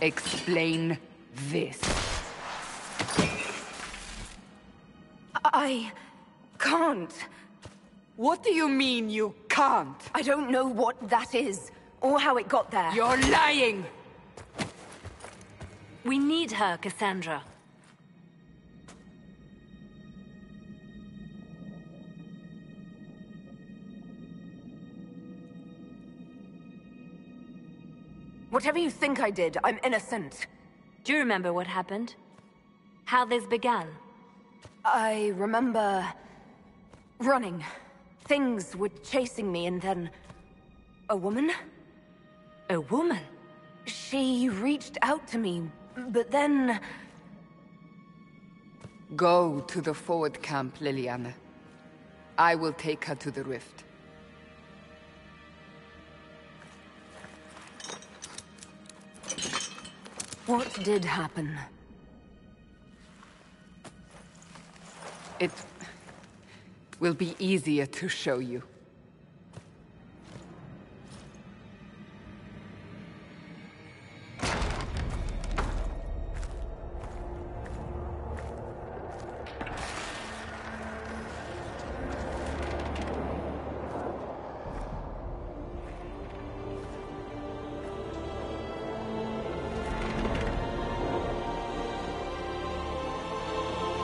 Explain this. I can't. What do you mean you can't? I don't know what that is, or how it got there. You're lying! We need her, Cassandra. Whatever you think I did, I'm innocent. Do you remember what happened? How this began? I remember... running. Things were chasing me, and then... a woman? A woman? She reached out to me, but then... Go to the forward camp, Liliana. I will take her to the rift. What did happen? It will be easier to show you.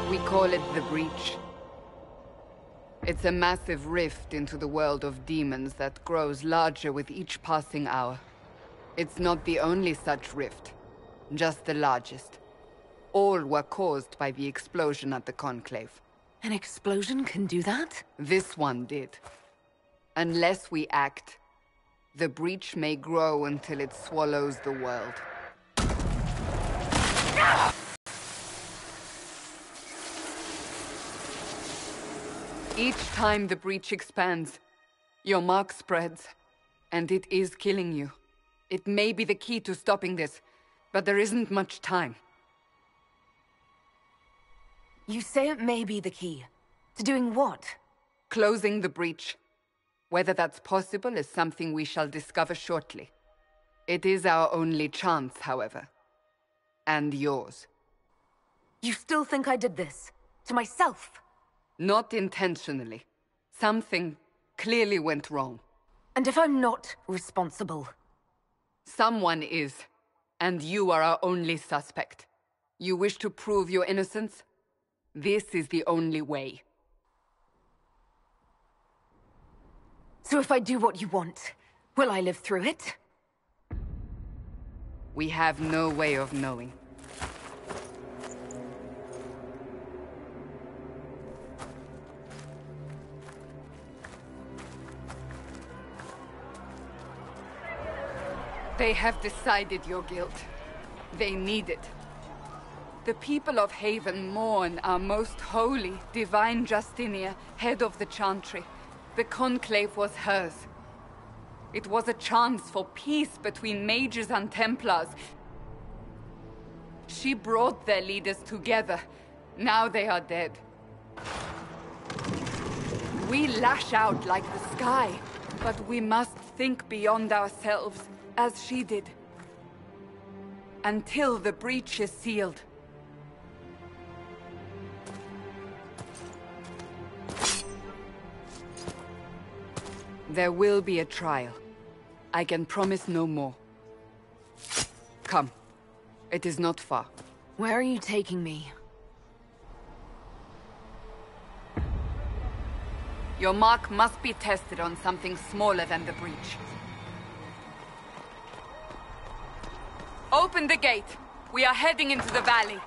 We call it the Breach. It's a massive rift into the world of demons that grows larger with each passing hour. It's not the only such rift, just the largest. All were caused by the explosion at the Conclave. An explosion can do that? This one did. Unless we act, the Breach may grow until it swallows the world. Each time the Breach expands, your mark spreads, and it is killing you. It may be the key to stopping this, but there isn't much time. You say it may be the key. To doing what? Closing the Breach. Whether that's possible is something we shall discover shortly. It is our only chance, however. And yours. You still think I did this? To myself? Not intentionally. Something clearly went wrong. And if I'm not responsible? Someone is. And you are our only suspect. You wish to prove your innocence? This is the only way. So if I do what you want, will I live through it? We have no way of knowing. They have decided your guilt. They need it. The people of Haven mourn our most holy, divine Justinia, head of the Chantry. The Conclave was hers. It was a chance for peace between mages and Templars. She brought their leaders together. Now they are dead. We lash out like the sky, but we must think beyond ourselves, as she did. Until the Breach is sealed. There will be a trial. I can promise no more. Come. It is not far. Where are you taking me? Your mark must be tested on something smaller than the Breach. Open the gate. We are heading into the valley.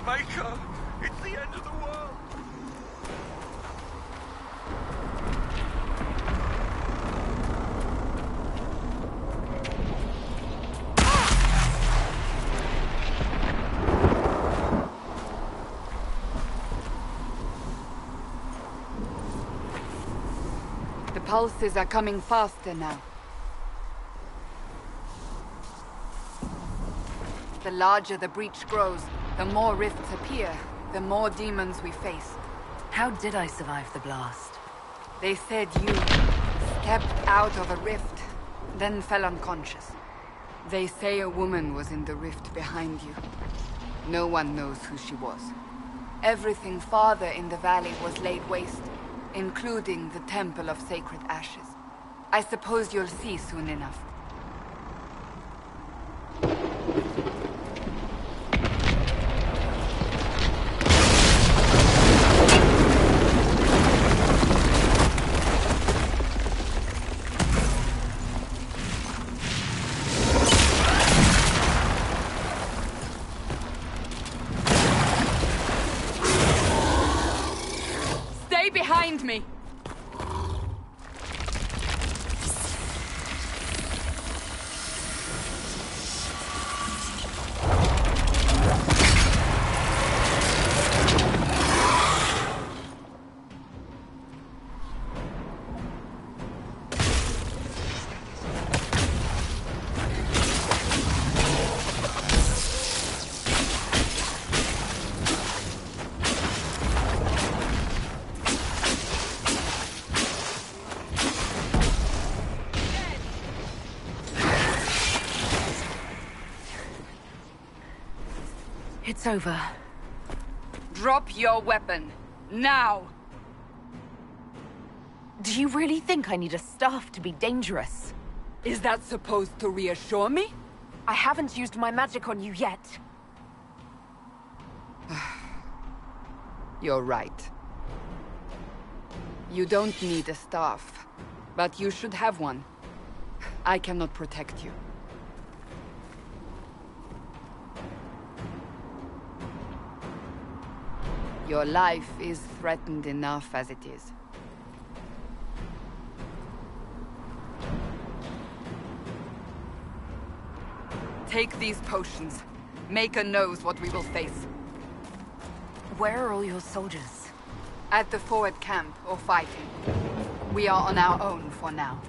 Maker! It's the end of the world! The pulses are coming faster now. The larger the Breach grows, the more rifts appear. the more demons we face. How did I survive the blast? They said you stepped out of a rift, then fell unconscious. They say a woman was in the rift behind you. No one knows who she was. Everything farther in the valley was laid waste, including the Temple of Sacred Ashes. I suppose you'll see soon enough. Stay behind me! It's over. Drop your weapon. Now! Do you really think I need a staff to be dangerous? Is that supposed to reassure me? I haven't used my magic on you yet. You're right. You don't need a staff, but you should have one. I cannot protect you. Your life is threatened enough as it is. Take these potions. Maker knows what we will face. Where are all your soldiers? At the forward camp, or fighting. We are on our own for now.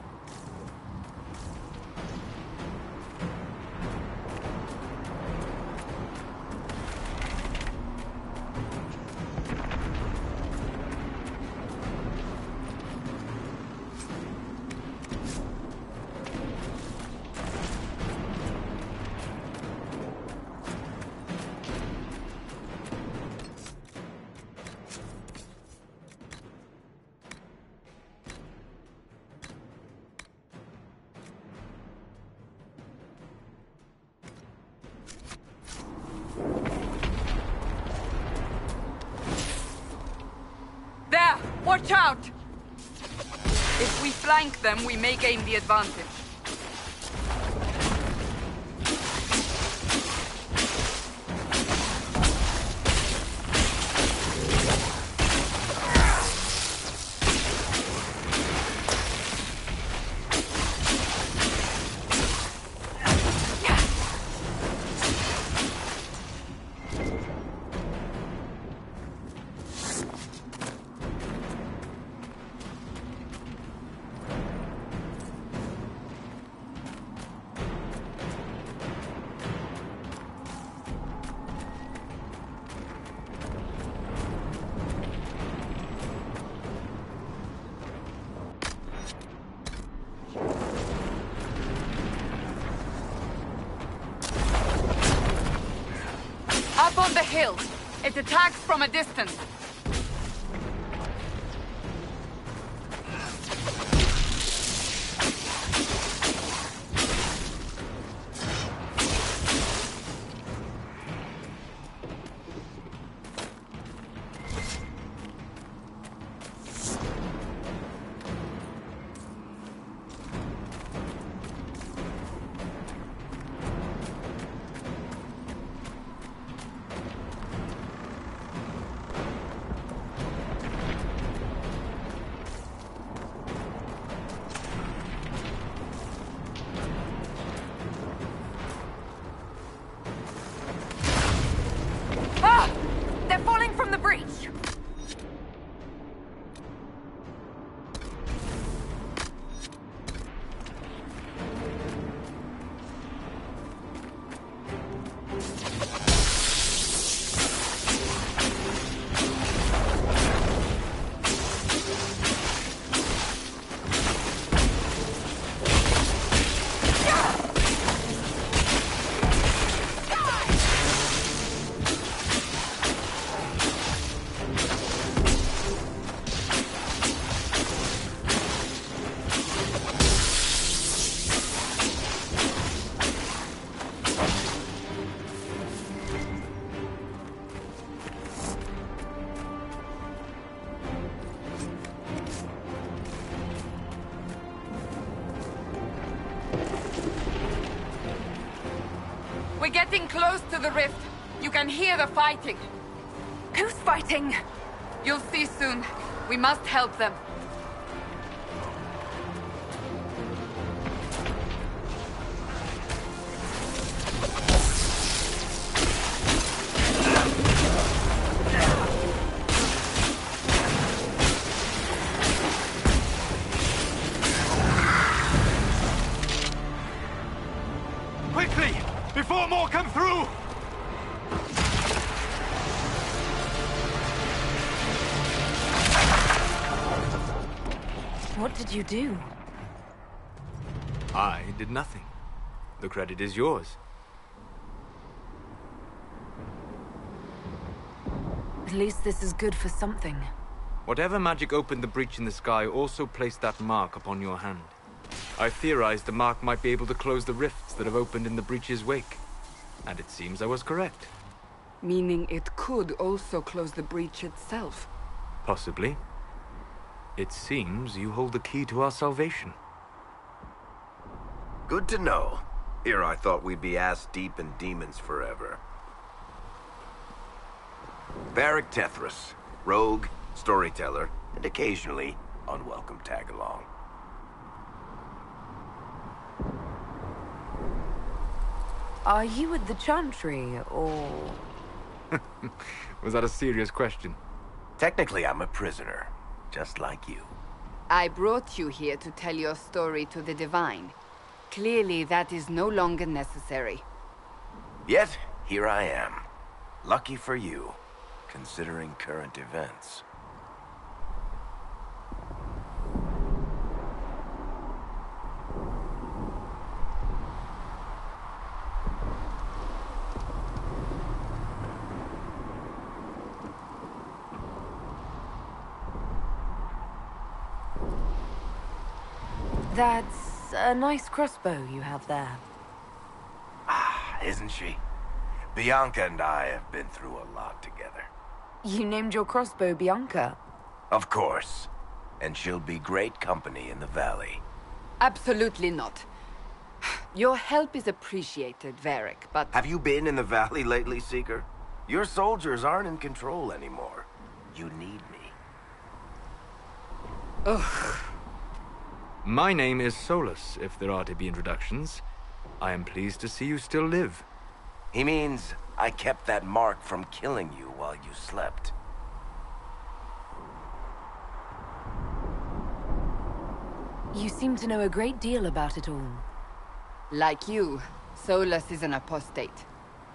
There! Watch out! If we flank them, we may gain the advantage. Up on the hill. It attacks from a distance. We're getting close to the rift. You can hear the fighting. Who's fighting? You'll see soon. We must help them. Quickly! Before more come through! What did you do? I did nothing. The credit is yours. At least this is good for something. Whatever magic opened the breach in the sky also placed that mark upon your hand. I theorized the mark might be able to close the rifts that have opened in the breach's wake. And it seems I was correct. Meaning it could also close the breach itself. Possibly. It seems you hold the key to our salvation. Good to know. Here I thought we'd be ass-deep in demons forever. Varric Tethras, rogue, storyteller, and occasionally unwelcome tag-along. Are you at the Chantry, or...? Was that a serious question? Technically, I'm a prisoner, just like you. I brought you here to tell your story to the Divine. Clearly, that is no longer necessary. Yet, here I am. Lucky for you, considering current events. That's a nice crossbow you have there. Ah, isn't she? Bianca and I have been through a lot together. You named your crossbow Bianca. Of course. And she'll be great company in the valley. Absolutely not. Your help is appreciated, Varric, but... Have you been in the valley lately, Seeker? Your soldiers aren't in control anymore. You need me. Ugh. My name is Solus, if there are to be introductions. I am pleased to see you still live. He means I kept that mark from killing you while you slept. You seem to know a great deal about it all. Like you, Solus is an apostate.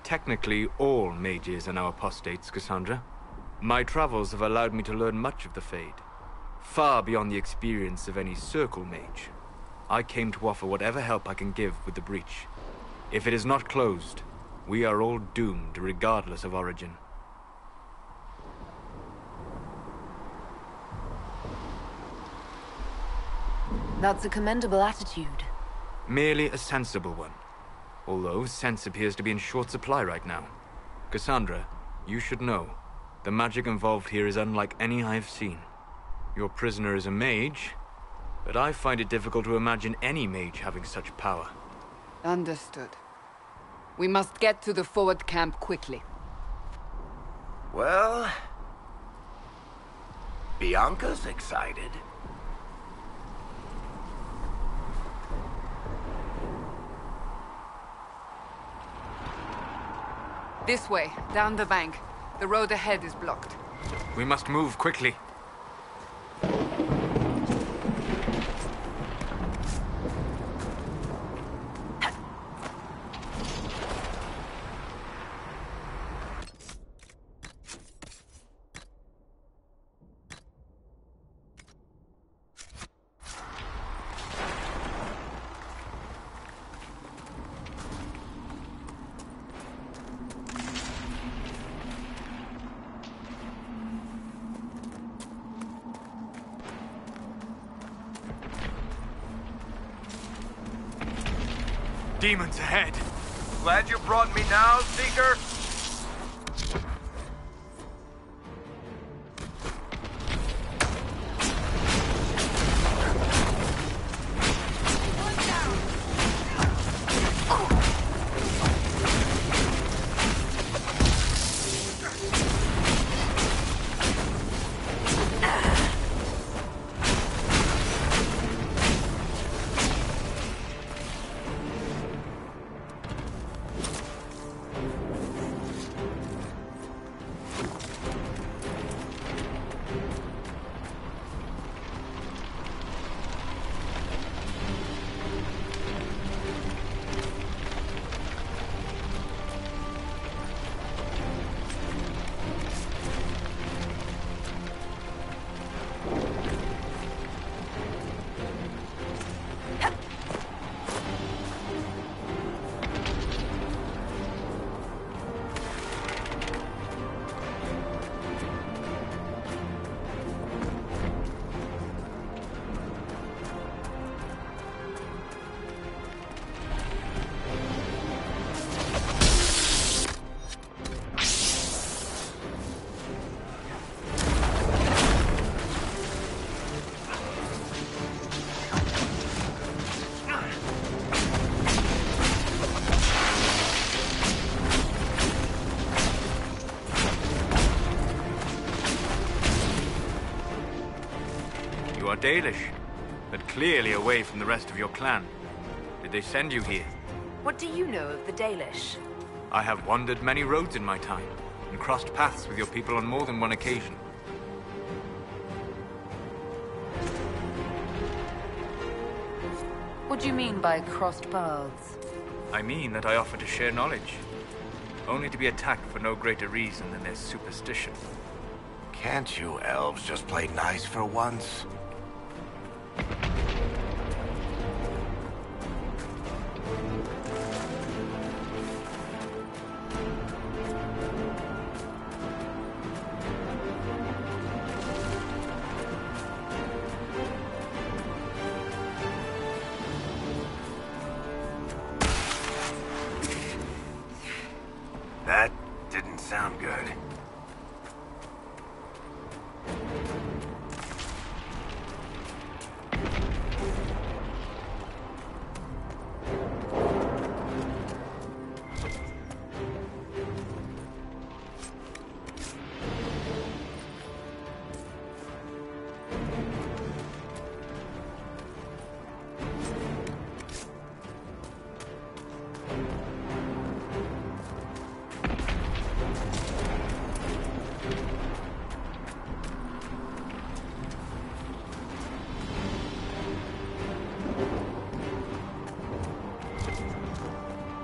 Technically, all mages are now apostates, Cassandra. My travels have allowed me to learn much of the Fade. Far beyond the experience of any circle mage. I came to offer whatever help I can give with the breach. If it is not closed, we are all doomed regardless of origin. That's a commendable attitude. Merely a sensible one. Although sense appears to be in short supply right now. Cassandra, you should know. The magic involved here is unlike any I have seen. Your prisoner is a mage, but I find it difficult to imagine any mage having such power. Understood. We must get to the forward camp quickly. Well... Bianca's excited. This way, down the bank. The road ahead is blocked. We must move quickly. Demons ahead. Glad you brought me now, Seeker? are Dalish, but clearly away from the rest of your clan. Did they send you here? What do you know of the Dalish? I have wandered many roads in my time, and crossed paths with your people on more than one occasion. What do you mean by crossed paths? I mean that I offer to share knowledge, only to be attacked for no greater reason than their superstition. Can't you elves just play nice for once? That didn't sound good.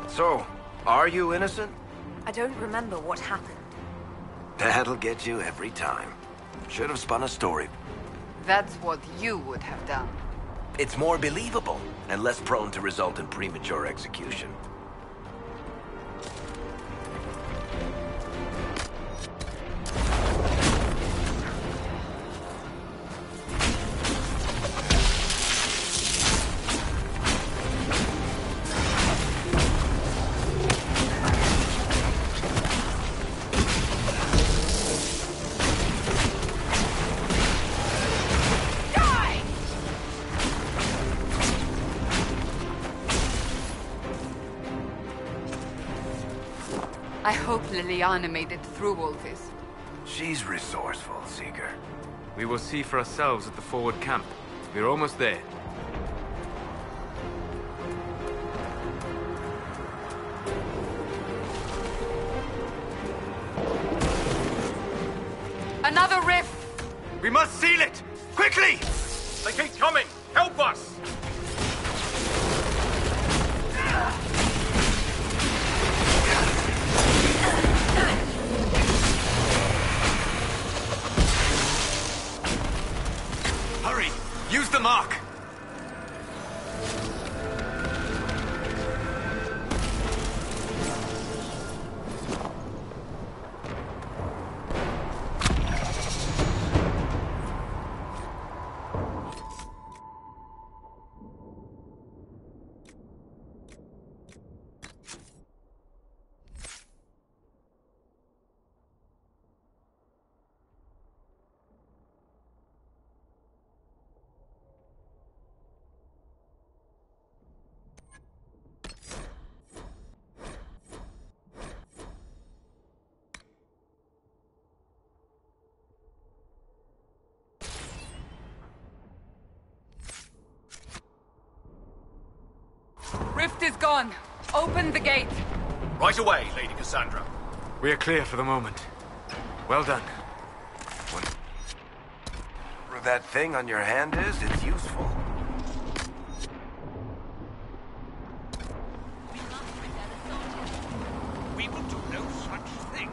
So, are you innocent? I don't remember what happened. That'll get you every time. Should have spun a story. That's what you would have done. It's more believable, and less prone to result in premature execution. I hope Liliana made it through all this. She's resourceful, Seeker. We will see for ourselves at the forward camp. We're almost there. Another rift! We must seal it! Quickly! They keep coming! Help us! Hurry! Use the mark! Rift is gone. Open the gate. Right away, Lady Cassandra. We are clear for the moment. Well done. Whatever that thing on your hand is, it's useful. We will do no such thing.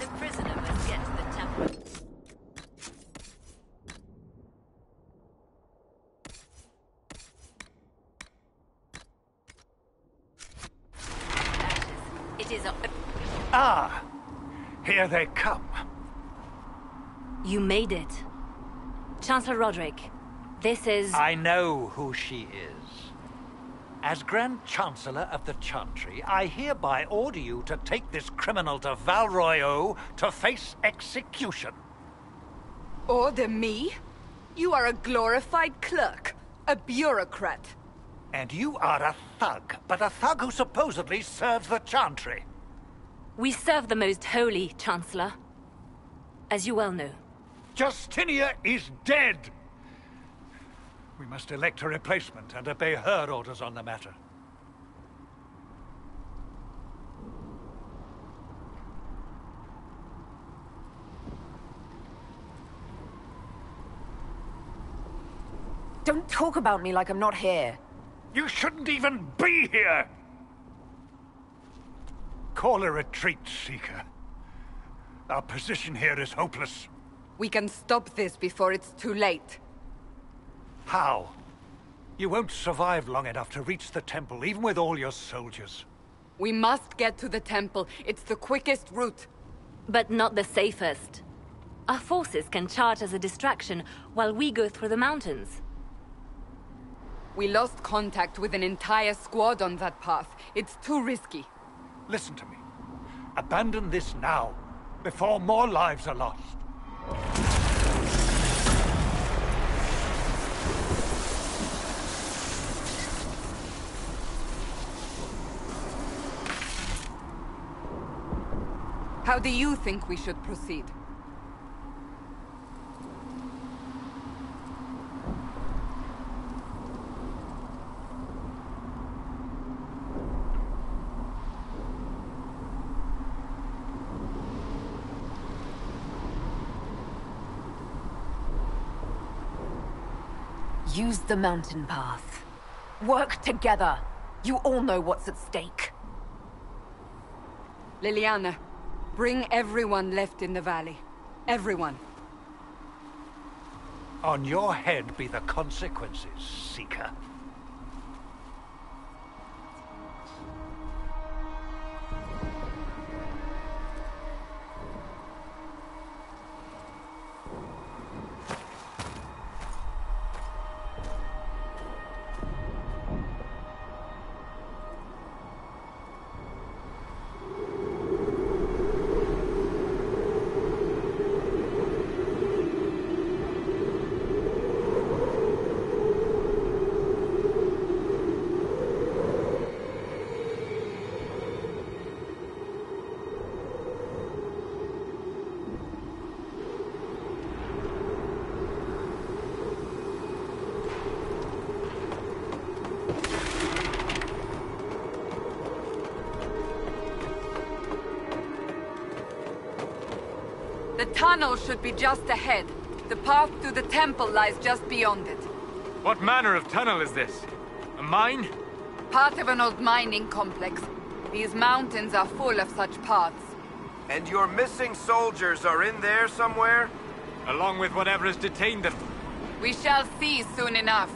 The prisoner must get to the temple. It is a... Ah, here they come. You made it. Chancellor Roderick, this is... I know who she is. As Grand Chancellor of the Chantry, I hereby order you to take this criminal to Val Royeaux to face execution. Order me? You are a glorified clerk, a bureaucrat. And you are a thug, but a thug who supposedly serves the Chantry. We serve the most holy, Chancellor. As you well know. Justinia is dead. We must elect a replacement and obey her orders on the matter. Don't talk about me like I'm not here. You shouldn't even be here! Call a retreat, Seeker. Our position here is hopeless. We can stop this before it's too late. How? You won't survive long enough to reach the temple, even with all your soldiers. We must get to the temple. It's the quickest route. But not the safest. Our forces can charge as a distraction while we go through the mountains. We lost contact with an entire squad on that path. It's too risky. Listen to me. Abandon this now, before more lives are lost. How do you think we should proceed? Use the mountain path. Work together. You all know what's at stake. Liliana, bring everyone left in the valley. Everyone. On your head be the consequences, Seeker. The tunnel should be just ahead. The path to the temple lies just beyond it. What manner of tunnel is this? A mine? Part of an old mining complex. These mountains are full of such paths. And your missing soldiers are in there somewhere? Along with whatever has detained them. We shall see soon enough.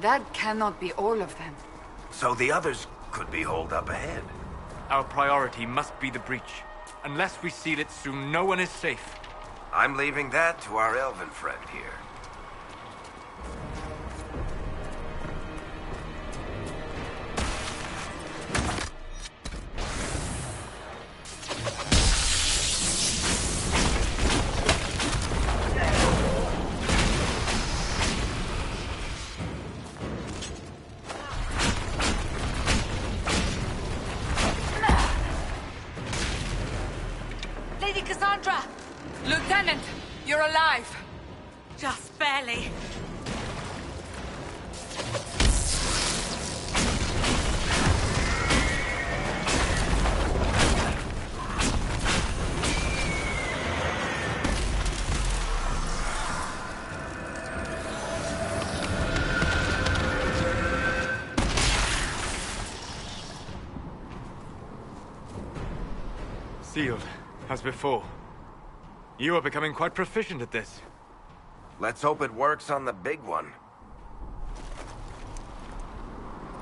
That cannot be all of them. So the others could be holed up ahead. Our priority must be the breach. Unless we seal it soon, no one is safe. I'm leaving that to our elven friend here. Lady Cassandra! Lieutenant, you're alive. Just barely. Sealed, as before. You are becoming quite proficient at this. Let's hope it works on the big one.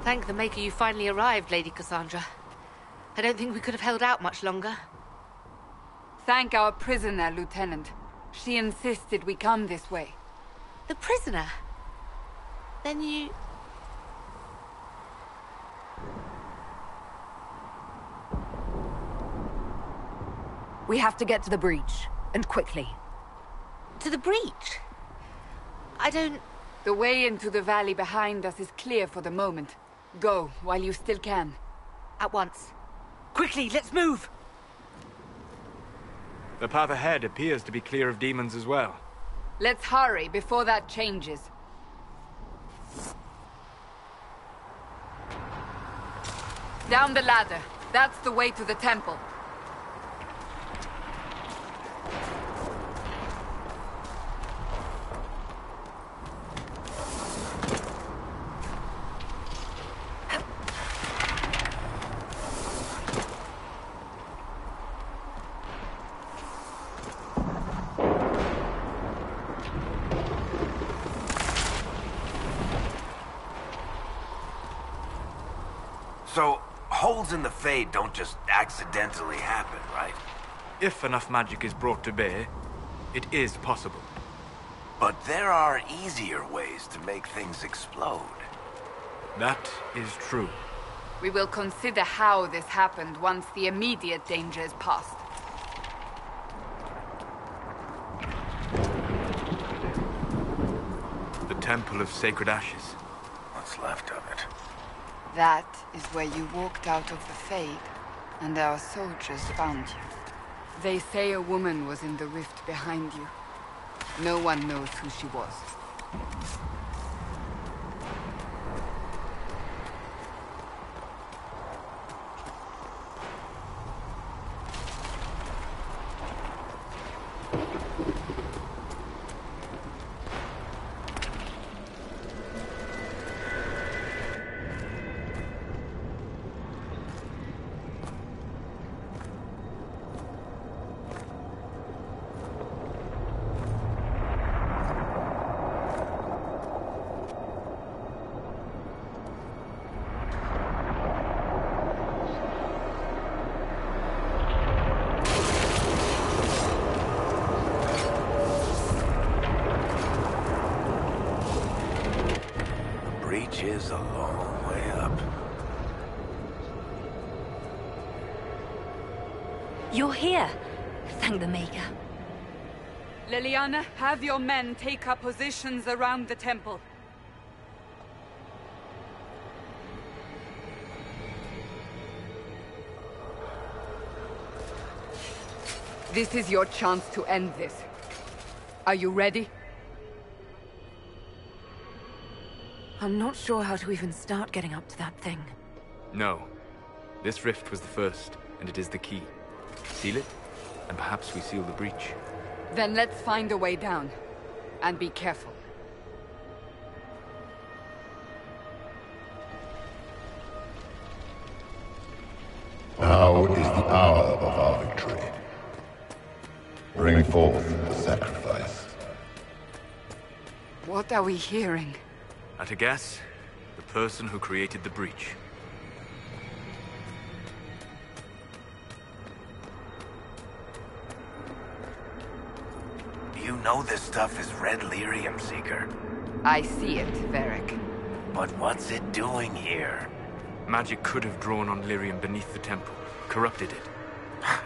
Thank the Maker you finally arrived, Lady Cassandra. I don't think we could have held out much longer. Thank our prisoner, Lieutenant. She insisted we come this way. The prisoner? Then you... We have to get to the breach, and quickly. To the breach? I don't... The way into the valley behind us is clear for the moment. Go, while you still can. At once. Quickly, let's move! The path ahead appears to be clear of demons as well. Let's hurry before that changes. Down the ladder. That's the way to the temple. So, holes in the Fade don't just accidentally happen, right? If enough magic is brought to bear, it is possible. But there are easier ways to make things explode. That is true. We will consider how this happened once the immediate danger is past. The Temple of Sacred Ashes. What's left of it? That is where you walked out of the Fade, and our soldiers found you. They say a woman was in the rift behind you. No one knows who she was. Breach is a long way up. You're here. Thank the Maker. Liliana, have your men take up positions around the temple. This is your chance to end this. Are you ready? I'm not sure how to even start getting up to that thing. No. This rift was the first, and it is the key. Seal it, and perhaps we seal the breach. Then let's find a way down. And be careful. Now is the hour of our victory. Bring forth the sacrifice. What are we hearing? At a guess, The person who created the breach. You know this stuff is red lyrium, Seeker. I see it, Varric. But what's it doing here? Magic could have drawn on lyrium beneath the temple, corrupted it.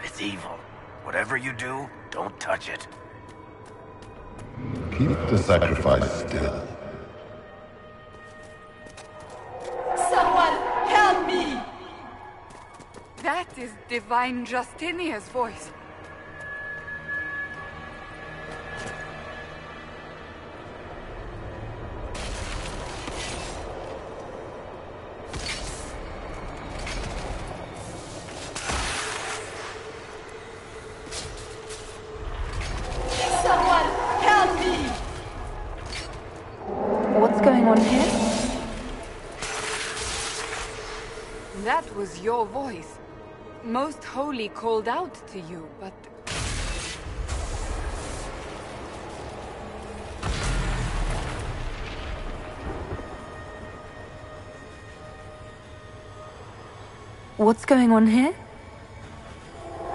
It's evil. Whatever you do, don't touch it. Keep the sacrifice still. Someone help me! That is Divine Justinia's voice. Someone help me! What's going on here? That was your voice. Most Holy called out to you, but... What's going on here?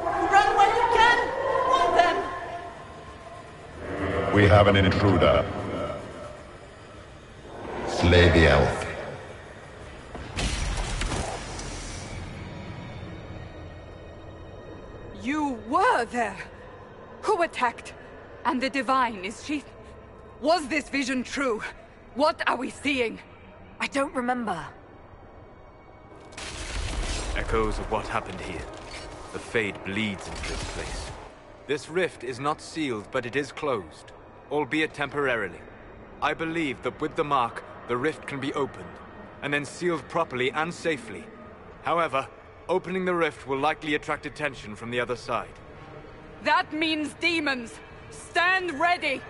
Run when you can! Want them! We have an intruder. Slay the elf. You were there! Who attacked? And the Divine, is she... Was this vision true? What are we seeing? I don't remember. Echoes of what happened here. The Fade bleeds into this place. This rift is not sealed, but it is closed, albeit temporarily. I believe that with the mark, the rift can be opened, and then sealed properly and safely. However, opening the rift will likely attract attention from the other side. That means demons! Stand ready!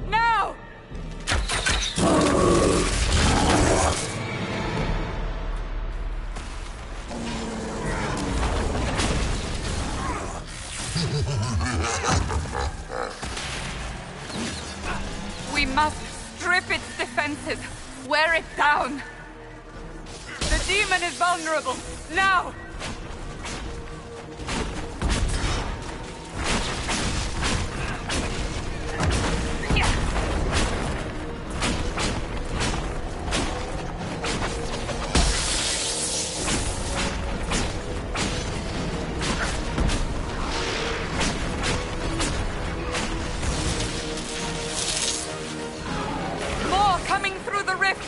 Now! We must strip its defenses, wear it down. The demon is vulnerable. Now! More coming through the rift!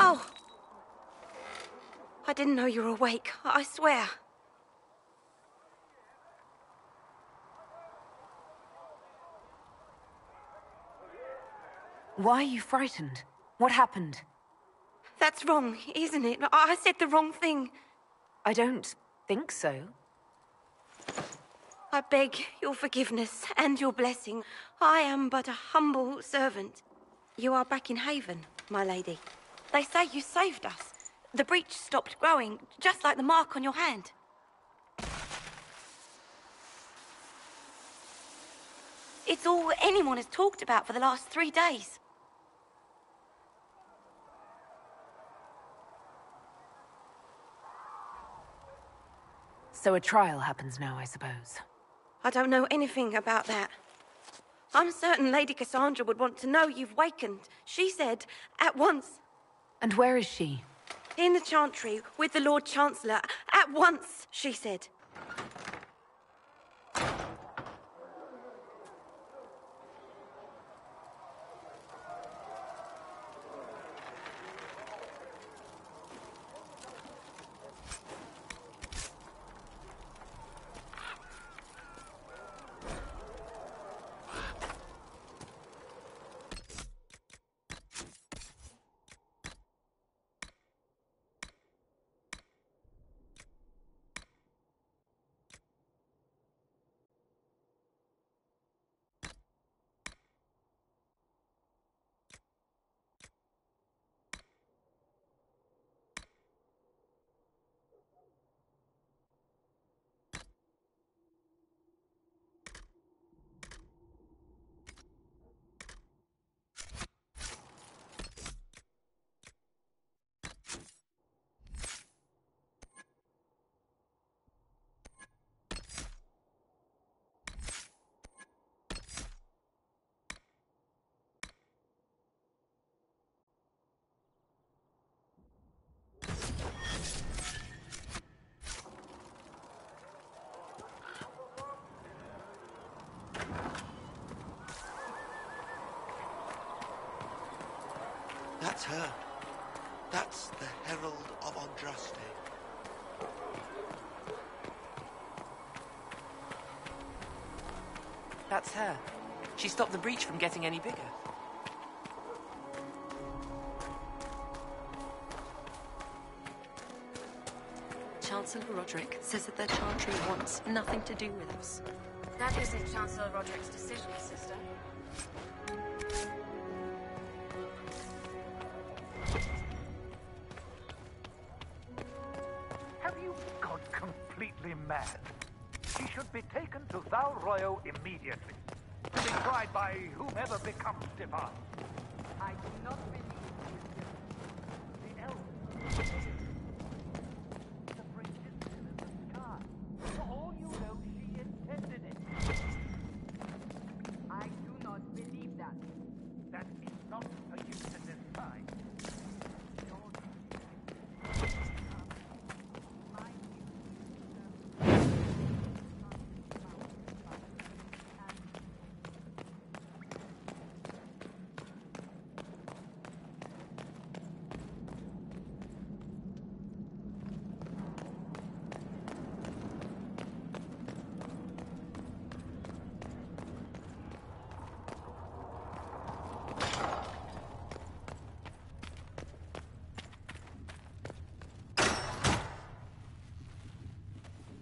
Oh. I didn't know you were awake, I swear. Why are you frightened? What happened? That's wrong, isn't it? I said the wrong thing. I don't think so. I beg your forgiveness and your blessing. I am but a humble servant. You are back in Haven, my lady. They say you saved us. The breach stopped growing, just like the mark on your hand. It's all anyone has talked about for the last 3 days. So a trial happens now, I suppose. I don't know anything about that. I'm certain Lady Cassandra would want to know you've wakened. She said, at once. And where is she? In the Chantry, with the Lord Chancellor. At once, she said. That's her. That's the Herald of Andraste. That's her. She stopped the breach from getting any bigger. Chancellor Roderick says that the Chantry wants nothing to do with us. That isn't Chancellor Roderick's decision, sister. Have you gone completely mad? She should be taken to Val Royo immediately, to be tried by whomever becomes Stefan. I do not believe the elves. The bridge is still in the sky. For all you know, she intended it. I do not believe that. That is not for you to decide.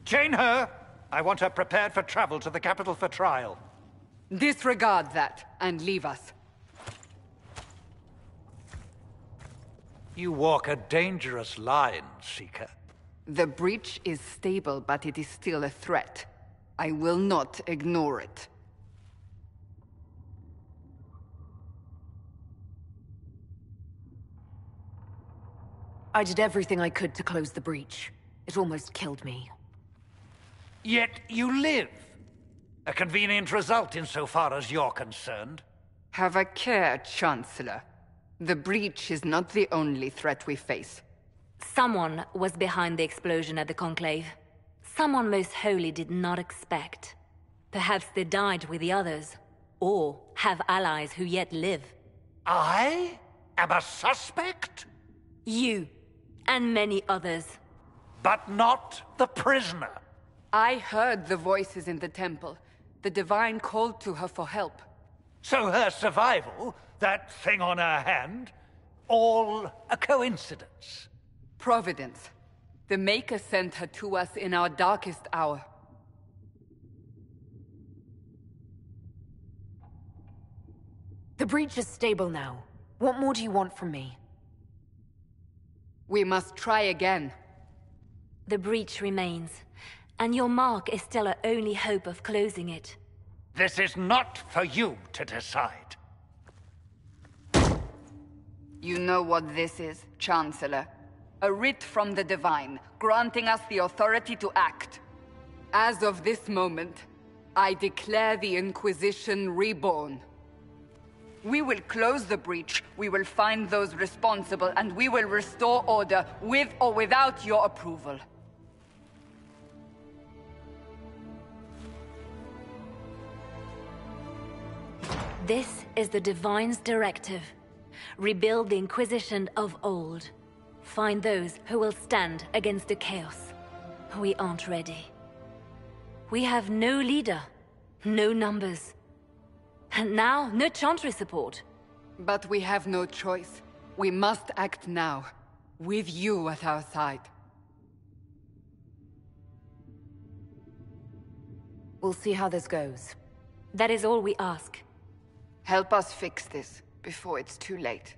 Chain her! I want her prepared for travel to the capital for trial. Disregard that, and leave us. You walk a dangerous line, Seeker. The breach is stable, but it is still a threat. I will not ignore it. I did everything I could to close the breach. It almost killed me. Yet you live. A convenient result insofar as you're concerned. Have a care, Chancellor. The breach is not the only threat we face. Someone was behind the explosion at the Conclave. Someone most holy did not expect. Perhaps they died with the others, or have allies who yet live. I am a suspect? You, and many others. But not the prisoner. I heard the voices in the temple. The Divine called to her for help. So her survival, that thing on her hand, all a coincidence? Providence. The Maker sent her to us in our darkest hour. The breach is stable now. What more do you want from me? We must try again. The breach remains, and your mark is still our only hope of closing it. This is not for you to decide. You know what this is, Chancellor. A writ from the Divine, granting us the authority to act. As of this moment, I declare the Inquisition reborn. We will close the breach, we will find those responsible, and we will restore order, with or without your approval. This is the Divine's directive. Rebuild the Inquisition of old. Find those who will stand against the chaos. We aren't ready. We have no leader, no numbers. And now, no Chantry support. But we have no choice. We must act now, with you at our side. We'll see how this goes. That is all we ask. Help us fix this, before it's too late.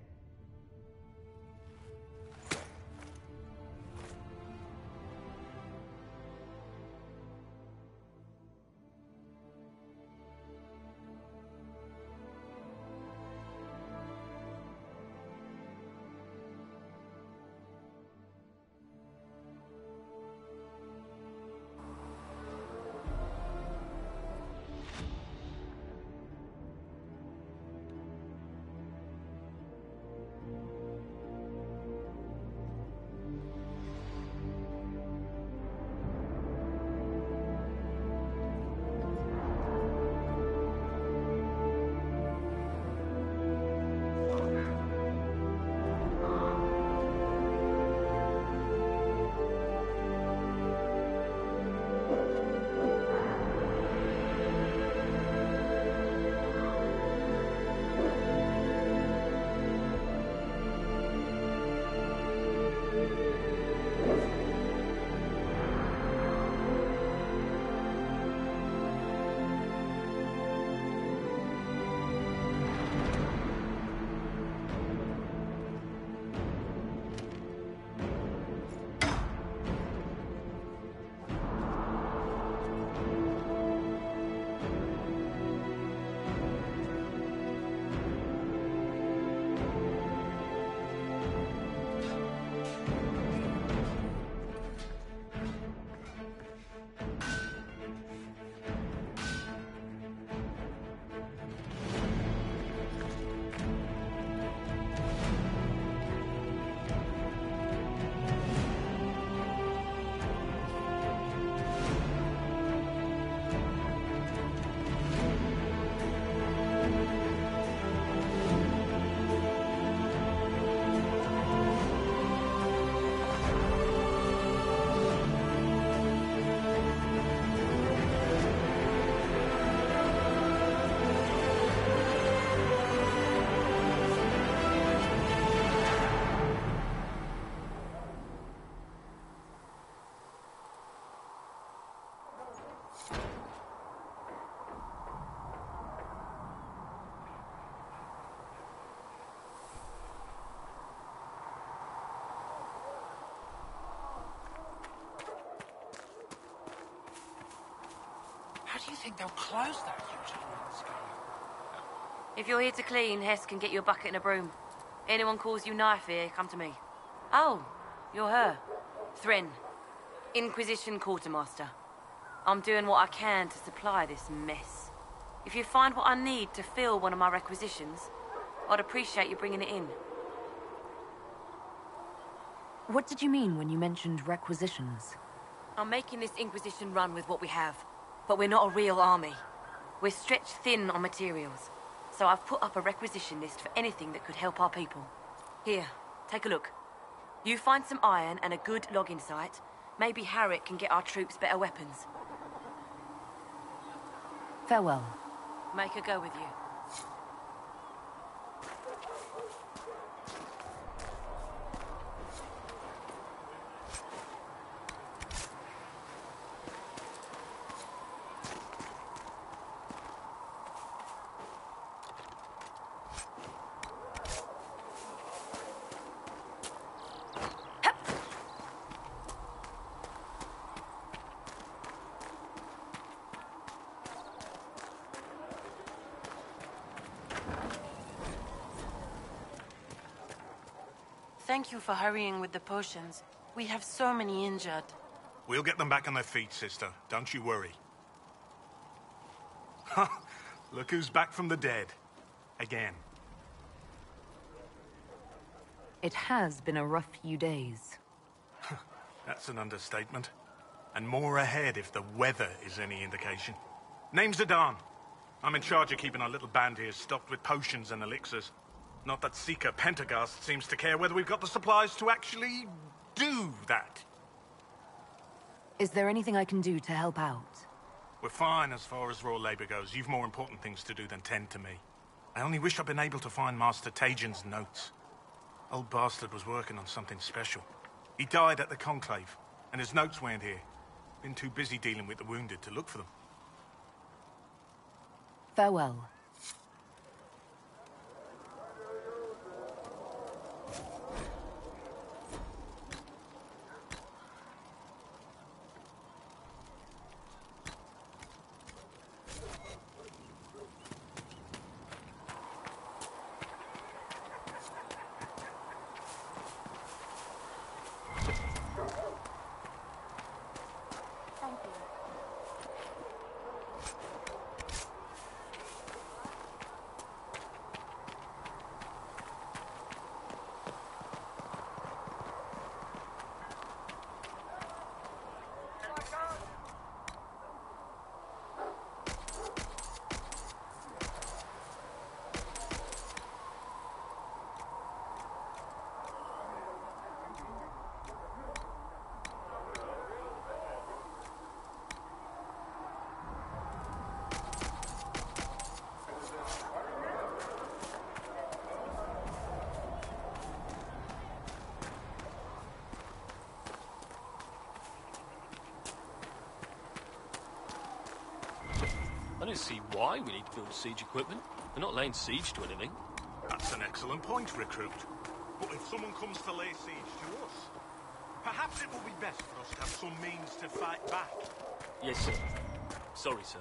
How do you think they'll close that huge hole in the sky? If you're here to clean, Hess can get you a bucket and a broom. Anyone calls you knife here, come to me. Oh, you're her. Thren. Inquisition Quartermaster. I'm doing what I can to supply this mess. If you find what I need to fill one of my requisitions, I'd appreciate you bringing it in. What did you mean when you mentioned requisitions? I'm making this Inquisition run with what we have, but we're not a real army. We're stretched thin on materials, so I've put up a requisition list for anything that could help our people. Here, take a look. You find some iron and a good logging site. Maybe Harriet can get our troops better weapons. Farewell. Make her go with you. Thank you for hurrying with the potions. We have so many injured. We'll get them back on their feet, sister. Don't you worry. Look who's back from the dead. Again. It has been a rough few days. That's an understatement. And more ahead if the weather is any indication. Name's Zidane. I'm in charge of keeping our little band here stocked with potions and elixirs. Not that Seeker Pentagast seems to care whether we've got the supplies to actually do that. Is there anything I can do to help out? We're fine as far as raw labor goes. You've more important things to do than tend to me. I only wish I'd been able to find Master Tajin's notes. Old bastard was working on something special. He died at the Conclave, and his notes weren't here. Been too busy dealing with the wounded to look for them. Farewell. I don't see why we need to build siege equipment. We're not laying siege to anything. That's an excellent point, Recruit. But if someone comes to lay siege to us, perhaps it will be best for us to have some means to fight back. Yes, sir. Sorry, sir.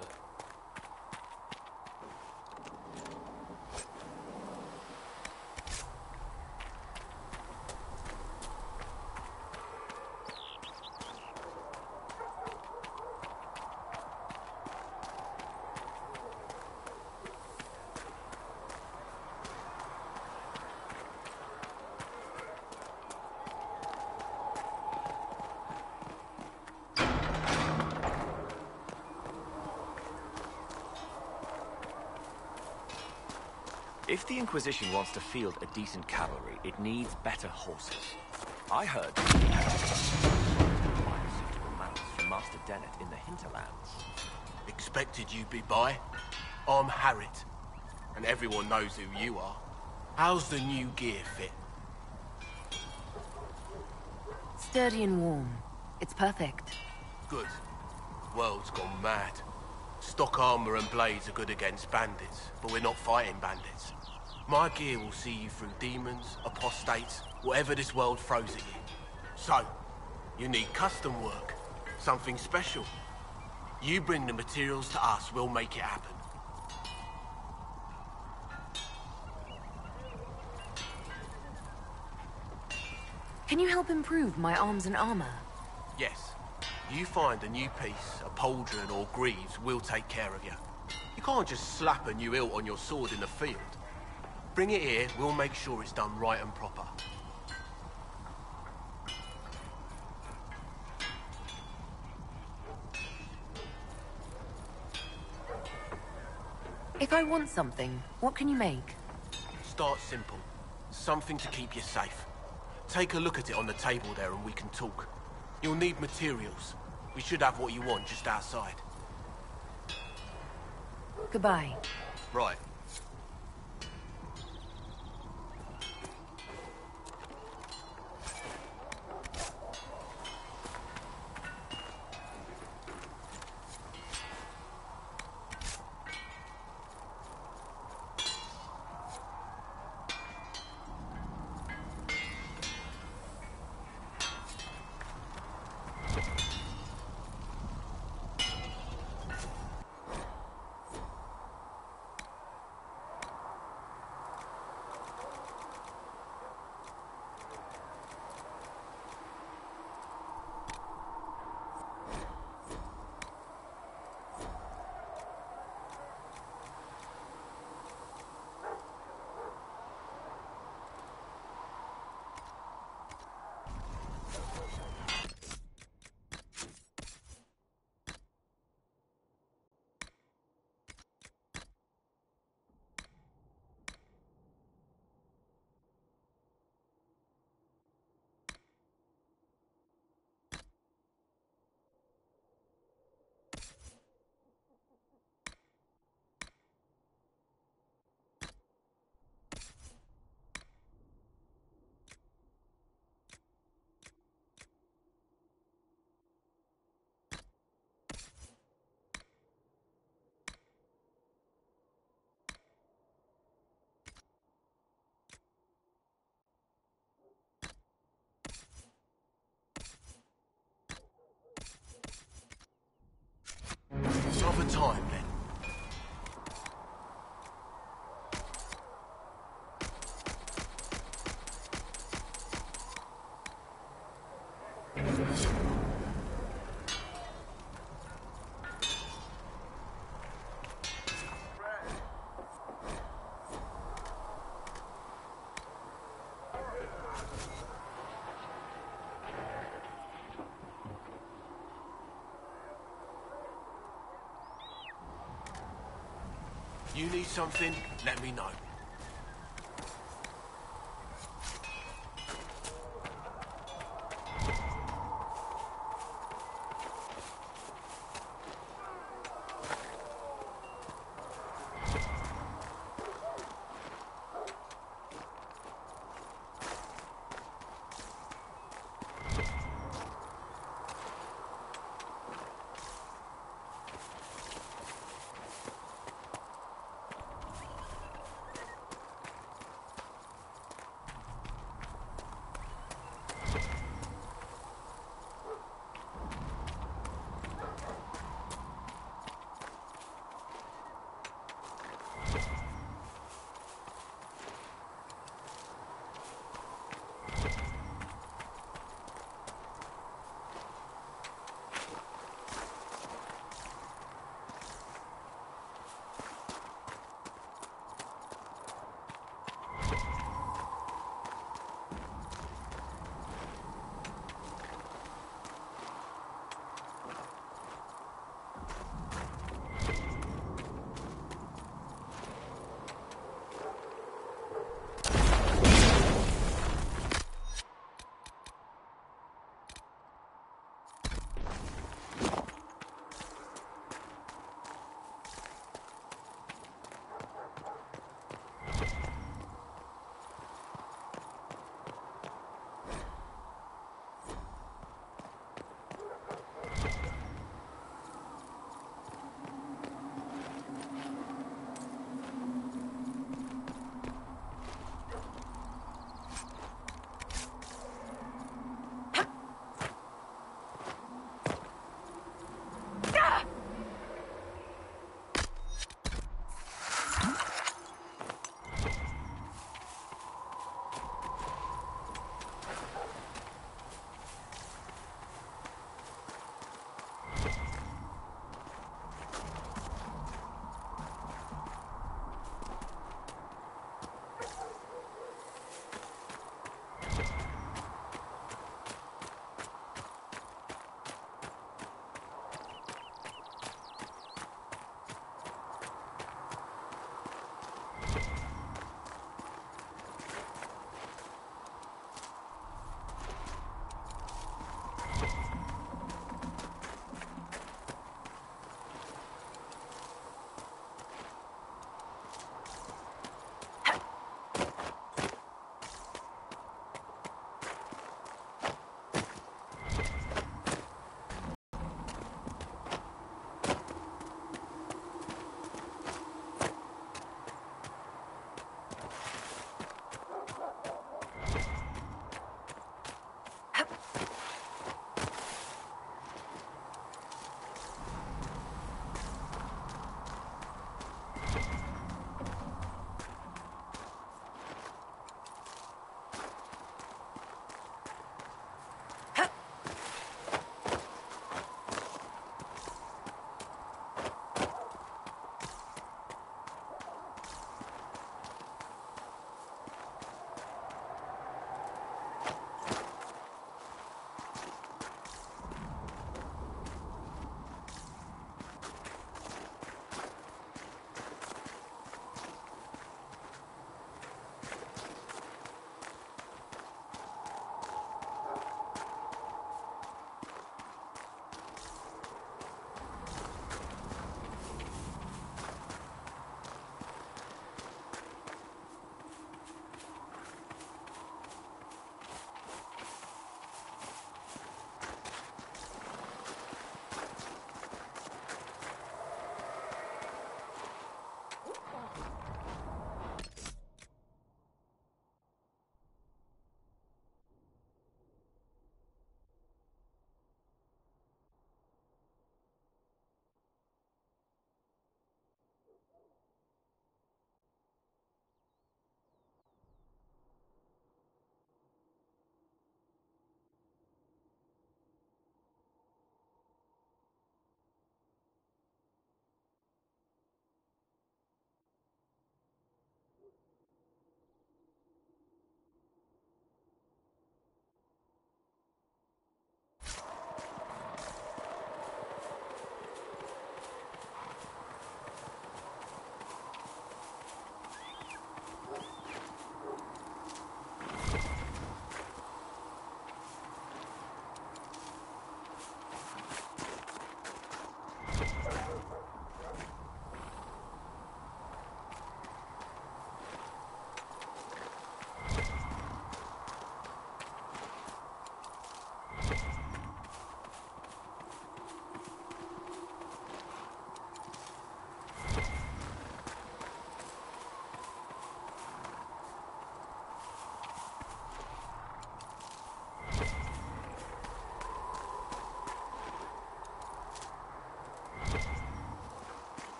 If the Inquisition wants to field a decent cavalry, it needs better horses. I heard suitable mounts from Master Dennett in the hinterlands. Expected you'd be by. I'm Harriet, and everyone knows who you are. How's the new gear fit? Sturdy and warm. It's perfect. Good. World's gone mad. Stock armor and blades are good against bandits, but we're not fighting bandits. My gear will see you through demons, apostates, whatever this world throws at you. So, you need custom work, something special. You bring the materials to us, we'll make it happen. Can you help improve my arms and armor? Yes. You find a new piece, a pauldron or greaves, we'll take care of you. You can't just slap a new hilt on your sword in the field. Bring it here, we'll make sure it's done right and proper. If I want something, what can you make? Start simple. Something to keep you safe. Take a look at it on the table there and we can talk. You'll need materials. We should have what you want just outside. Goodbye. Right. It's over time then. You need something, let me know.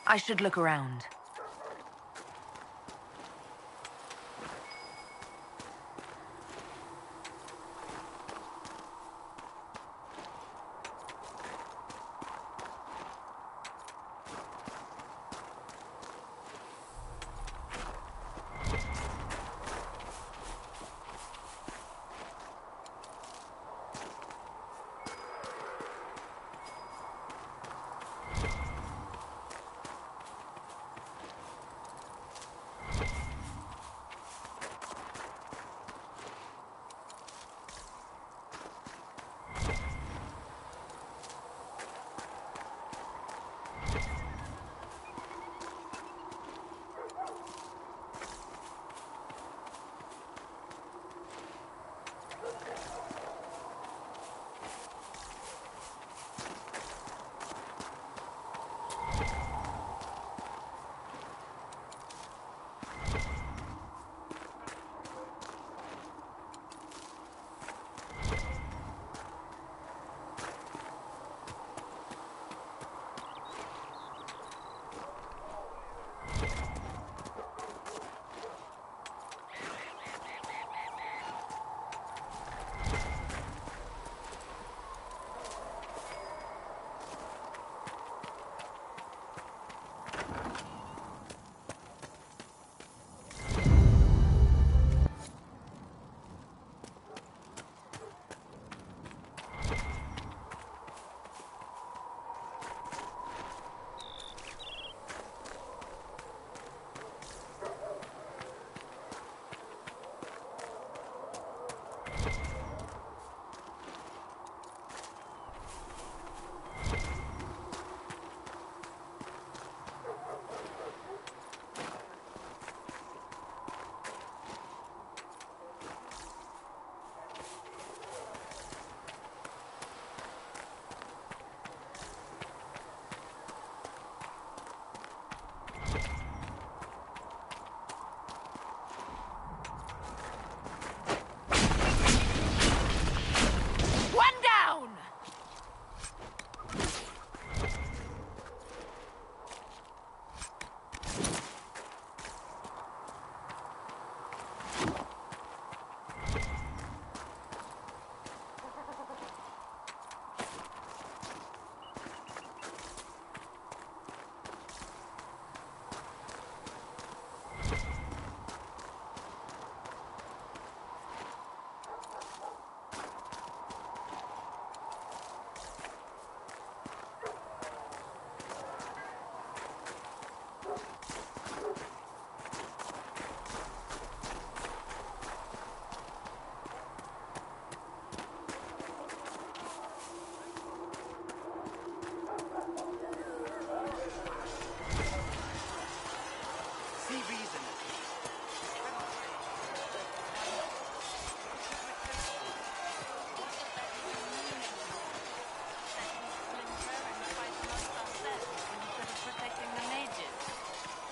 I should look around.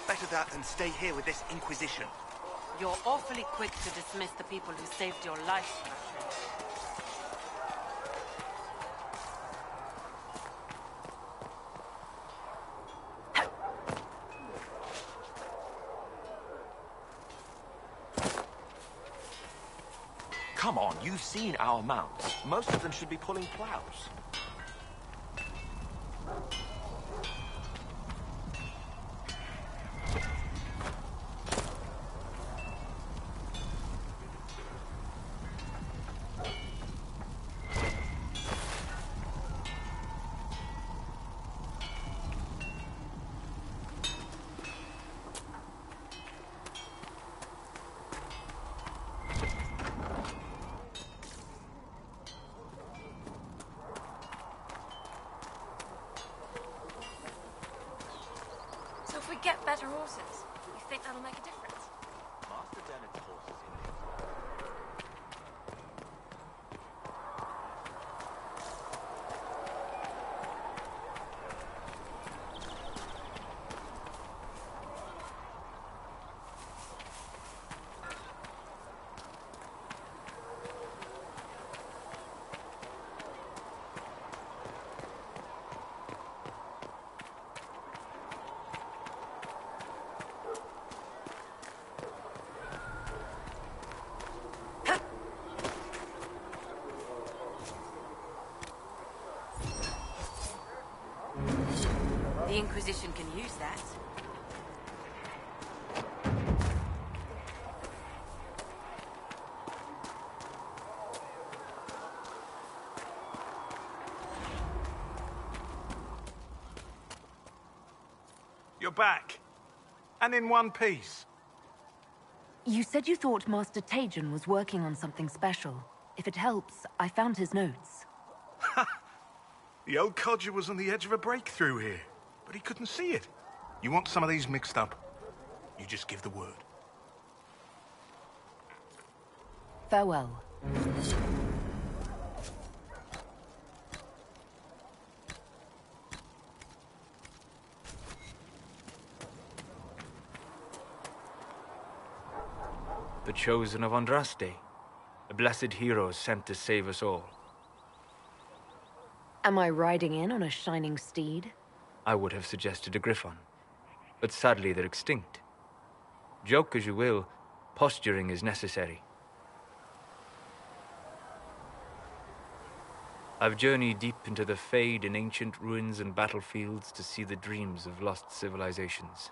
Better that than stay here with this Inquisition. You're awfully quick to dismiss the people who saved your life. Come on, you've seen our mounts. Most of them should be pulling plows. So if we get better horses, you think that'll make a difference? Master Dennett's horses in back. And in one piece. You said you thought Master Tajan was working on something special. If it helps, I found his notes. The old codger was on the edge of a breakthrough here, but he couldn't see it. You want some of these mixed up? You just give the word. Farewell. The chosen of Andraste, the blessed heroes sent to save us all. Am I riding in on a shining steed? I would have suggested a griffon, but sadly they're extinct. Joke as you will, posturing is necessary. I've journeyed deep into the Fade in ancient ruins and battlefields to see the dreams of lost civilizations.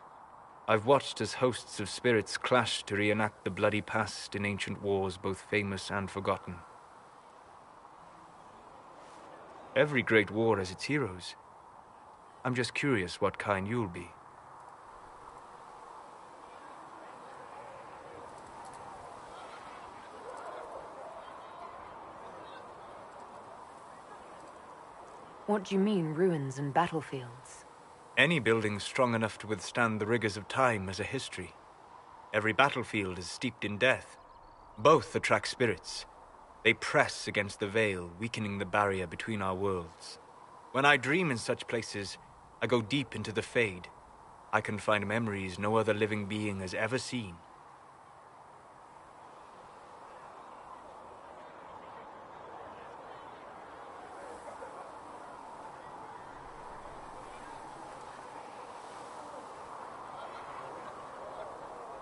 I've watched as hosts of spirits clash to reenact the bloody past in ancient wars both famous and forgotten. Every great war has its heroes. I'm just curious what kind you'll be. What do you mean, ruins and battlefields? Any building strong enough to withstand the rigors of time has a history. Every battlefield is steeped in death. Both attract spirits. They press against the veil, weakening the barrier between our worlds. When I dream in such places, I go deep into the Fade. I can find memories no other living being has ever seen.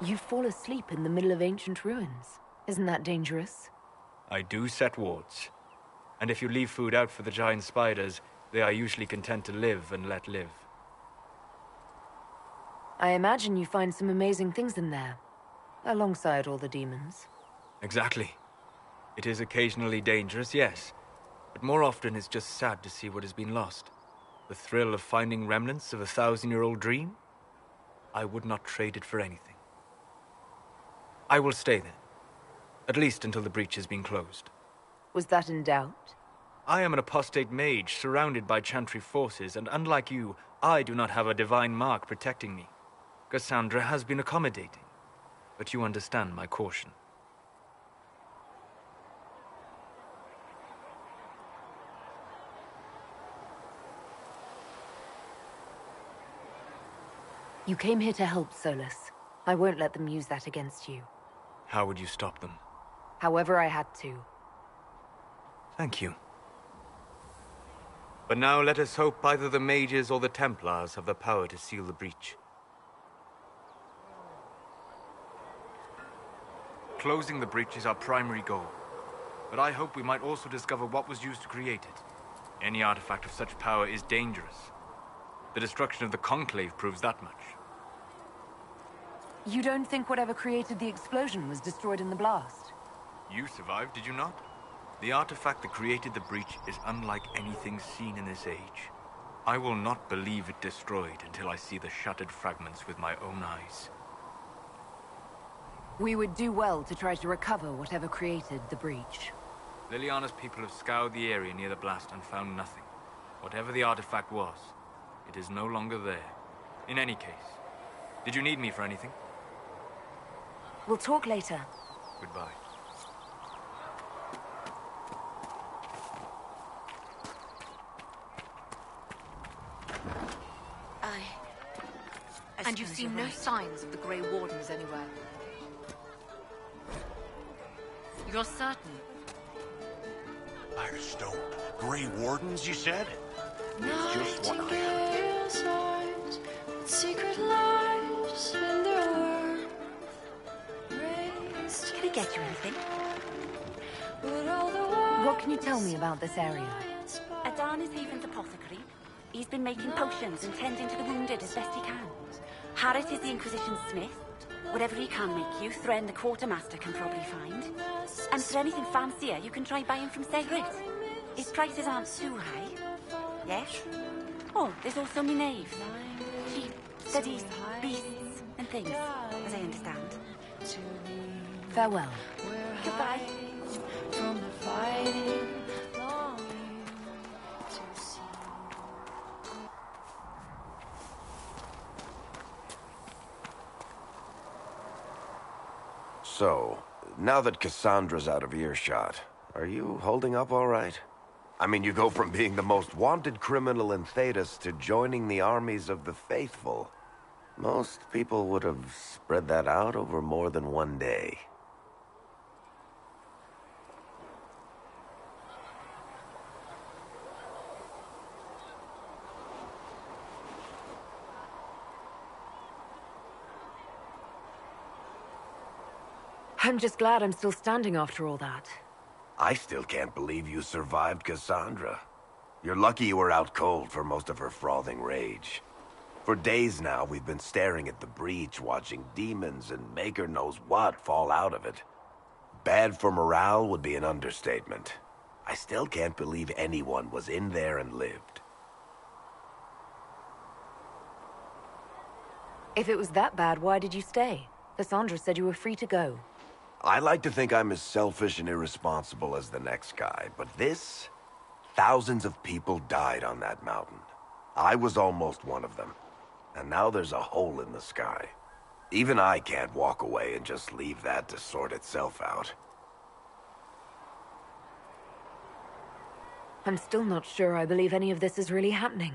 You fall asleep in the middle of ancient ruins. Isn't that dangerous? I do set wards. And if you leave food out for the giant spiders, they are usually content to live and let live. I imagine you find some amazing things in there, alongside all the demons. Exactly. It is occasionally dangerous, yes, but more often it's just sad to see what has been lost. The thrill of finding remnants of a 1,000-year-old dream? I would not trade it for anything. I will stay there, at least until the breach has been closed. Was that in doubt? I am an apostate mage surrounded by Chantry forces, and unlike you, I do not have a divine mark protecting me. Cassandra has been accommodating, but you understand my caution. You came here to help, Solus. I won't let them use that against you. How would you stop them? However I had to. Thank you. But now let us hope either the mages or the Templars have the power to seal the breach. Closing the breach is our primary goal, but I hope we might also discover what was used to create it. Any artifact of such power is dangerous. The destruction of the Conclave proves that much. You don't think whatever created the explosion was destroyed in the blast? You survived, did you not? The artifact that created the breach is unlike anything seen in this age. I will not believe it destroyed until I see the shattered fragments with my own eyes. We would do well to try to recover whatever created the breach. Liliana's people have scoured the area near the blast and found nothing. Whatever the artifact was, it is no longer there. In any case, did you need me for anything? We'll talk later. Goodbye. And you've seen no signs of the Grey Wardens anywhere? You're certain? Firestone. Grey Wardens, you said? Just what I have. Secret lives in their words. Can I get you anything? What can you tell me about this area? Adan is Haven's apothecary. He's been making potions and tending to the wounded as best he can. Harrit is the Inquisition smith. Whatever he can make you, Thren the quartermaster can probably find. And for anything fancier, you can try buying from Segrit. His prices aren't too high. Yes? Oh, there's also Minave. She studies beasts and things, as I understand. Farewell. Goodbye. From the fighting, longing to see. So, now that Cassandra's out of earshot, are you holding up all right? I mean, you go from being the most wanted criminal in Thedas to joining the armies of the faithful. Most people would have spread that out over more than one day. I'm just glad I'm still standing after all that. I still can't believe you survived Cassandra. You're lucky you were out cold for most of her frothing rage. For days now, we've been staring at the breach, watching demons and maker knows what fall out of it. Bad for morale would be an understatement. I still can't believe anyone was in there and lived. If it was that bad, why did you stay? Cassandra said you were free to go. I like to think I'm as selfish and irresponsible as the next guy, but this... Thousands of people died on that mountain. I was almost one of them. And now there's a hole in the sky. Even I can't walk away and just leave that to sort itself out. I'm still not sure I believe any of this is really happening.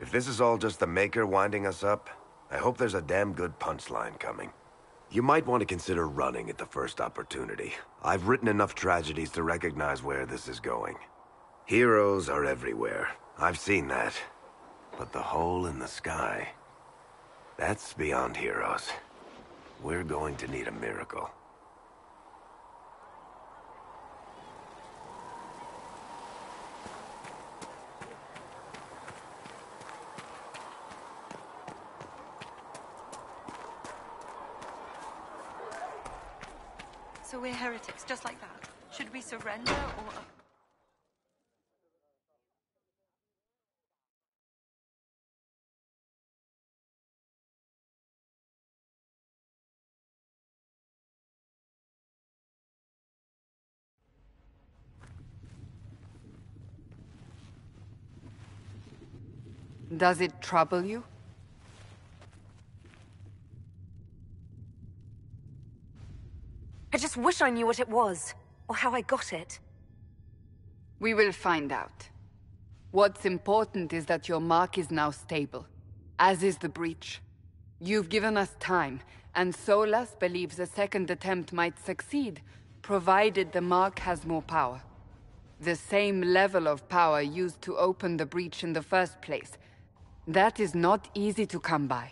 If this is all just the Maker winding us up, I hope there's a damn good punchline coming. You might want to consider running at the first opportunity. I've written enough tragedies to recognize where this is going. Heroes are everywhere. I've seen that. But the hole in the sky... that's beyond heroes. We're going to need a miracle. So we're heretics, just like that. Should we surrender, or... Does it trouble you? I just wish I knew what it was, or how I got it. We will find out. What's important is that your mark is now stable, as is the breach. You've given us time, and Solas believes a second attempt might succeed, provided the mark has more power. The same level of power used to open the breach in the first place. That is not easy to come by.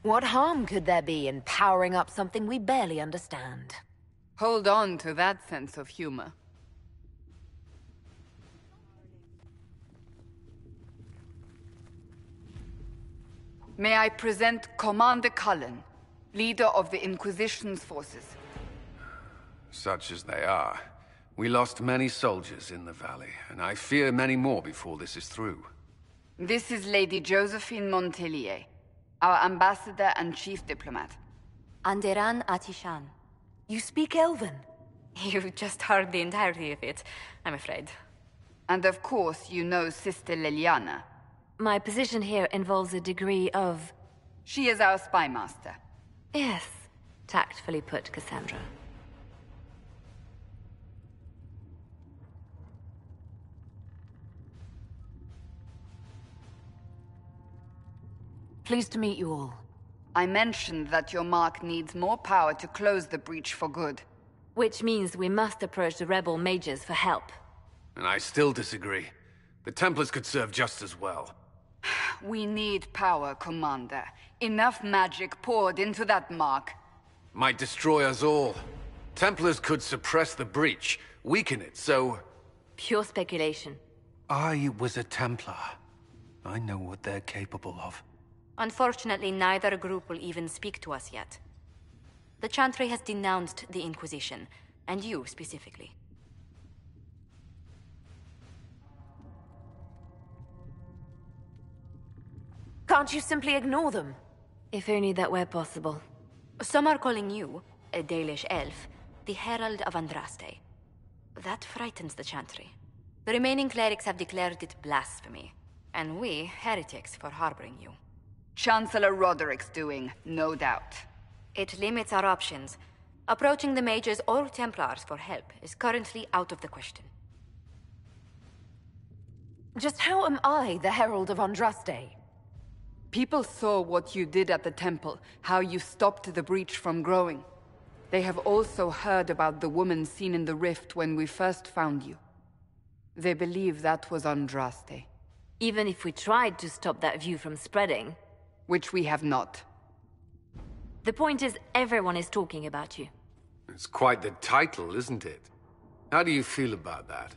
What harm could there be in powering up something we barely understand? Hold on to that sense of humor. May I present Commander Cullen, leader of the Inquisition's forces. Such as they are. We lost many soldiers in the valley, and I fear many more before this is through. This is Lady Josephine Montelier, our ambassador and chief diplomat. Anderan Atishan. You speak Elven? You just heard the entirety of it, I'm afraid. And of course, you know Sister Liliana. My position here involves a degree of... She is our spy master. Yes, tactfully put, Cassandra. Pleased to meet you all. I mentioned that your mark needs more power to close the breach for good. Which means we must approach the rebel mages for help. And I still disagree. The Templars could serve just as well. We need power, Commander. Enough magic poured into that mark. Might destroy us all. Templars could suppress the breach, weaken it, so... Pure speculation. I was a Templar. I know what they're capable of. Unfortunately, neither group will even speak to us yet. The Chantry has denounced the Inquisition, and you specifically. Can't you simply ignore them? If only that were possible. Some are calling you, a Dalish elf, the Herald of Andraste. That frightens the Chantry. The remaining clerics have declared it blasphemy, and we, heretics, for harboring you. Chancellor Roderick's doing, no doubt. It limits our options. Approaching the mages or Templars for help is currently out of the question. Just how am I the Herald of Andraste? People saw what you did at the temple, how you stopped the breach from growing. They have also heard about the woman seen in the rift when we first found you. They believe that was Andraste. Even if we tried to stop that view from spreading... Which we have not. The point is, everyone is talking about you. It's quite the title, isn't it? How do you feel about that?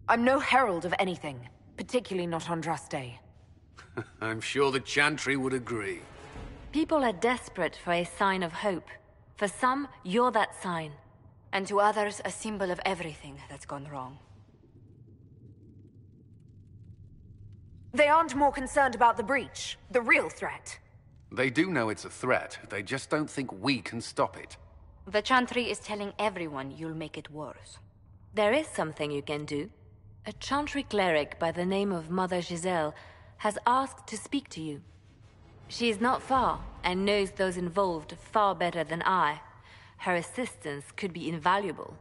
I'm no herald of anything, particularly not Andraste. I'm sure the Chantry would agree. People are desperate for a sign of hope. For some, you're that sign. And to others, a symbol of everything that's gone wrong. They aren't more concerned about the breach, the real threat. They do know it's a threat. They just don't think we can stop it. The Chantry is telling everyone you'll make it worse. There is something you can do. A Chantry cleric by the name of Mother Giselle has asked to speak to you. She is not far, and knows those involved far better than I. Her assistance could be invaluable.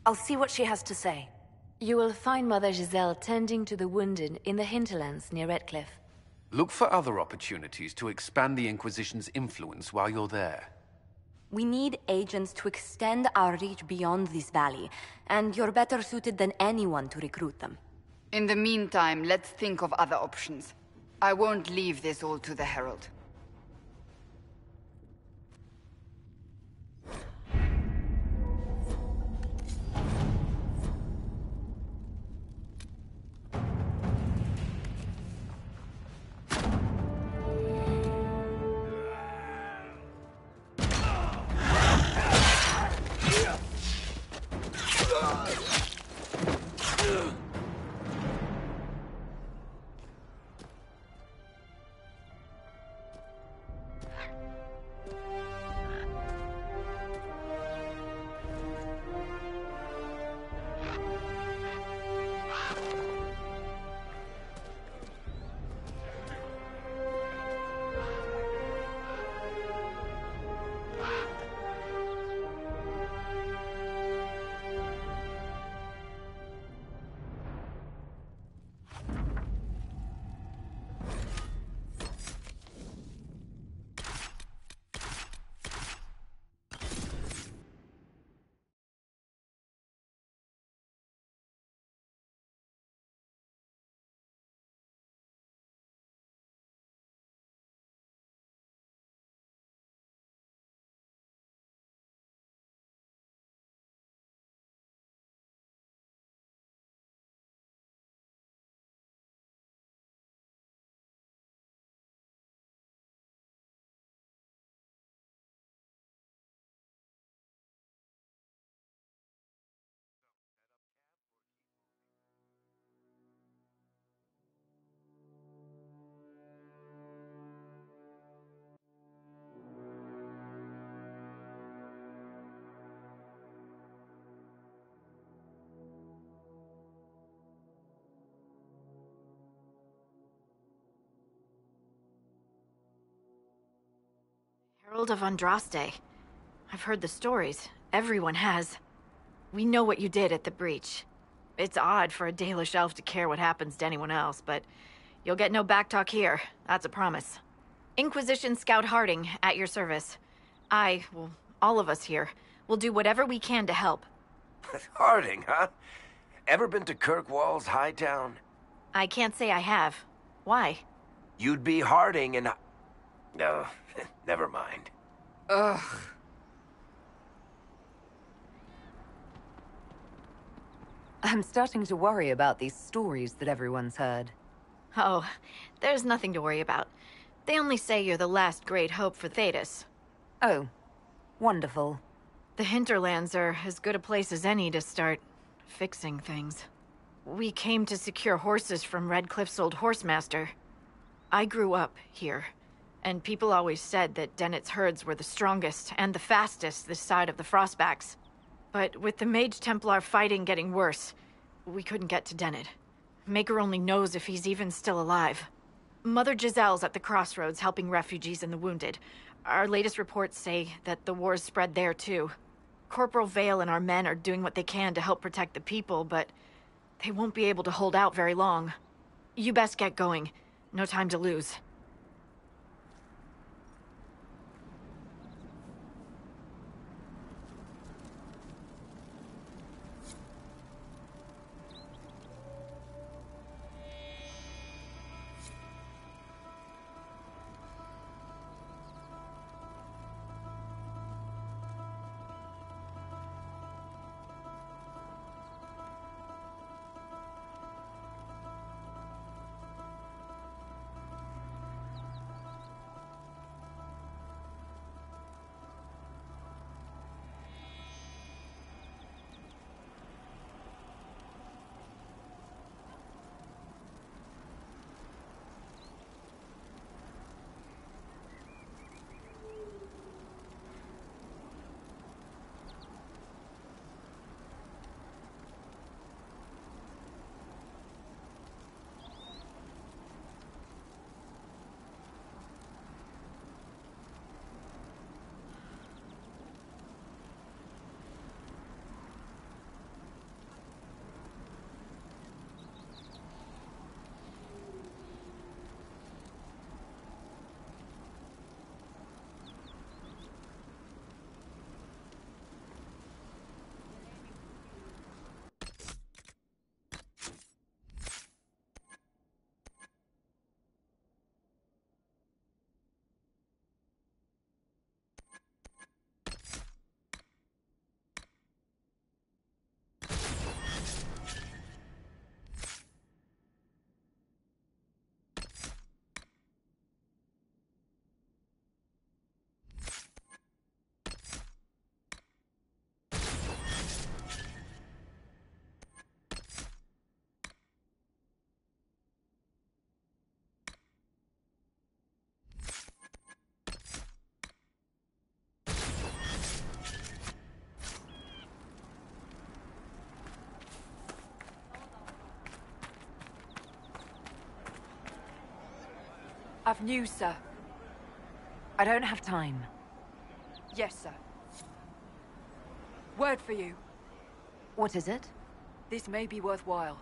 I'll see what she has to say. You will find Mother Giselle tending to the wounded in the hinterlands near Redcliffe. Look for other opportunities to expand the Inquisition's influence while you're there. We need agents to extend our reach beyond this valley, and you're better suited than anyone to recruit them. In the meantime, let's think of other options. I won't leave this all to the Herald. Herald of Andraste. I've heard the stories. Everyone has. We know what you did at the breach. It's odd for a Dalish elf to care what happens to anyone else, but you'll get no backtalk here. That's a promise. Inquisition Scout Harding, at your service. Well, all of us here, will do whatever we can to help. Harding, huh? Ever been to Kirkwall's Hightown? I can't say I have. Why? You'd be Harding and... No, never mind. Ugh. I'm starting to worry about these stories that everyone's heard. Oh, there's nothing to worry about. They only say you're the last great hope for Thedas. Oh, wonderful. The hinterlands are as good a place as any to start fixing things. We came to secure horses from Redcliffe's old horsemaster. I grew up here, and people always said that Dennett's herds were the strongest and the fastest this side of the Frostbacks. But with the Mage Templar fighting getting worse, we couldn't get to Dennett. Maker only knows if he's even still alive. Mother Giselle's at the crossroads helping refugees and the wounded. Our latest reports say that the war's spread there too. Corporal Vale and our men are doing what they can to help protect the people, but they won't be able to hold out very long. You best get going. No time to lose. I've news, sir. I don't have time. Yes, sir. Word for you. What is it? This may be worthwhile.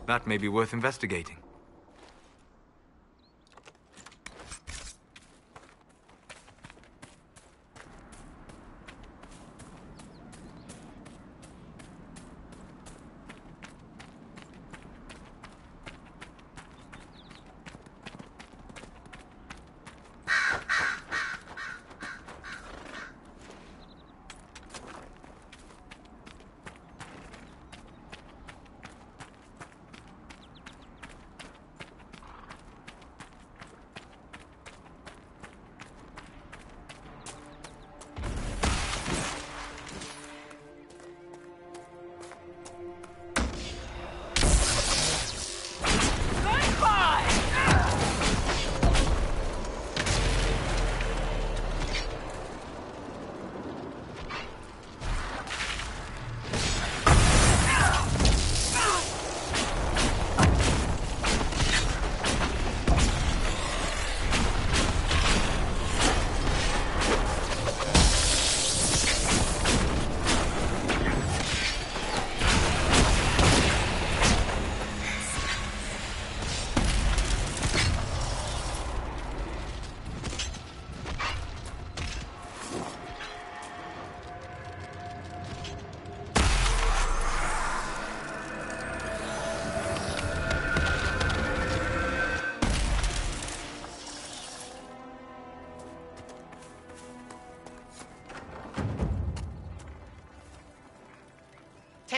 That may be worth investigating.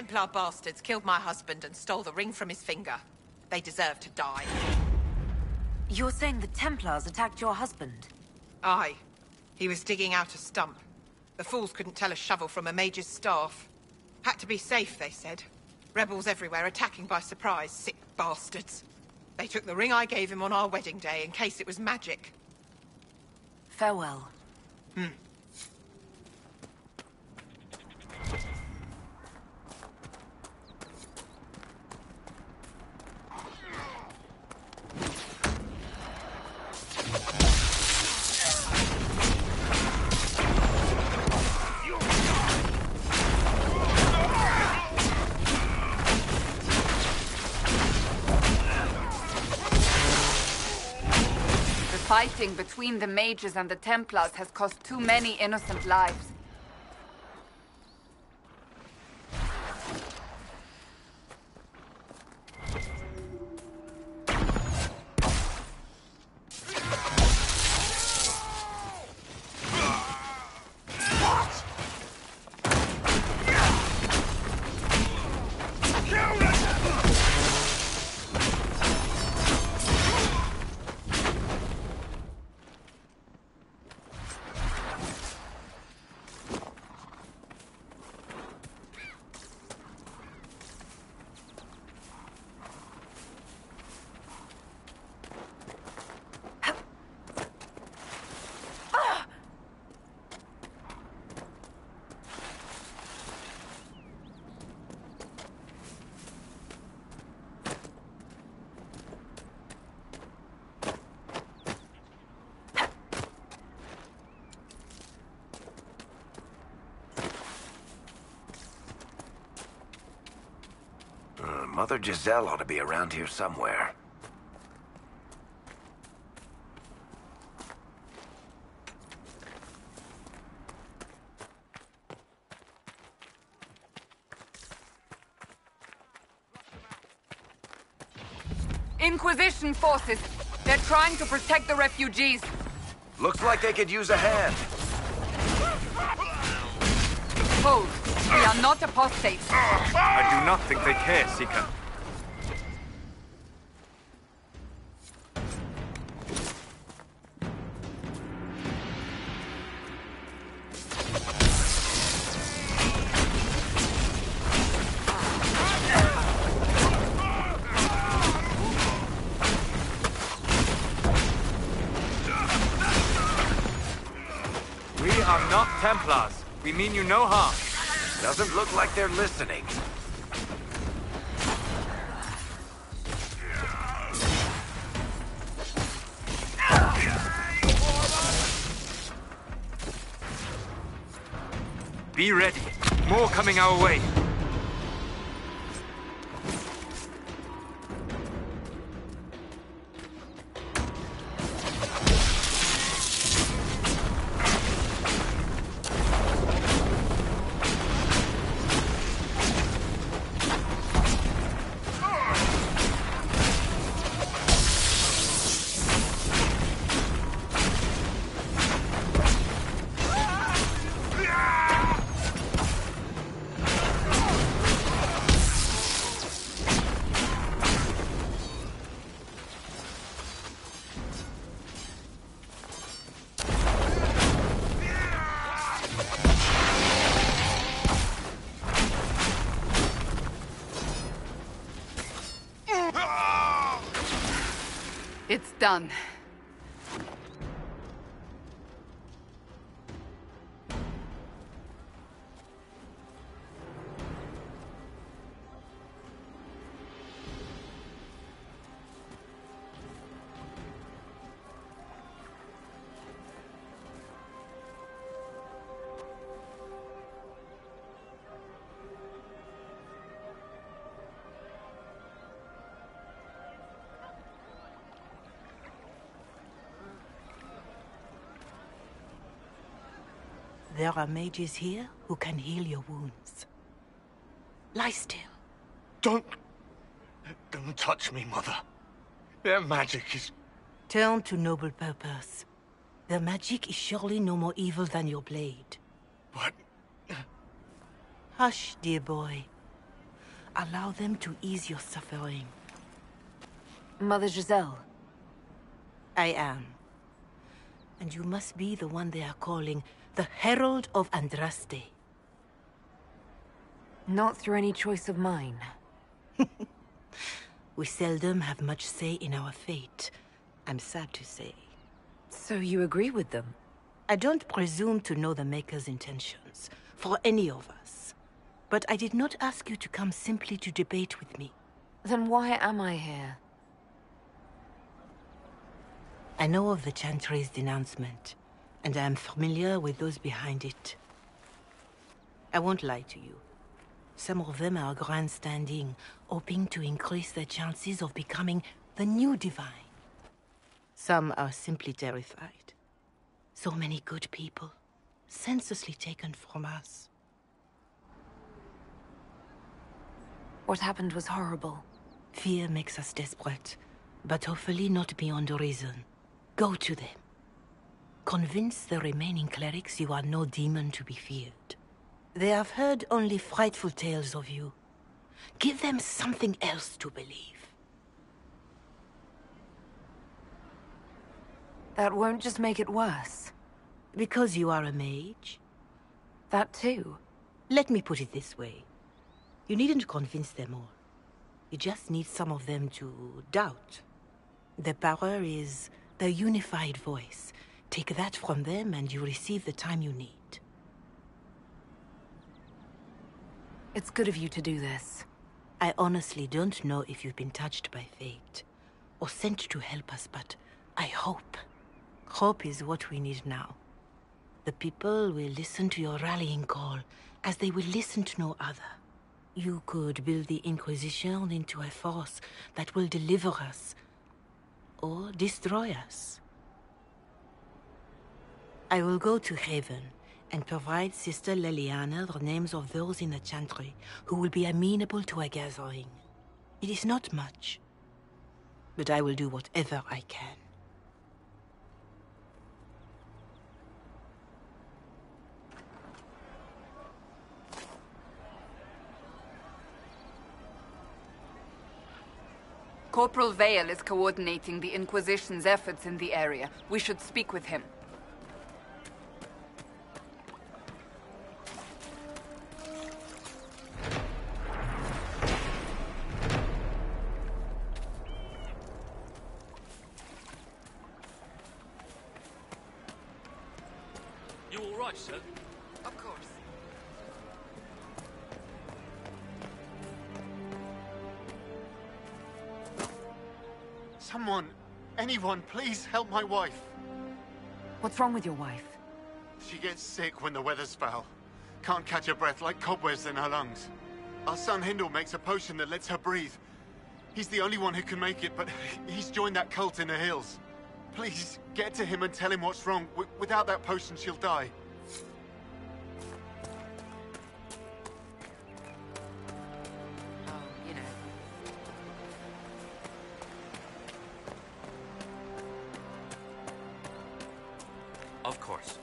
Templar bastards killed my husband and stole the ring from his finger. They deserve to die. You're saying the Templars attacked your husband? Aye. He was digging out a stump. The fools couldn't tell a shovel from a mage's staff. Had to be safe, they said. Rebels everywhere attacking by surprise, sick bastards. They took the ring I gave him on our wedding day in case it was magic. Farewell. Fighting between the mages and the Templars has cost too many innocent lives. Mother Giselle ought to be around here somewhere. Inquisition forces! They're trying to protect the refugees! Looks like they could use a hand. Hold! We are not apostates! I do not think they care, Seeker. We are not Templars. We mean you no harm. Doesn't look like they're listening. Be ready. More coming our way. It's done. There are mages here who can heal your wounds. Lie still. Don't touch me, Mother. Their magic is... Turn to noble purpose. Their magic is surely no more evil than your blade. But... Hush, dear boy. allow them to ease your suffering. Mother Giselle. I am. And you must be the one they are calling the Herald of Andraste. Not through any choice of mine. We seldom have much say in our fate, I'm sad to say. So you agree with them? I don't presume to know the Maker's intentions, for any of us. But I did not ask you to come simply to debate with me. Then why am I here? I know of the Chantry's denouncement, and I am familiar with those behind it. I won't lie to you. Some of them are grandstanding, hoping to increase their chances of becoming the new divine. Some are simply terrified. So many good people, senselessly taken from us. What happened was horrible. Fear makes us desperate, but hopefully not beyond reason. Go to them. Convince the remaining clerics you are no demon to be feared. They have heard only frightful tales of you. Give them something else to believe. That won't just make it worse. Because you are a mage? That too. Let me put it this way. You needn't convince them all. You just need some of them to doubt. Their power is their unified voice. Take that from them and you receive the time you need. It's good of you to do this. I honestly don't know if you've been touched by fate, or sent to help us, but I hope. Hope is what we need now. The people will listen to your rallying call, as they will listen to no other. You could build the Inquisition into a force that will deliver us, or destroy us. I will go to Haven, and provide Sister Leliana the names of those in the Chantry who will be amenable to a gathering. It is not much, but I will do whatever I can. Corporal Vale is coordinating the Inquisition's efforts in the area. We should speak with him. You all right, sir? Of course. Someone, anyone, please help my wife. What's wrong with your wife? She gets sick when the weather's foul. Can't catch her breath like cobwebs in her lungs. Our son Hindle makes a potion that lets her breathe. He's the only one who can make it, but he's joined that cult in the hills. Please, get to him and tell him what's wrong. Without that potion, she'll die. Of course.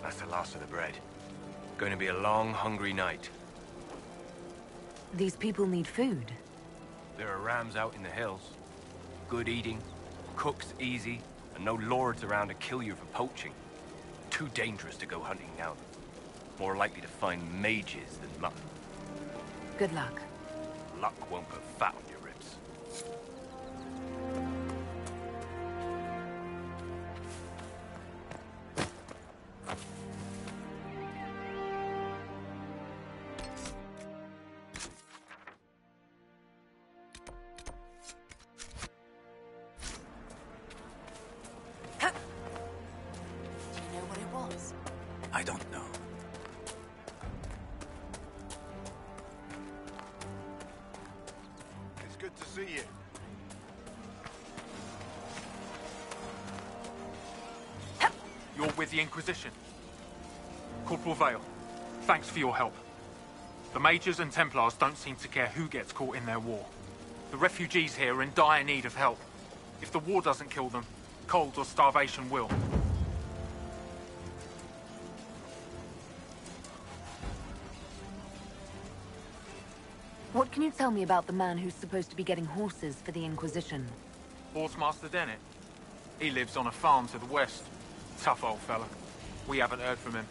That's the last of the bread. Going to be a long, hungry night. These people need food. There are rams out in the hills. Good eating, cooks easy, and no lords around to kill you for poaching. Too dangerous to go hunting now. More likely to find mages than luck. Good luck. Luck won't put fat on your ribs. I don't know. It's good to see you. You're with the Inquisition. Corporal Vale, thanks for your help. The Mages and Templars don't seem to care who gets caught in their war. The refugees here are in dire need of help. If the war doesn't kill them, cold or starvation will. What can you tell me about the man who's supposed to be getting horses for the Inquisition? Horsemaster Dennett. He lives on a farm to the west. Tough old fella. We haven't heard from him.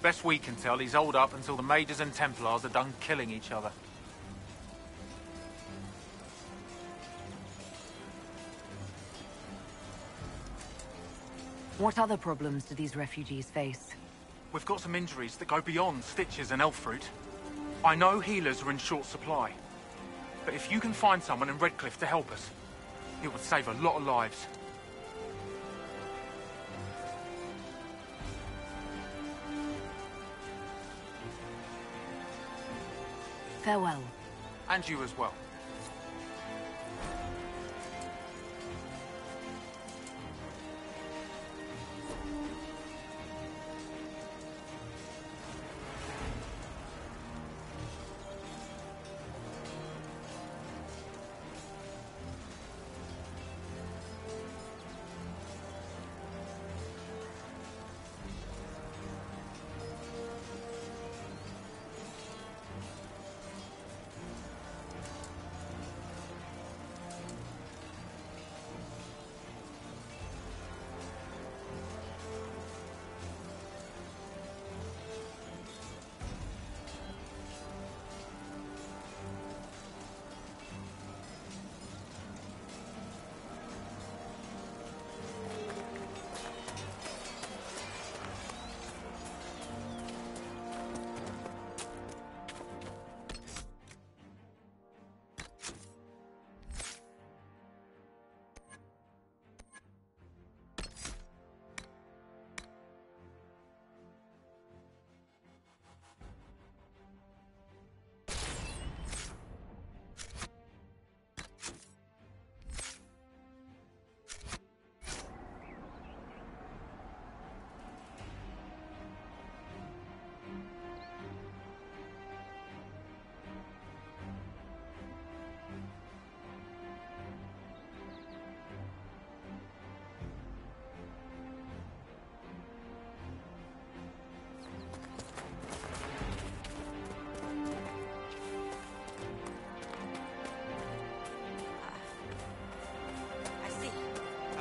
Best we can tell, he's holed up until the Mages and Templars are done killing each other. What other problems do these refugees face? We've got some injuries that go beyond stitches and elf fruit. I know healers are in short supply. But if you can find someone in Redcliffe to help us, it would save a lot of lives. Farewell. And you as well.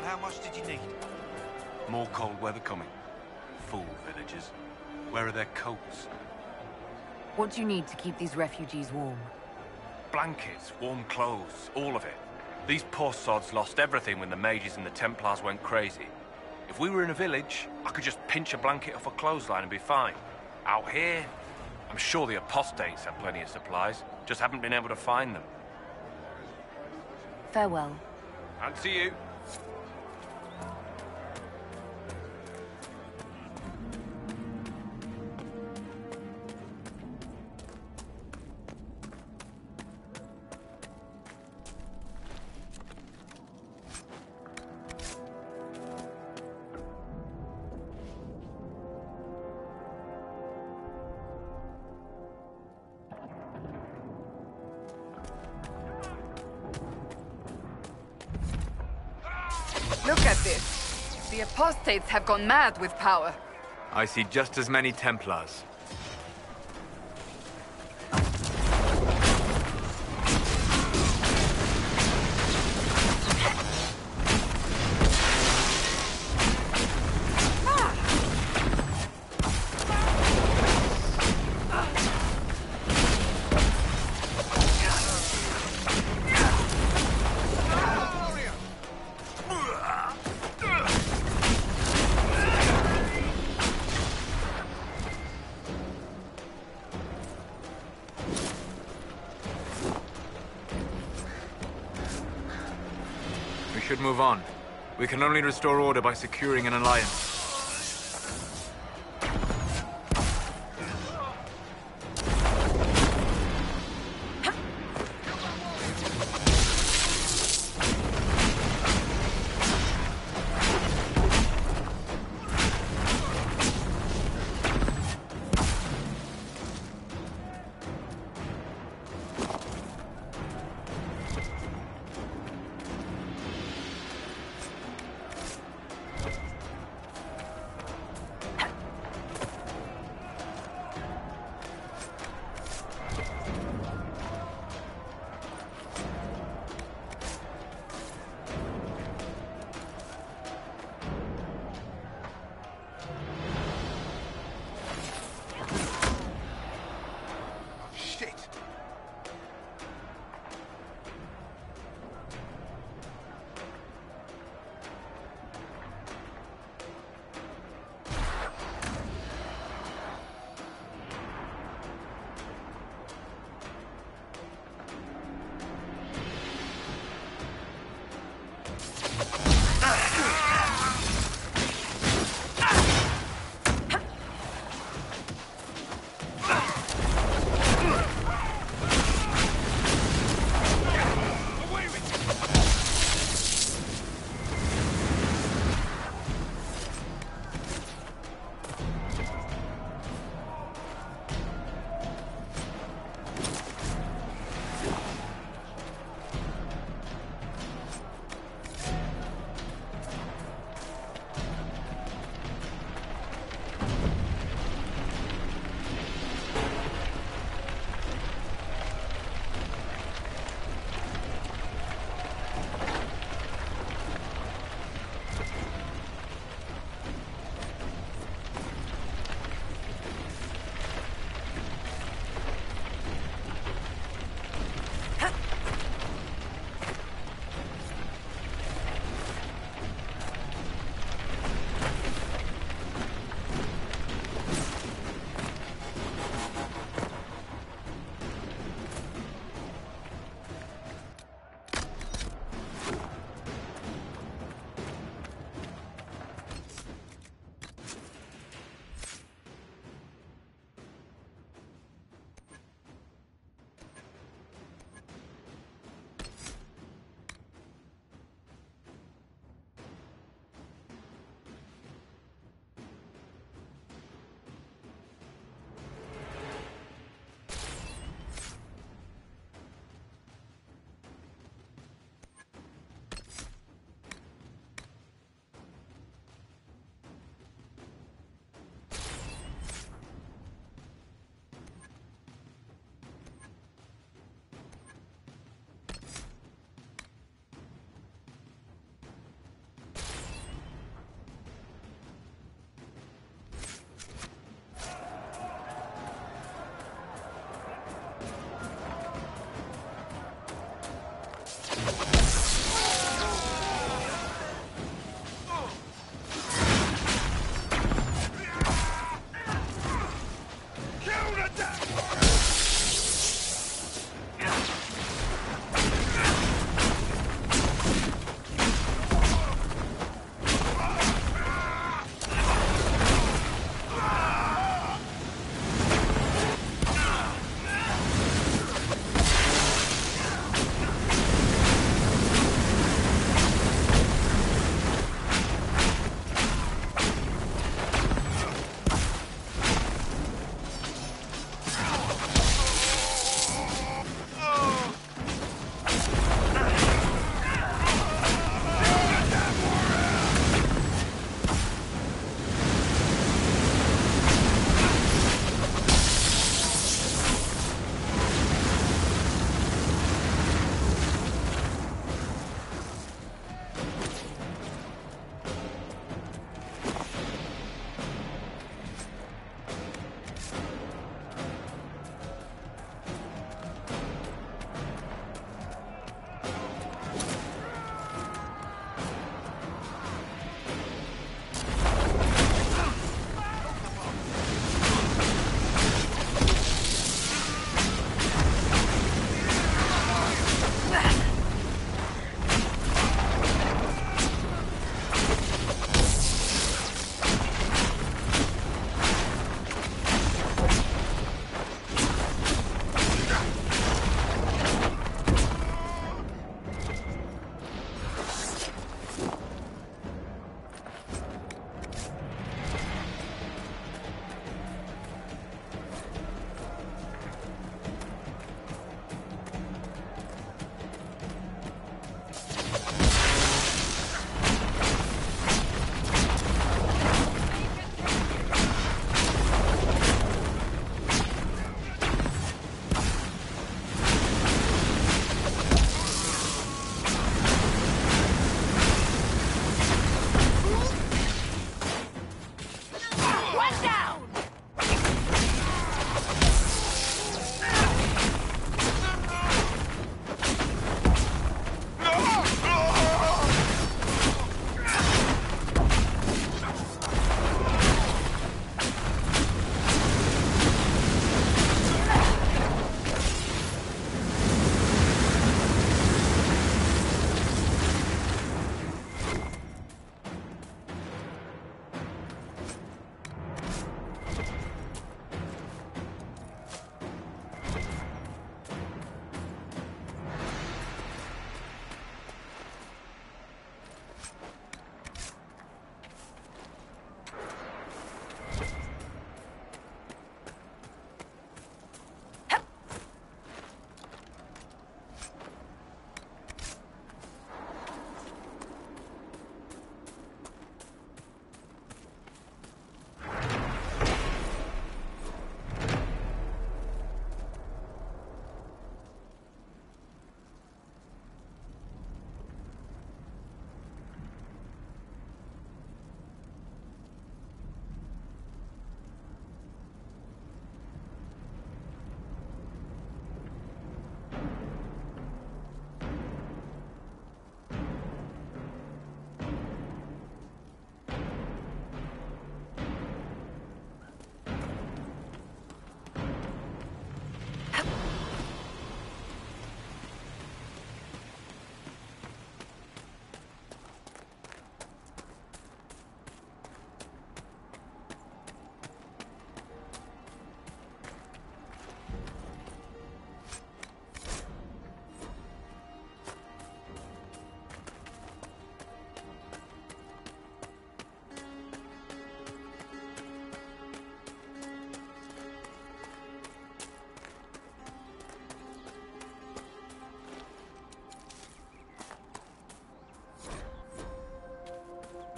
How much did you need? More cold weather coming. Fool villagers. Where are their coats? What do you need to keep these refugees warm? Blankets, warm clothes, all of it. These poor sods lost everything when the mages and the Templars went crazy. If we were in a village, I could just pinch a blanket off a clothesline and be fine. Out here, I'm sure the apostates have plenty of supplies, just haven't been able to find them. Farewell. And to you. Look at this. The apostates have gone mad with power. I see just as many Templars. We should move on. We can only restore order by securing an alliance.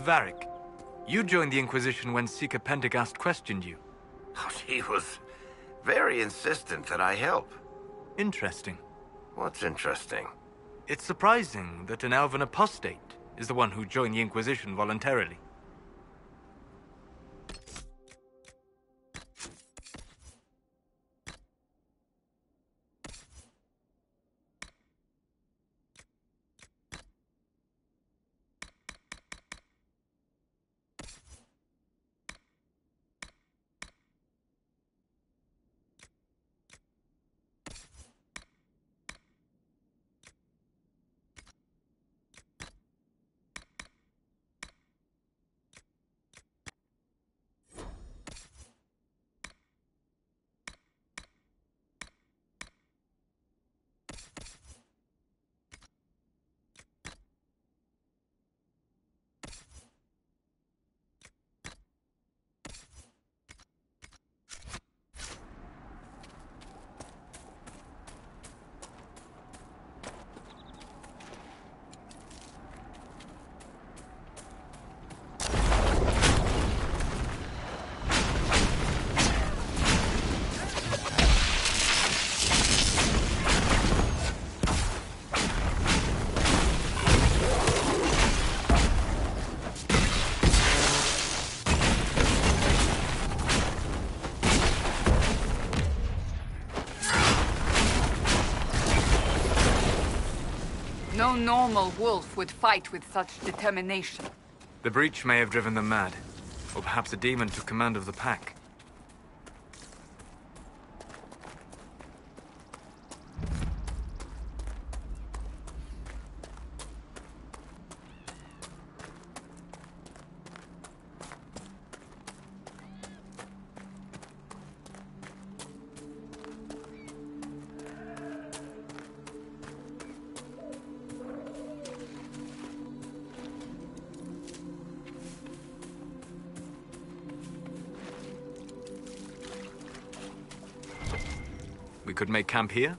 Varric, you joined the Inquisition when Seeker Pendergast questioned you. He was very insistent that I help. Interesting. What's interesting? It's surprising that an elven apostate is the one who joined the Inquisition voluntarily. No normal wolf would fight with such determination. The breach may have driven them mad. Or perhaps a demon took command of the pack. We could make camp here?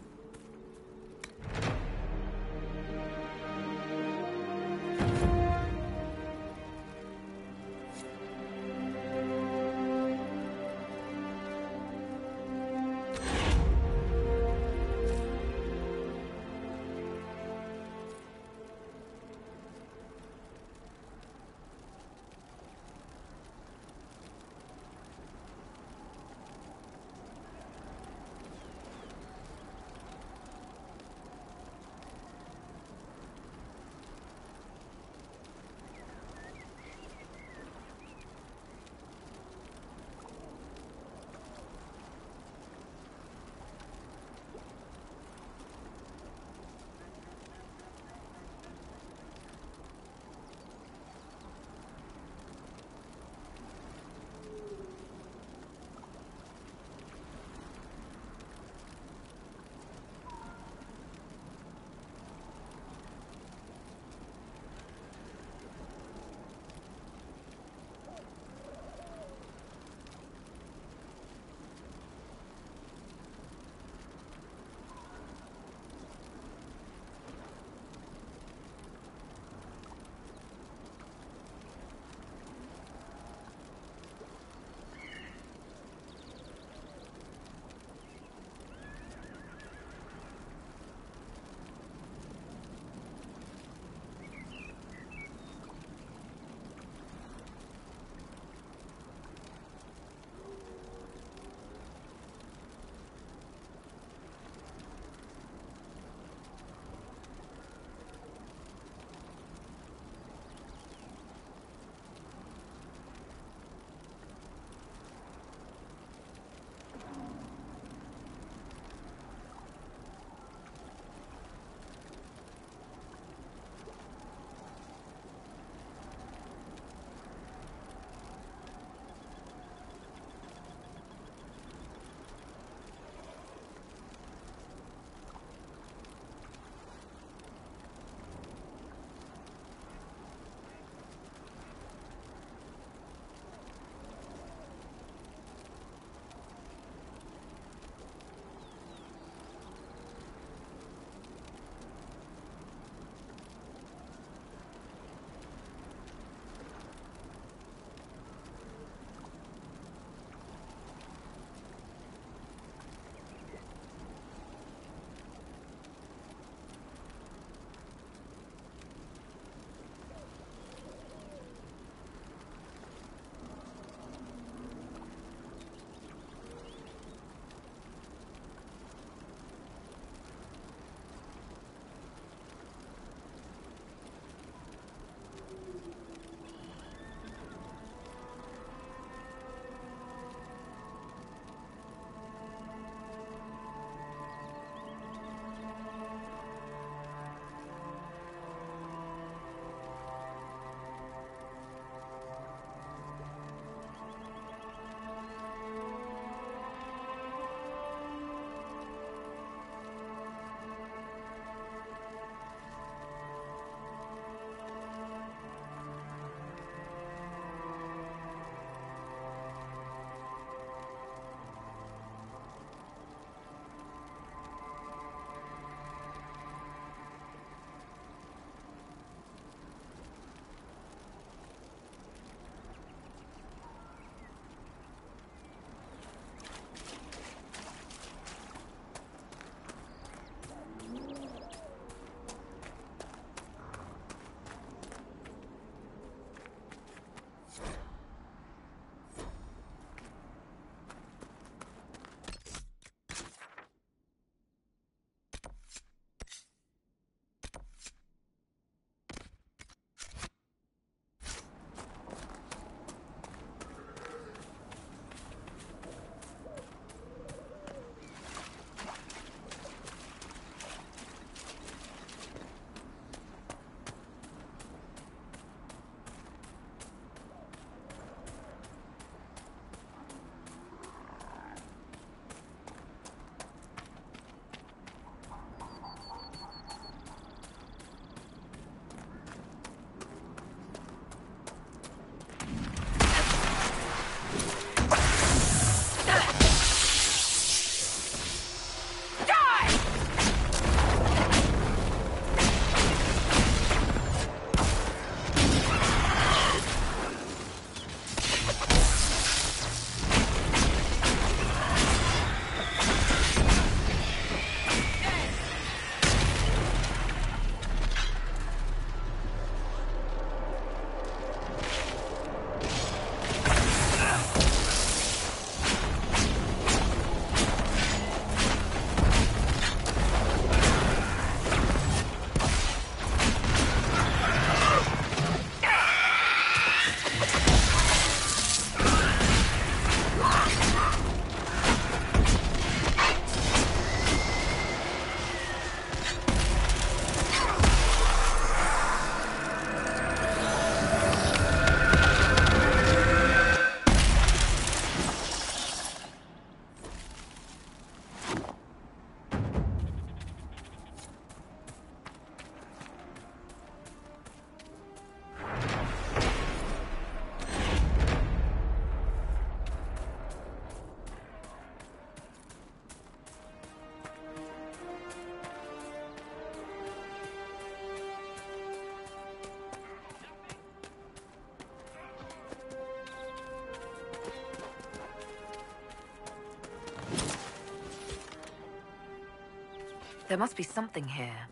There must be something here.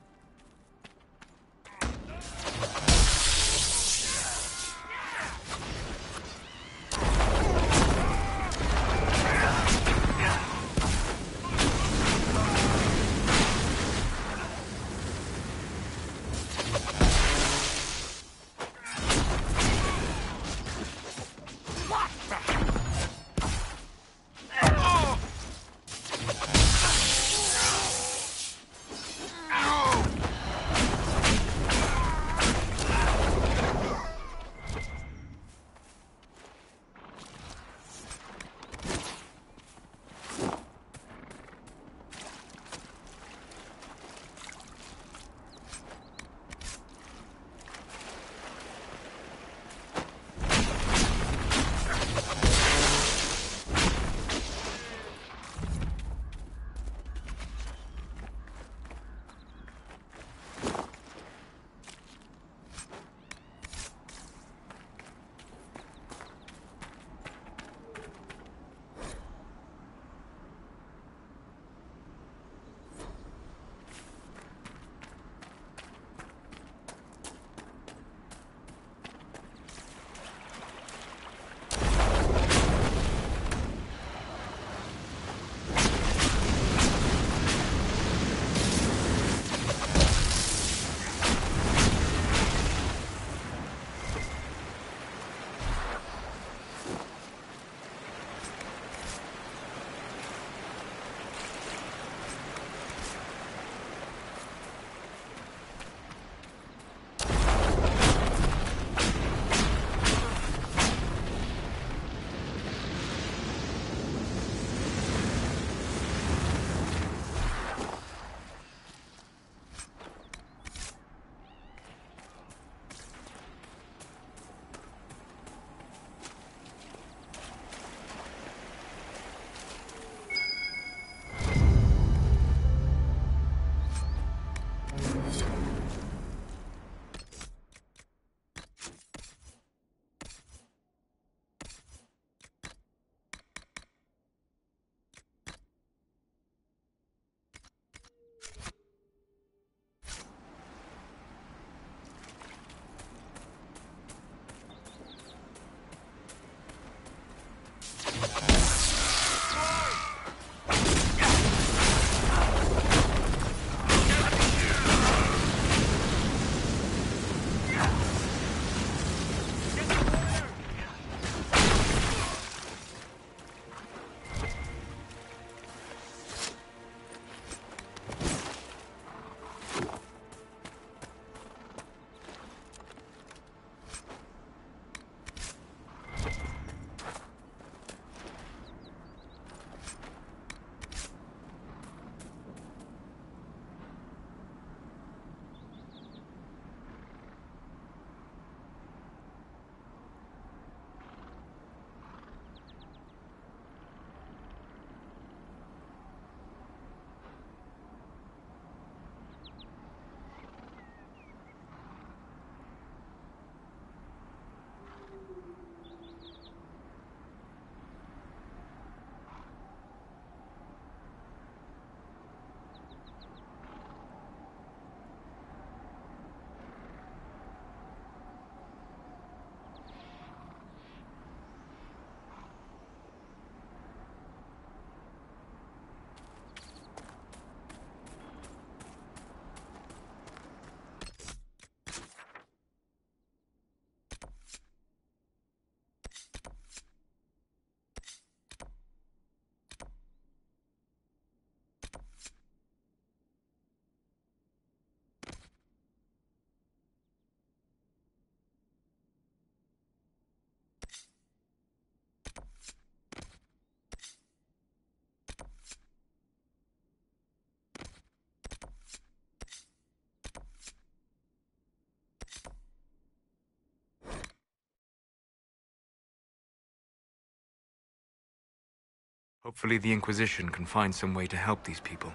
Hopefully the Inquisition can find some way to help these people.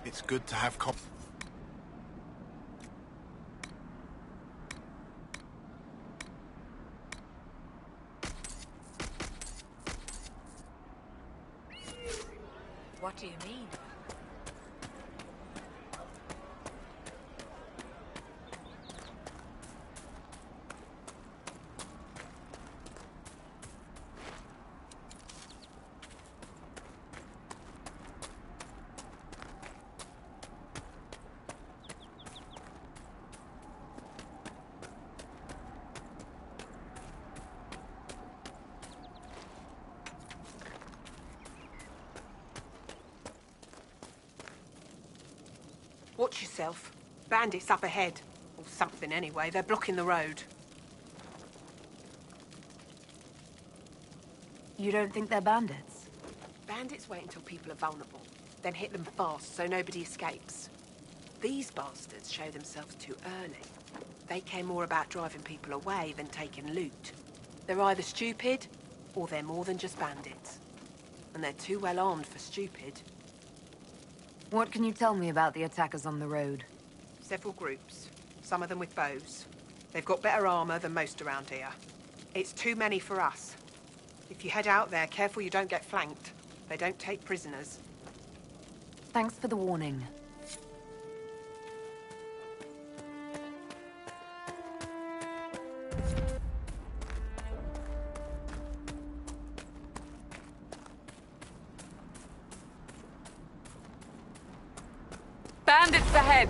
It's good to have Watch yourself. Bandits up ahead. Or something anyway. They're blocking the road. You don't think they're bandits? Bandits wait until people are vulnerable, then hit them fast so nobody escapes. These bastards show themselves too early. They care more about driving people away than taking loot. They're either stupid, or they're more than just bandits. And they're too well armed for stupid. What can you tell me about the attackers on the road? Several groups, some of them with bows. They've got better armor than most around here. It's too many for us. If you head out there, careful you don't get flanked. They don't take prisoners. Thanks for the warning. Bandits ahead!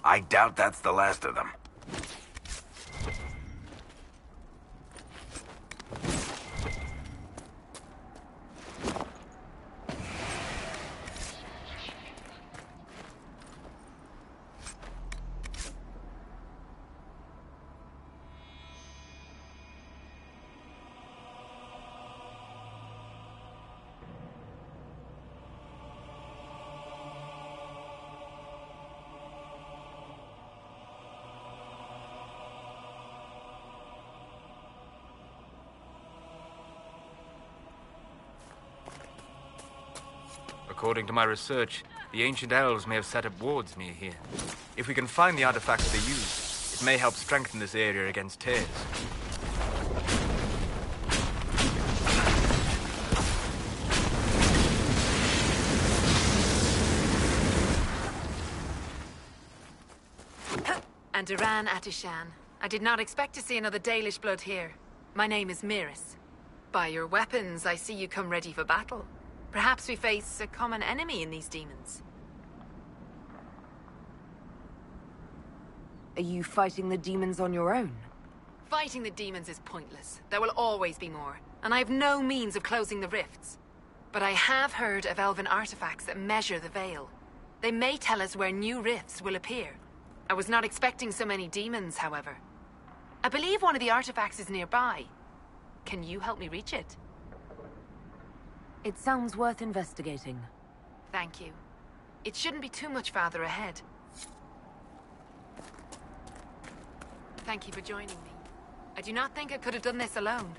I doubt that's the last of them. According to my research, the ancient elves may have set up wards near here. If we can find the artifacts they use, it may help strengthen this area against tears. And Duran Atishan. I did not expect to see another Dalish blood here. My name is Miris. By your weapons, I see you come ready for battle. Perhaps we face a common enemy in these demons. Are you fighting the demons on your own? Fighting the demons is pointless. There will always be more, and I have no means of closing the rifts. But I have heard of elven artifacts that measure the veil. They may tell us where new rifts will appear. I was not expecting so many demons, however. I believe one of the artifacts is nearby. Can you help me reach it? It sounds worth investigating. Thank you. It shouldn't be too much farther ahead. Thank you for joining me. I do not think I could have done this alone.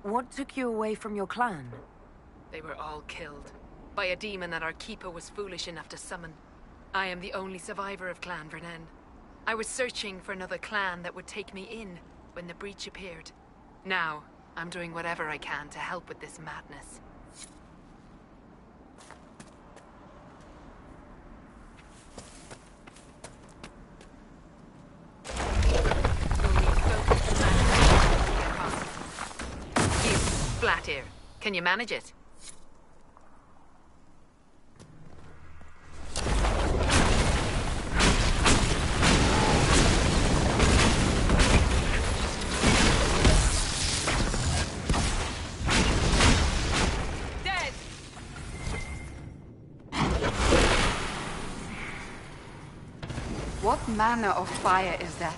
What took you away from your clan? They were all killed by a demon that our keeper was foolish enough to summon. I am the only survivor of Clan Vernen. I was searching for another clan that would take me in when the breach appeared. Now, I'm doing whatever I can to help with this madness. You, Flatear, can you manage it? What manner of fire is that?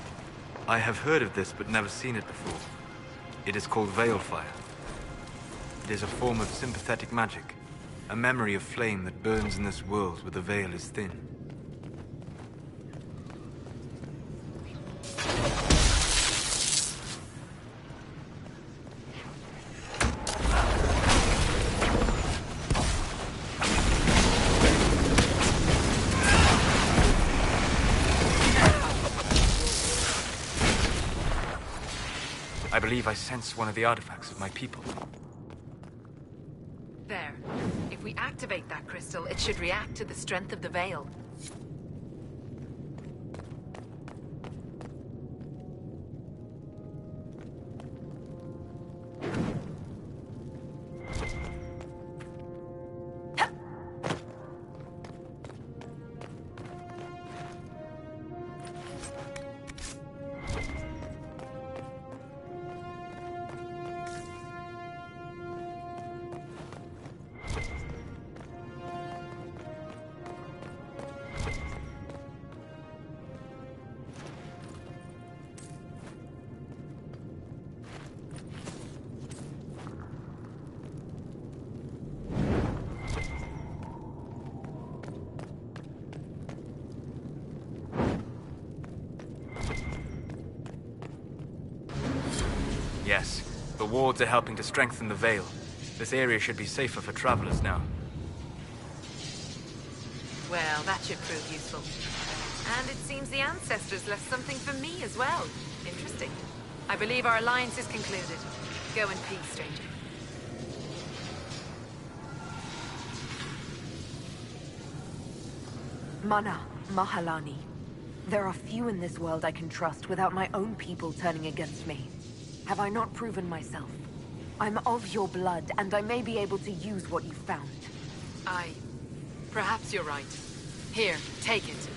I have heard of this, but never seen it before. It is called Veil Fire. It is a form of sympathetic magic, a memory of flame that burns in this world where the veil is thin. I believe I sense one of the artifacts of my people. There. If we activate that crystal, it should react to the strength of the veil. wards are helping to strengthen the Veil. This area should be safer for travelers now. Well, that should prove useful. And it seems the ancestors left something for me as well. Interesting. I believe our alliance is concluded. Go in peace, stranger. Mana, Mahalani. There are few in this world I can trust without my own people turning against me. Have I not proven myself? I'm of your blood, and I may be able to use what you found. Perhaps you're right. Here, take it.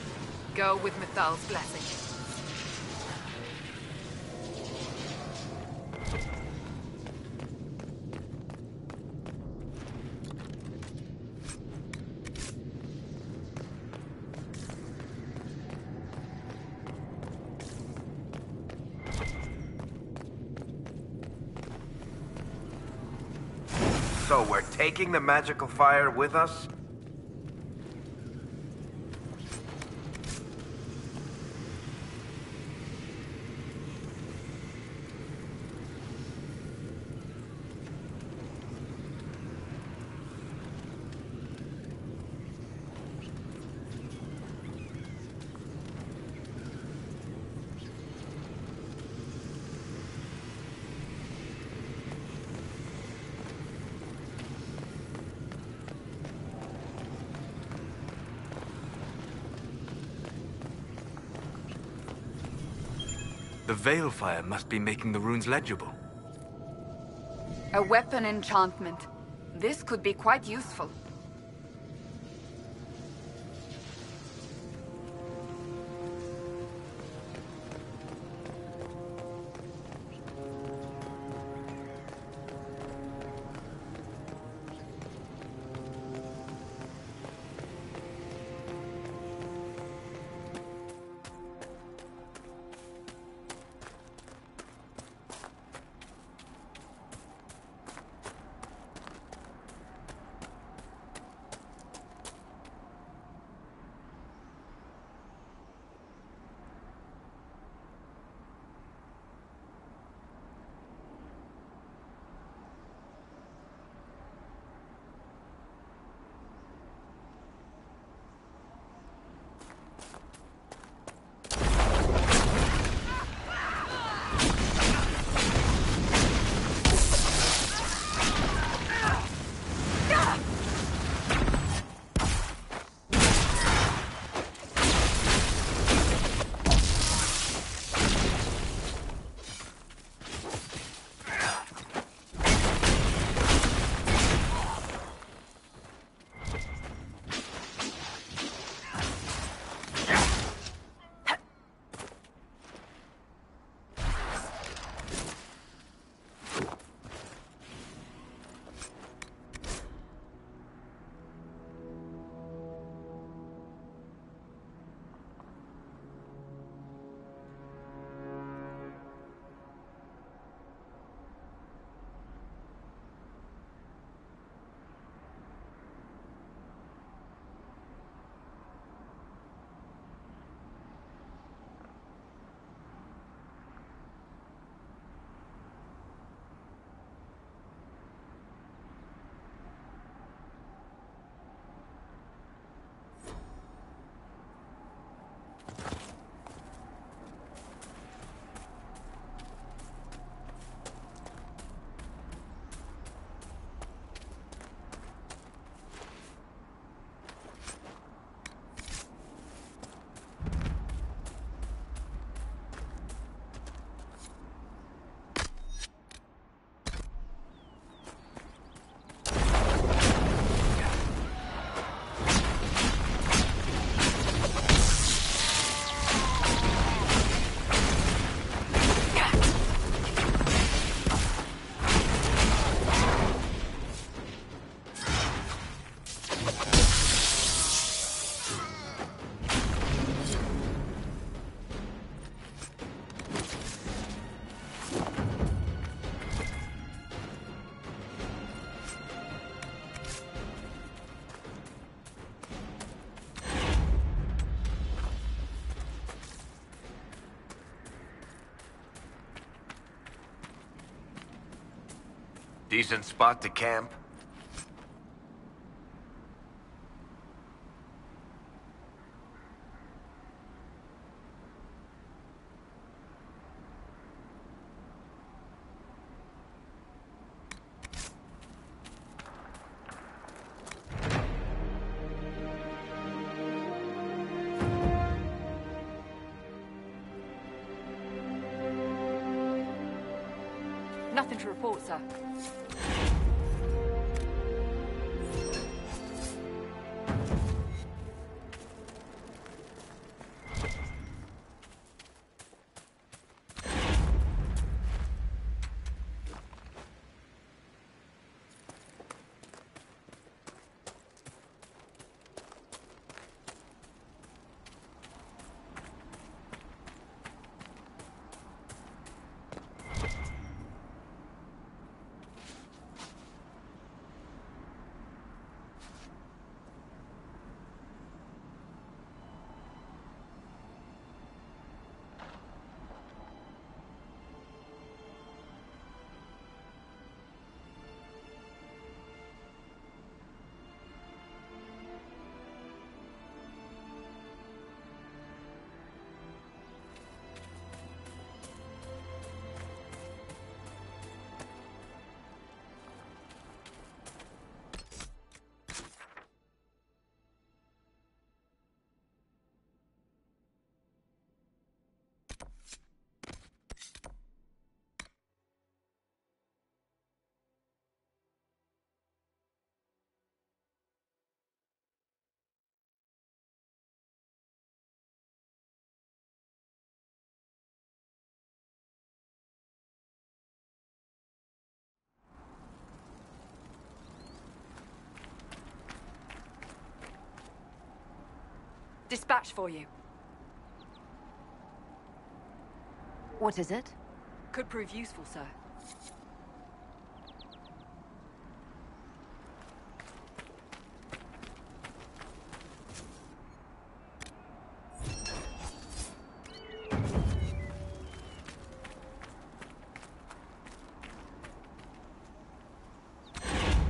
Go with Mithal's blessing. So we're taking the magical fire with us? The Veil Fire must be making the runes legible. A weapon enchantment. This could be quite useful. Decent spot to camp? Nothing to report, sir. Dispatch for you. What is it? Could prove useful, sir.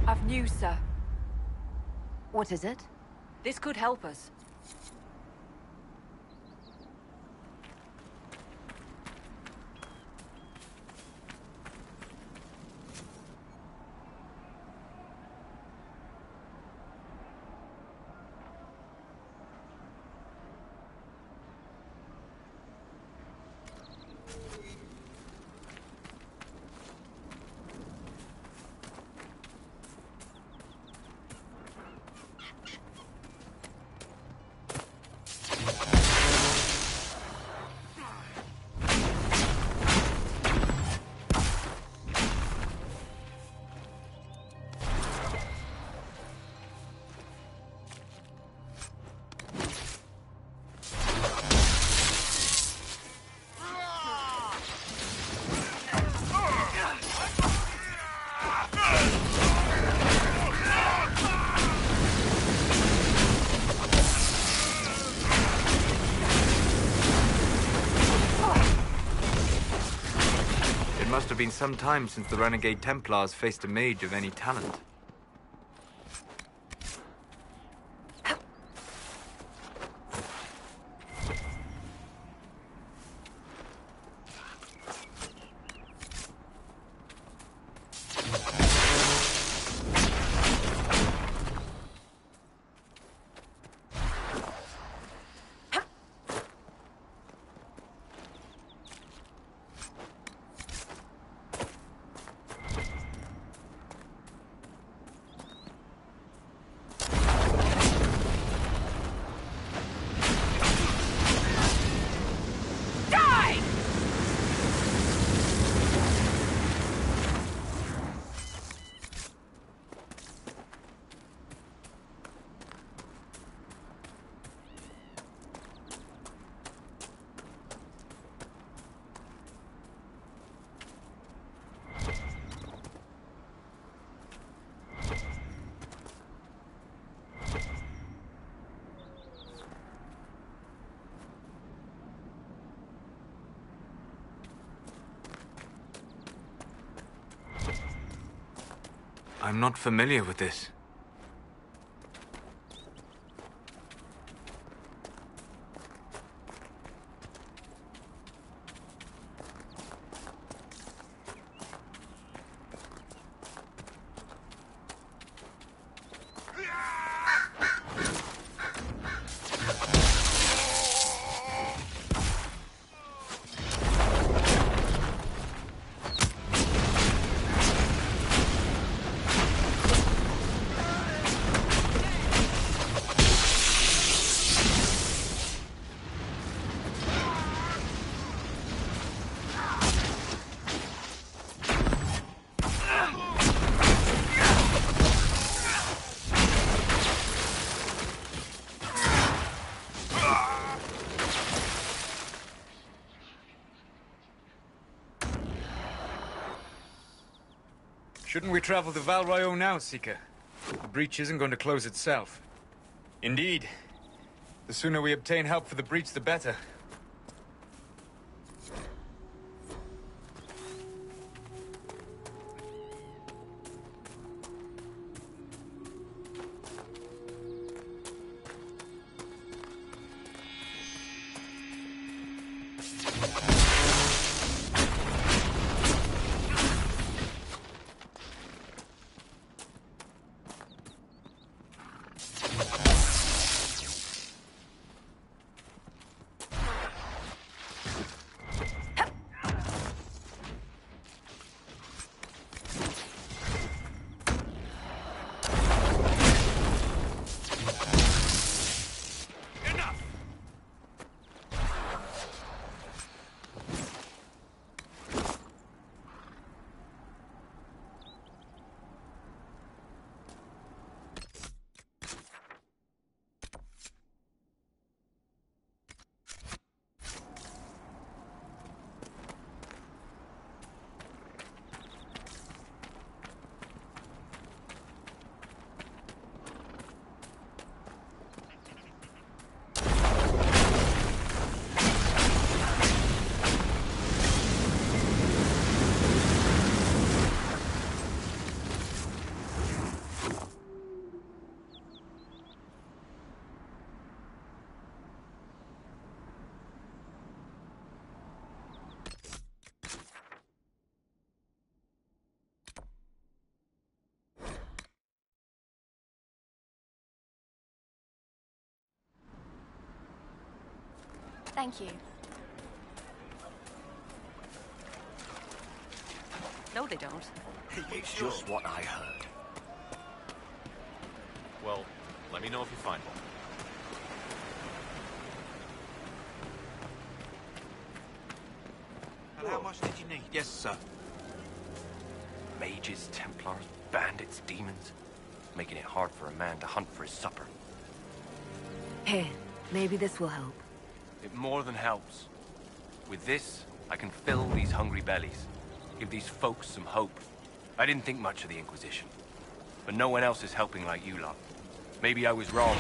I've news, sir. What is it? This could help us. It must have been some time since the renegade Templars faced a mage of any talent. I'm not familiar with this. Shouldn't we travel to Val Royeaux now, Seeker? The breach isn't going to close itself. Indeed. The sooner we obtain help for the breach, the better. Thank you. No, they don't. It's just what I heard. Well, let me know if you find one. And how much did you need? Yes, sir. Mages, Templars, bandits, demons. Making it hard for a man to hunt for his supper. Here, maybe this will help. It more than helps. With this, I can fill these hungry bellies. Give these folks some hope. I didn't think much of the Inquisition. But no one else is helping like you lot. Maybe I was wrong.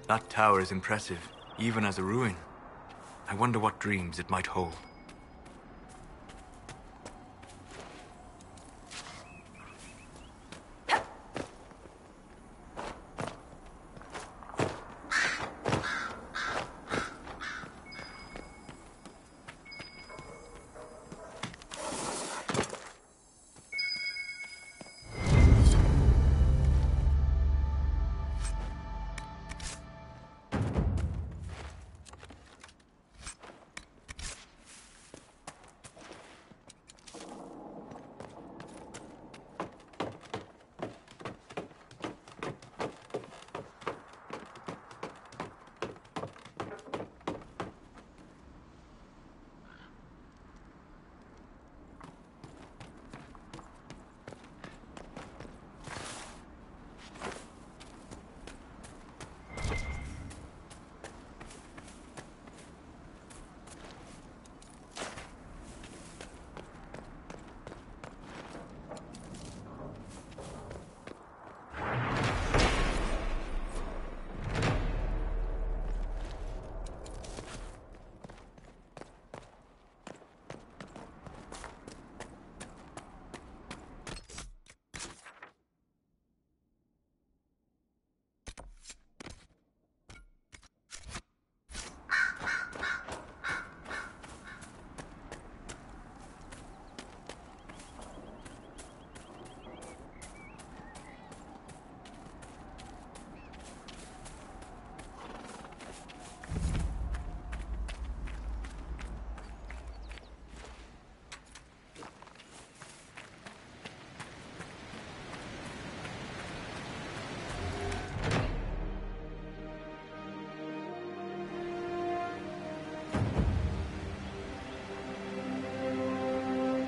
That tower is impressive, even as a ruin. I wonder what dreams it might hold.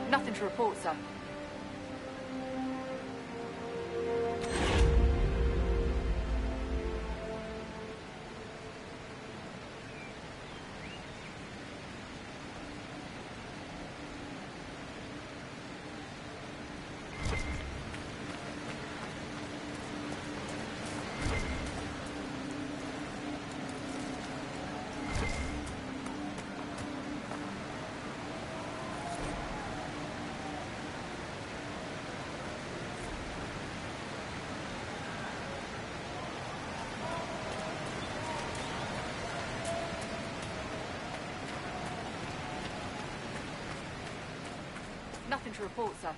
Nothing to report, sir. Nothing to report, sir.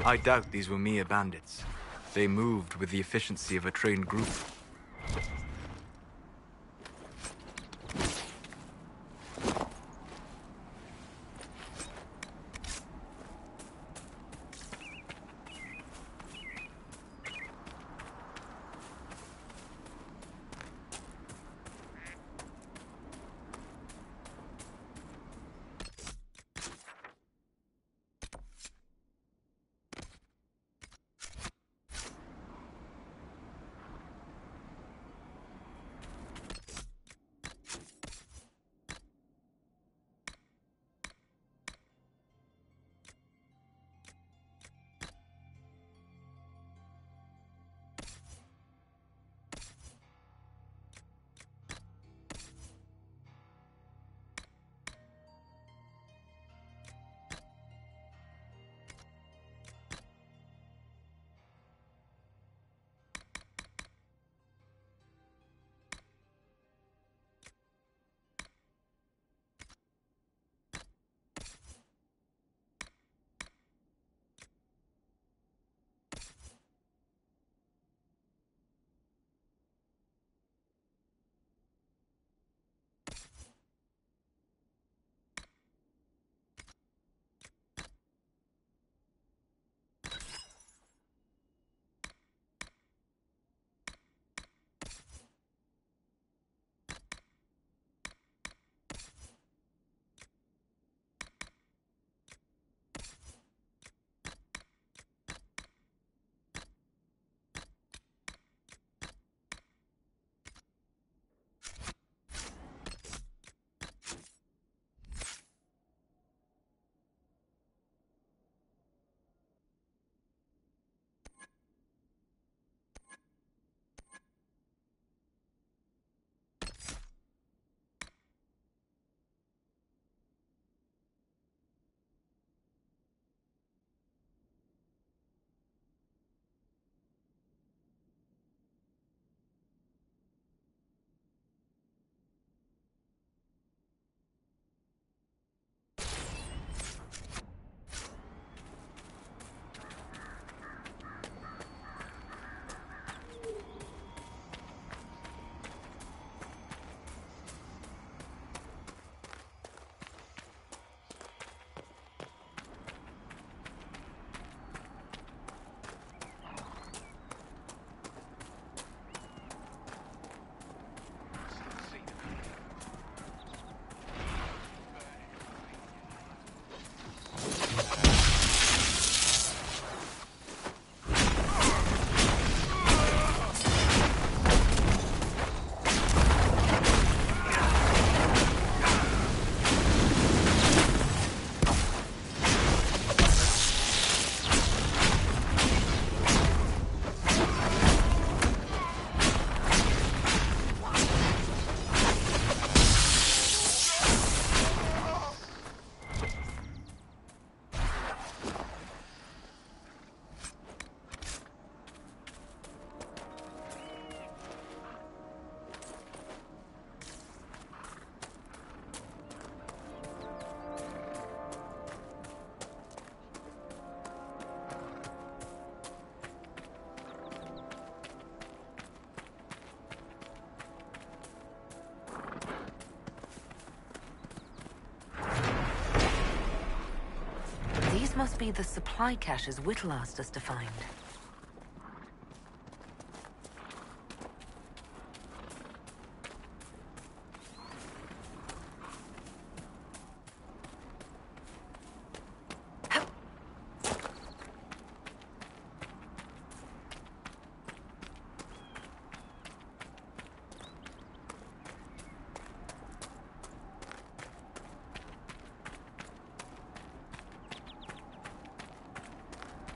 I doubt these were mere bandits. They moved with the efficiency of a trained group. must be the supply caches Whittle asked us to find.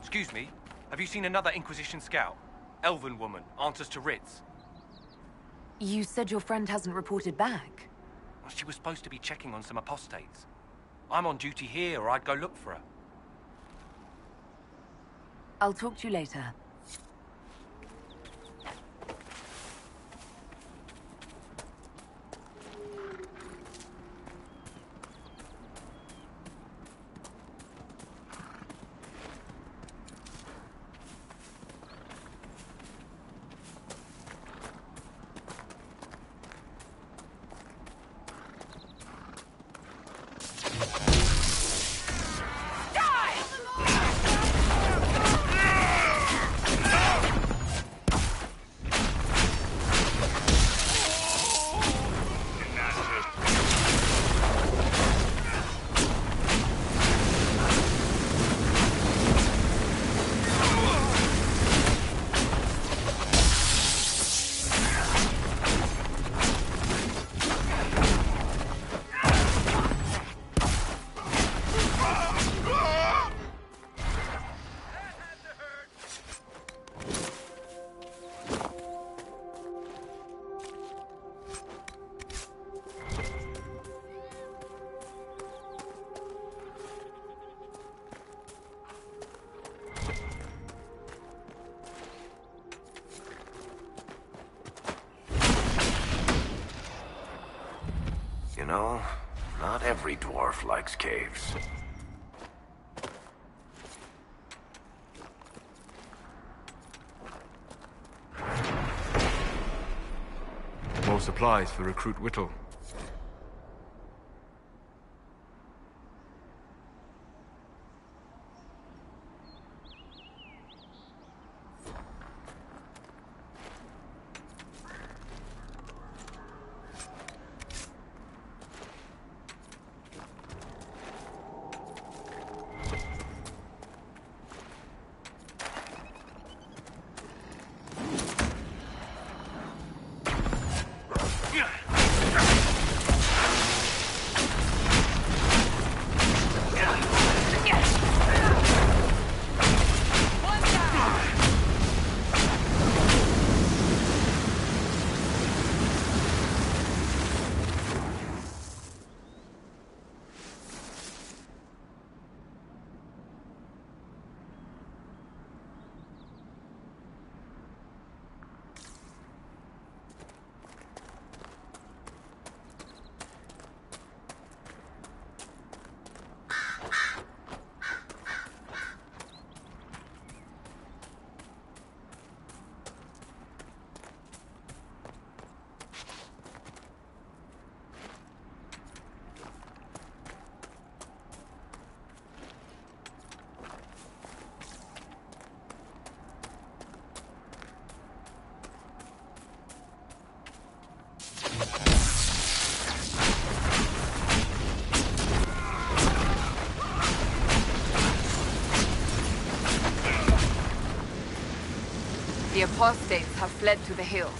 Excuse me, have you seen another Inquisition scout? Elven woman, answers to writs. You said your friend hasn't reported back. Well, she was supposed to be checking on some apostates. I'm on duty here, or I'd go look for her. I'll talk to you later. You know, not every dwarf likes caves. More supplies for Recruit Whittle. The apostates have fled to the hills.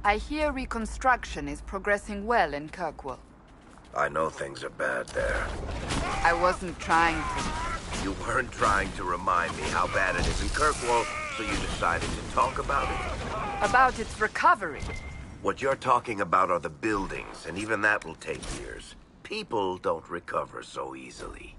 I hear reconstruction is progressing well in Kirkwall. I know things are bad there. I wasn't trying to. You weren't trying to remind me how bad it is in Kirkwall, so you decided to talk about it? About its recovery. What you're talking about are the buildings, and even that will take years. People don't recover so easily.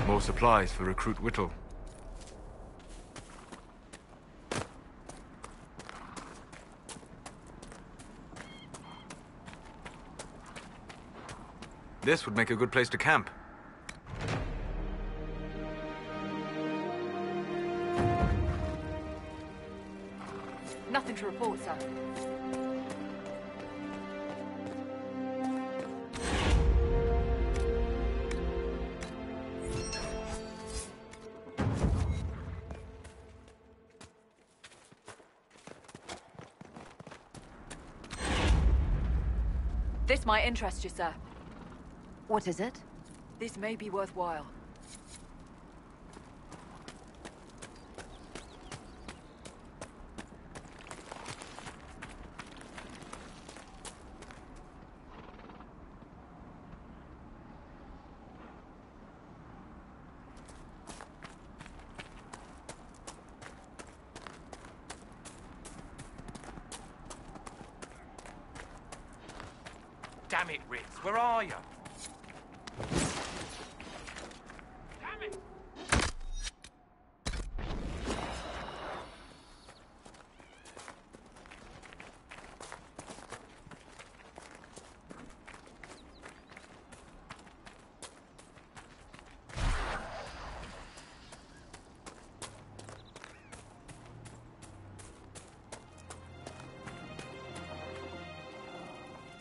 More supplies for Recruit Whittle. This would make a good place to camp. Nothing to report, sir. This might interest you, sir. What is it? This may be worthwhile. Damn it, Ritz, where are you? Damn it!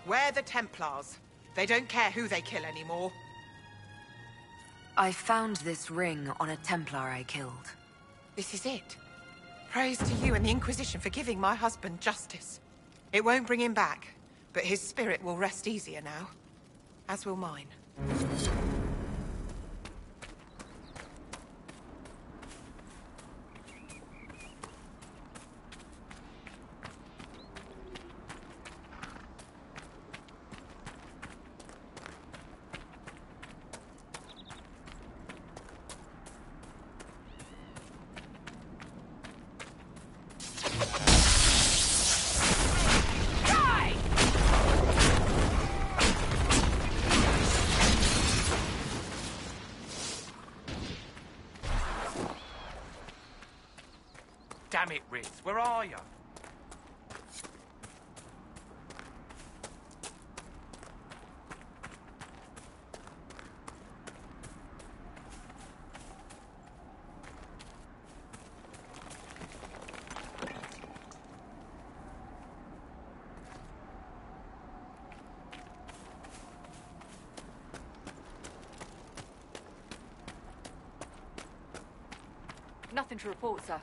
We're the Templars. They don't care who they kill anymore. I found this ring on a Templar I killed. This is it. Praise to you and the Inquisition for giving my husband justice. It won't bring him back, but his spirit will rest easier now. As will mine. Damn it, Ritz, where are you? Nothing to report, sir.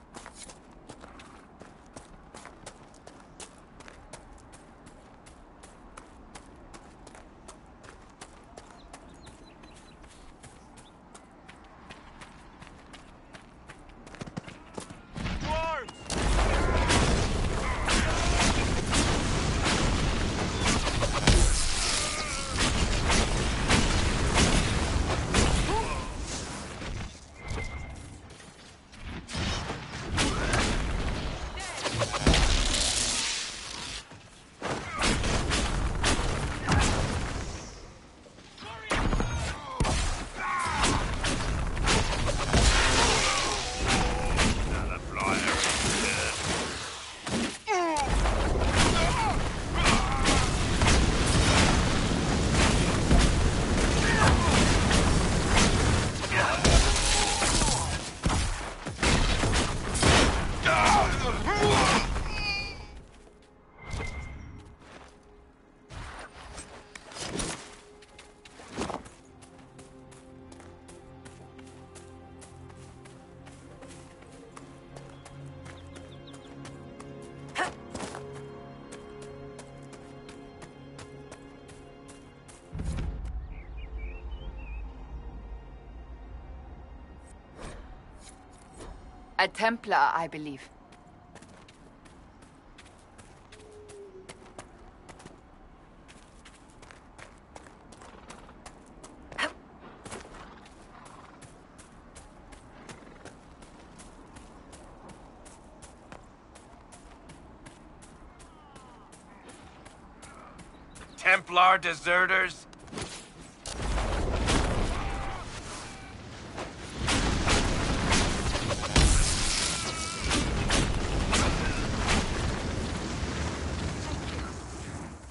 A Templar, I believe. Templar deserters?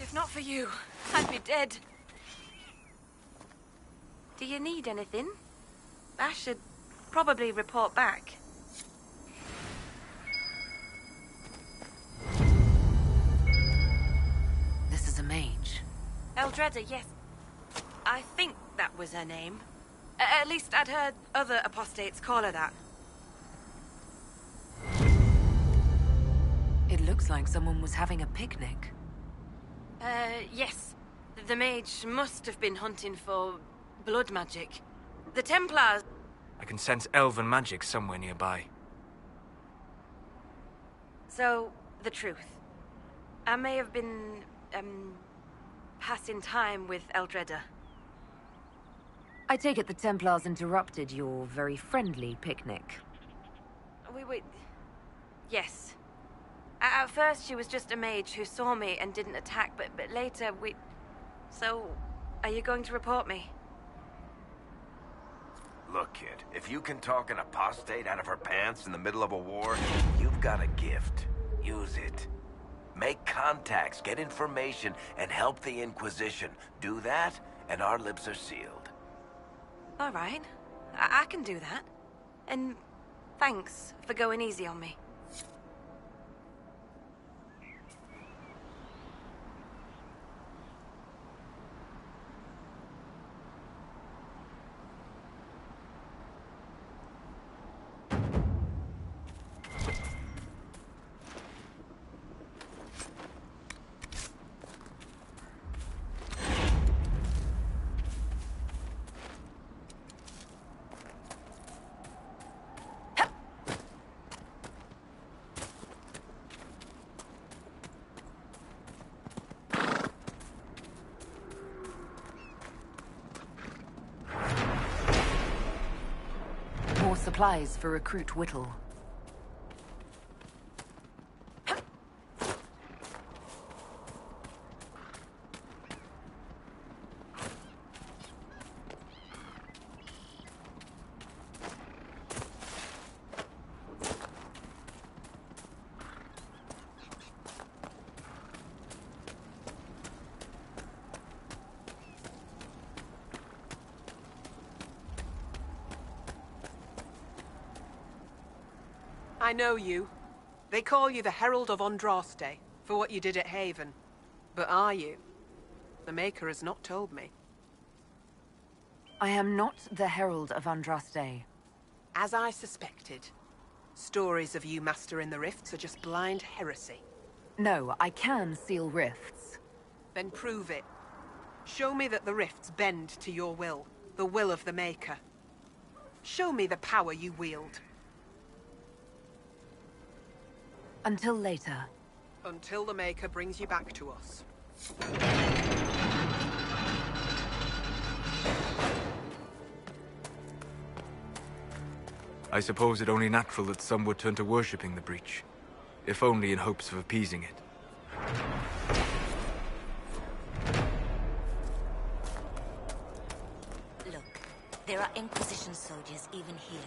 If not for you, I'd be dead. Do you need anything? I should probably report back. This is a mage. Eldreda, yes. I think that was her name. At least I'd heard other apostates call her that. It looks like someone was having a picnic. Yes. The mage must have been hunting for blood magic. The Templars... I can sense elven magic somewhere nearby. So, the truth. I may have been, passing time with Eldreda. I take it the Templars interrupted your very friendly picnic. We... Yes. At first, she was just a mage who saw me and didn't attack, but later we... So, are you going to report me? Look, kid, if you can talk an apostate out of her pants in the middle of a war, you've got a gift. Use it. Make contacts, get information, and help the Inquisition. Do that, and our lips are sealed. All right. I can do that. And thanks for going easy on me. More supplies for Recruit Whittle. I know you. They call you the Herald of Andraste for what you did at Haven. But are you? The Maker has not told me. I am not the Herald of Andraste. As I suspected. Stories of you mastering the rifts are just blind heresy. No, I can seal rifts. Then prove it. Show me that the rifts bend to your will, the will of the Maker. Show me the power you wield. Until later. Until the Maker brings you back to us. I suppose it only natural that some would turn to worshipping the breach, if only in hopes of appeasing it. Look, there are Inquisition soldiers even here.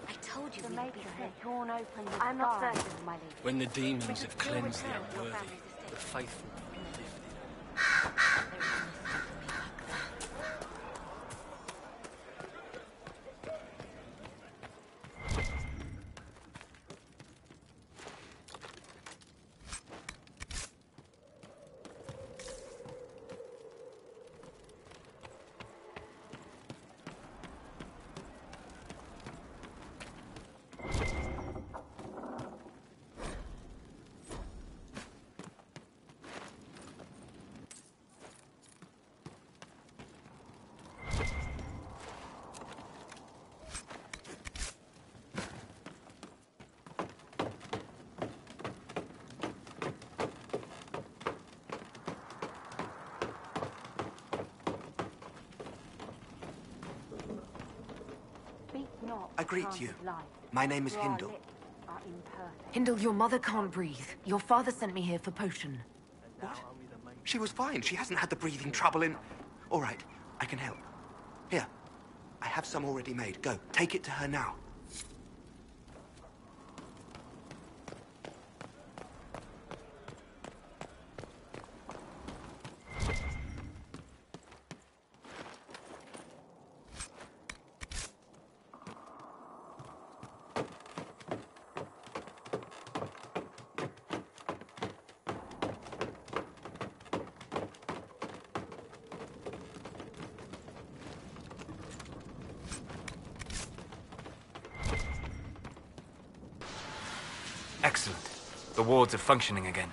I told you the Maker had torn open the I'm not certain, my lady. When the demons have cleansed the unworthy, the faithful will be lifted up. I greet you. My name is Hindle. Hindle, your mother can't breathe. Your father sent me here for potion. What? She was fine. She hasn't had the breathing trouble in... All right, I can help. Here, I have some already made. Go, take it to her now. Excellent. The wards are functioning again.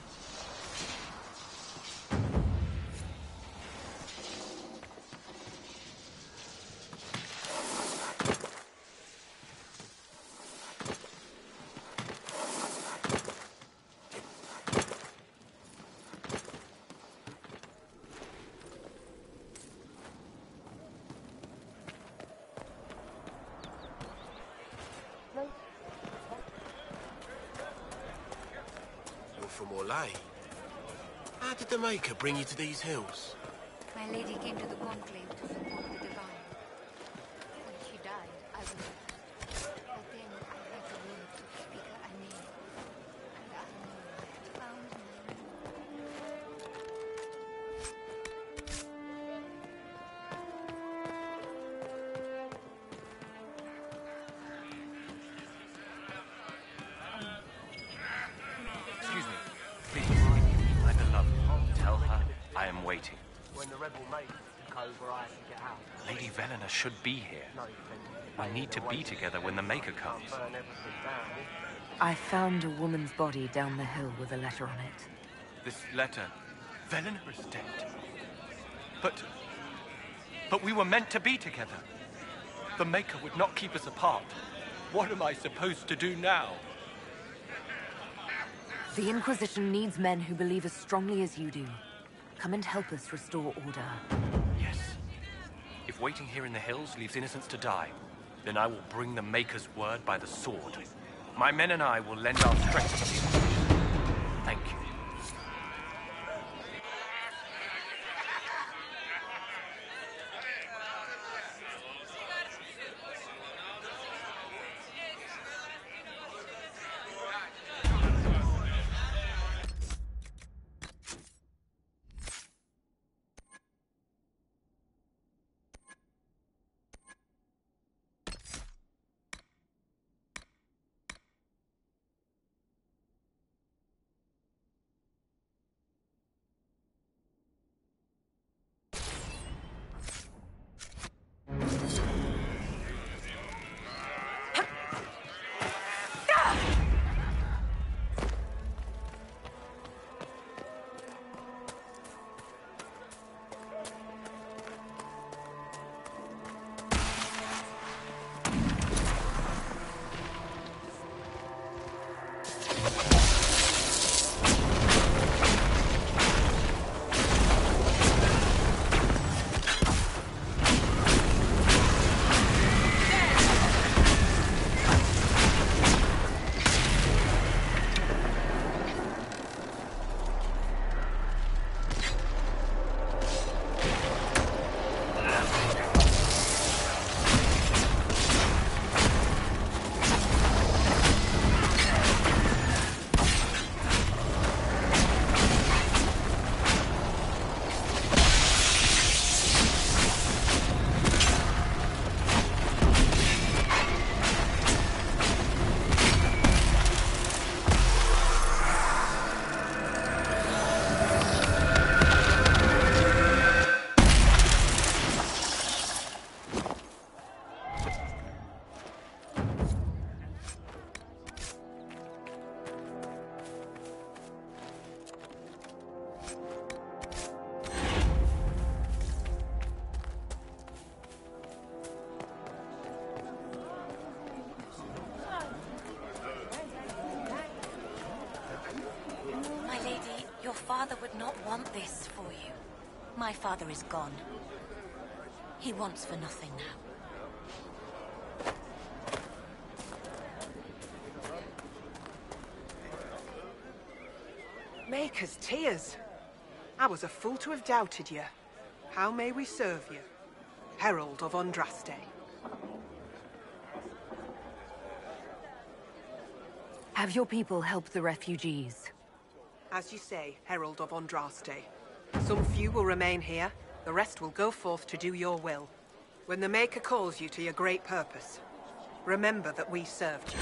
From Orlais. How did the Maker bring you to these hills? My lady came to the conclave to support the divine. When she died, I was... But then I heard the words of Speaker Anin. And I knew I had found Excuse me. Please, my beloved, tell her I am waiting. When the rebel mate took over, I had to get out. Lady Velena should be here. We need to be together when the Maker comes. I found a woman's body down the hill with a letter on it. This letter... Velena is dead. But we were meant to be together. The Maker would not keep us apart. What am I supposed to do now? The Inquisition needs men who believe as strongly as you do. Come and help us restore order. Yes. If waiting here in the hills leaves innocents to die, then I will bring the Maker's word by the sword. My men and I will lend our strength to the Inquisition. Thank you. father would not want this for you. My father is gone. He wants for nothing now. Maker's tears. I was a fool to have doubted you. How may we serve you? Herald of Andraste. Have your people helped the refugees? As you say, Herald of Andraste. Some few will remain here, the rest will go forth to do your will. When the Maker calls you to your great purpose, remember that we served you.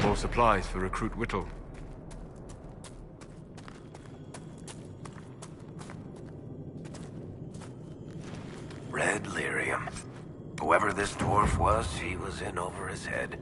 More supplies for Recruit Whittle. Red lyrium. Whoever this dwarf was, he was in over his head.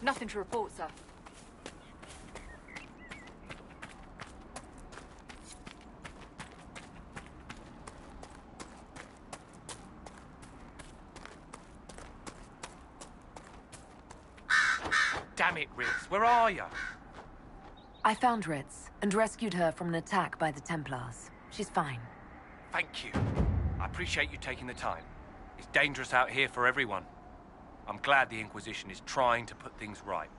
Nothing to report, sir. Damn it, Ritz, where are you? I found Ritz and rescued her from an attack by the Templars. She's fine. Thank you. I appreciate you taking the time. It's dangerous out here for everyone. I'm glad the Inquisition is trying to put things right.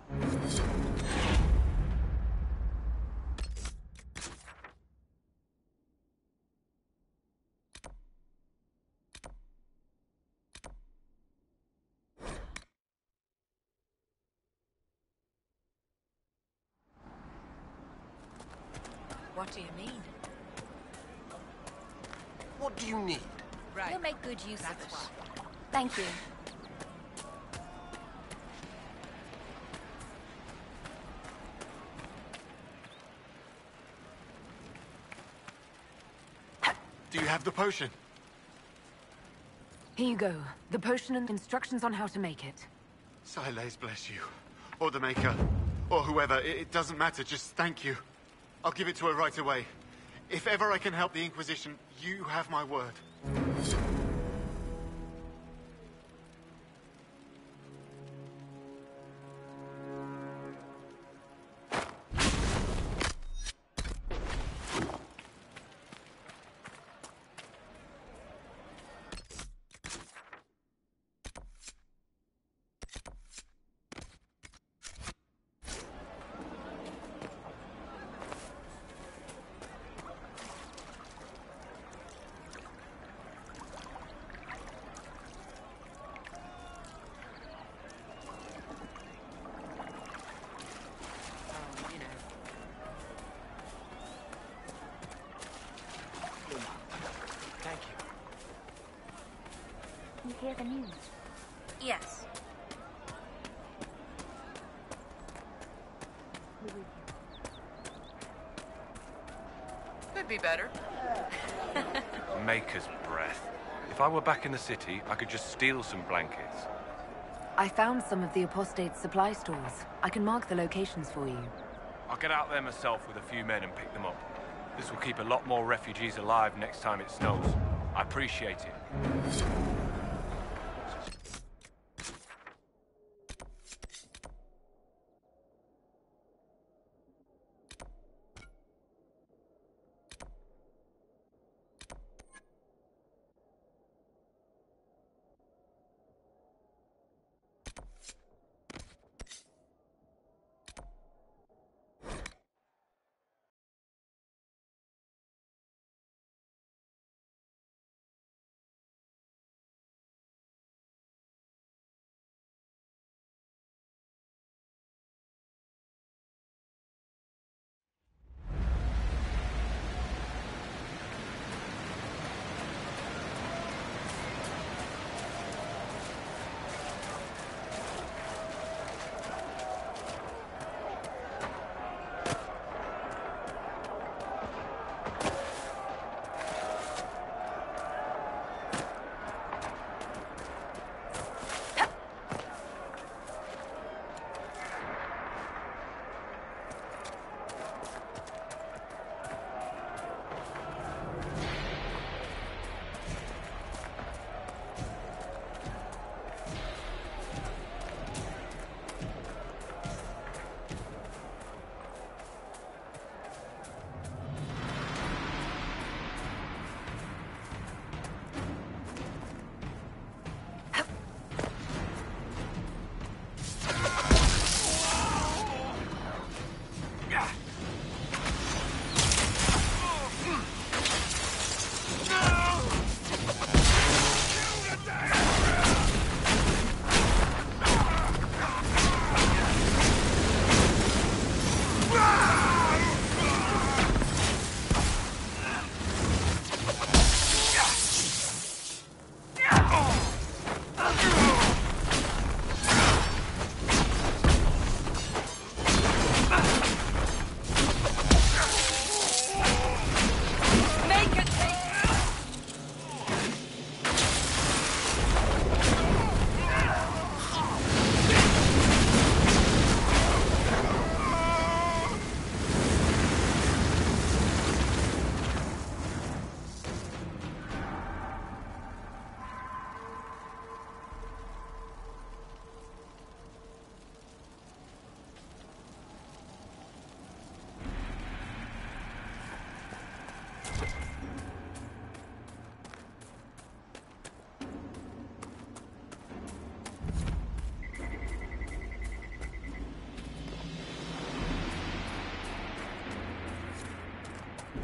What do you mean? What do you need? Right. We'll make good use of it. That's Thank you. Do you have the potion? Here you go. The potion and instructions on how to make it. Siles bless you. Or the Maker. Or whoever. It doesn't matter. Just thank you. I'll give it to her right away. If ever I can help the Inquisition, you have my word. Thank you. You hear the news? Yes. Could be better. Maker's breath. If I were back in the city, I could just steal some blankets. I found some of the apostate's supply stores. I can mark the locations for you. I'll get out there myself with a few men and pick them up. This will keep a lot more refugees alive next time it snows. I appreciate it.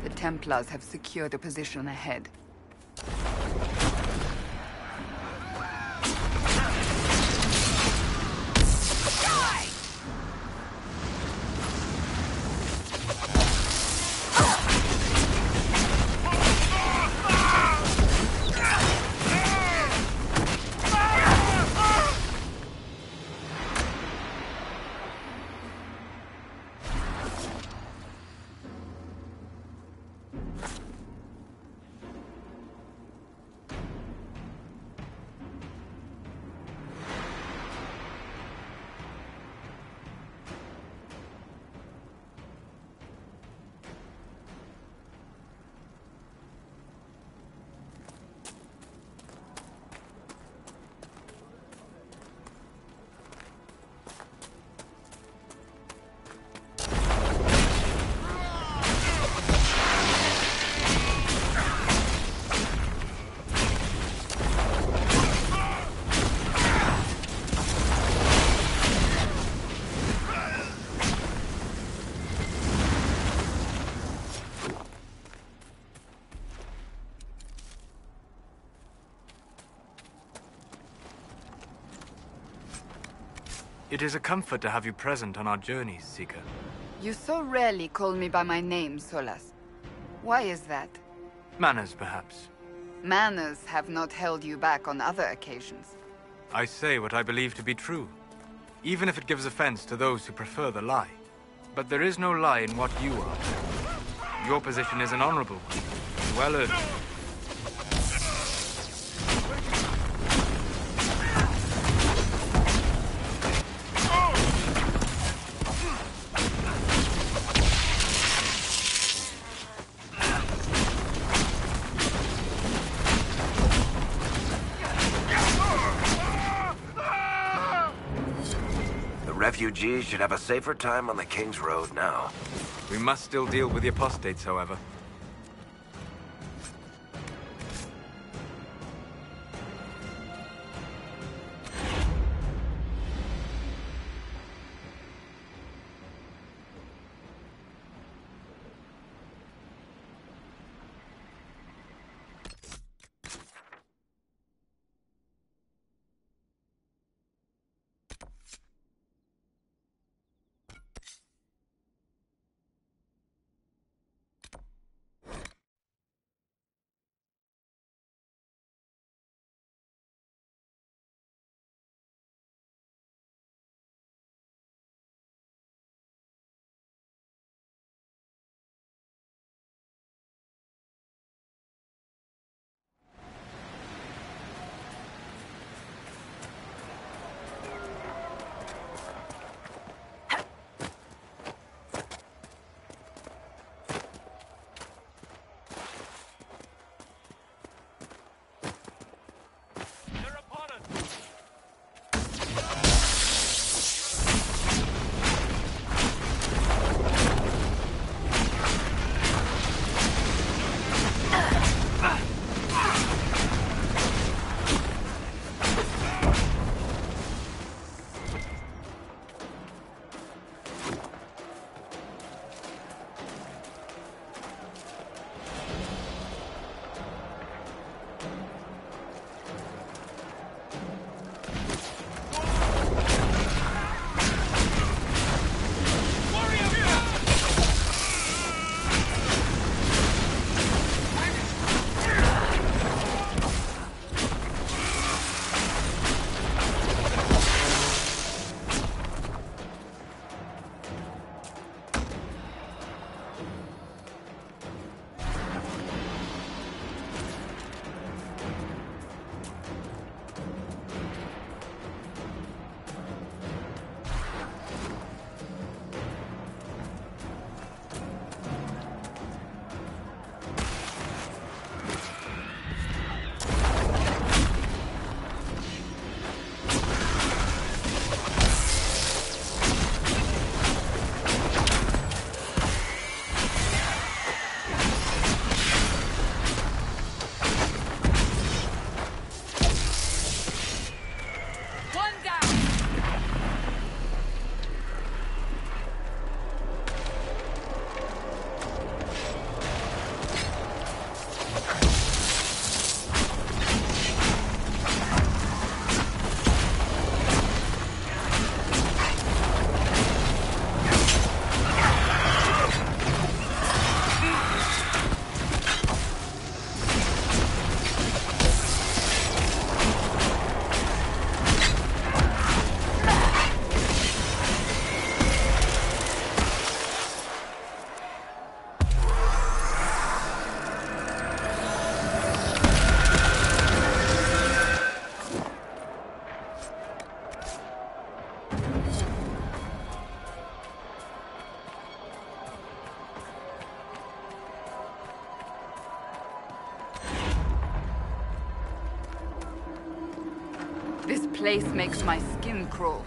The Templars have secured a position ahead. It is a comfort to have you present on our journeys, Seeker. You so rarely call me by my name, Solas. Why is that? Manners, perhaps. Manners have not held you back on other occasions. I say what I believe to be true, even if it gives offense to those who prefer the lie. But there is no lie in what you are. Your position is an honorable one. Well earned. Refugees should have a safer time on the King's Road now. We must still deal with the apostates, however. place makes my skin crawl.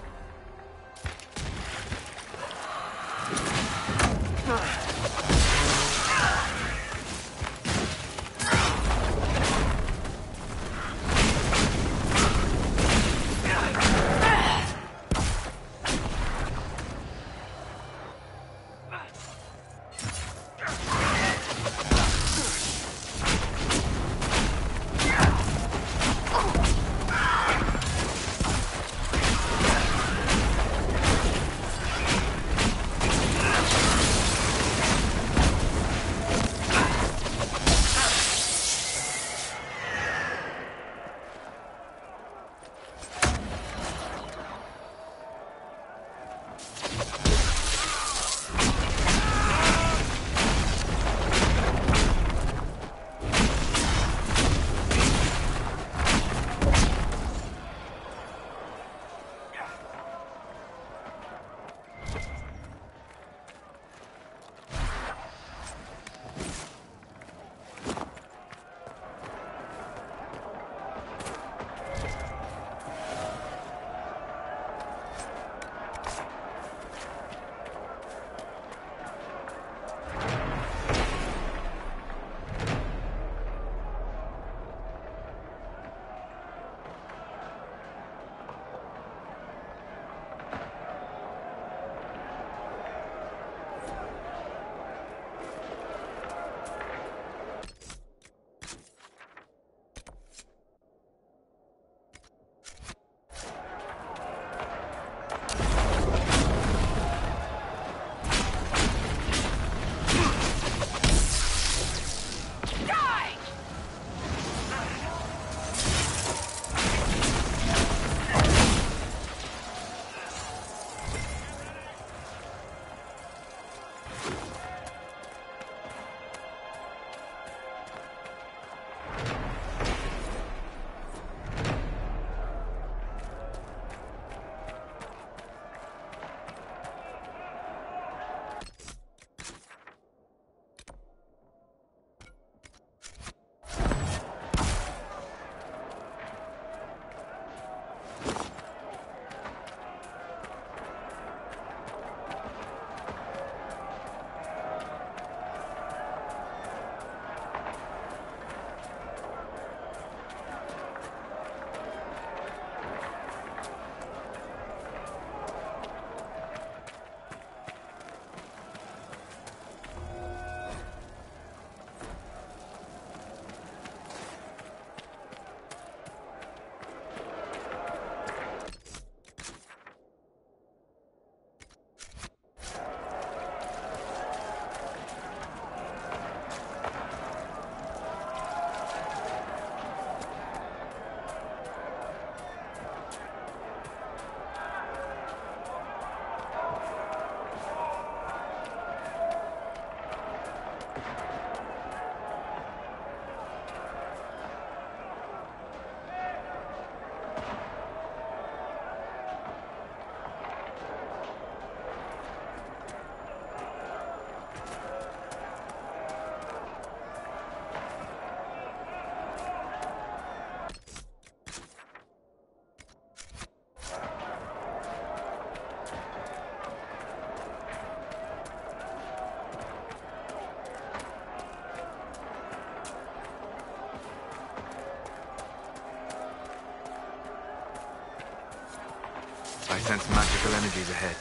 I sense magical energies ahead.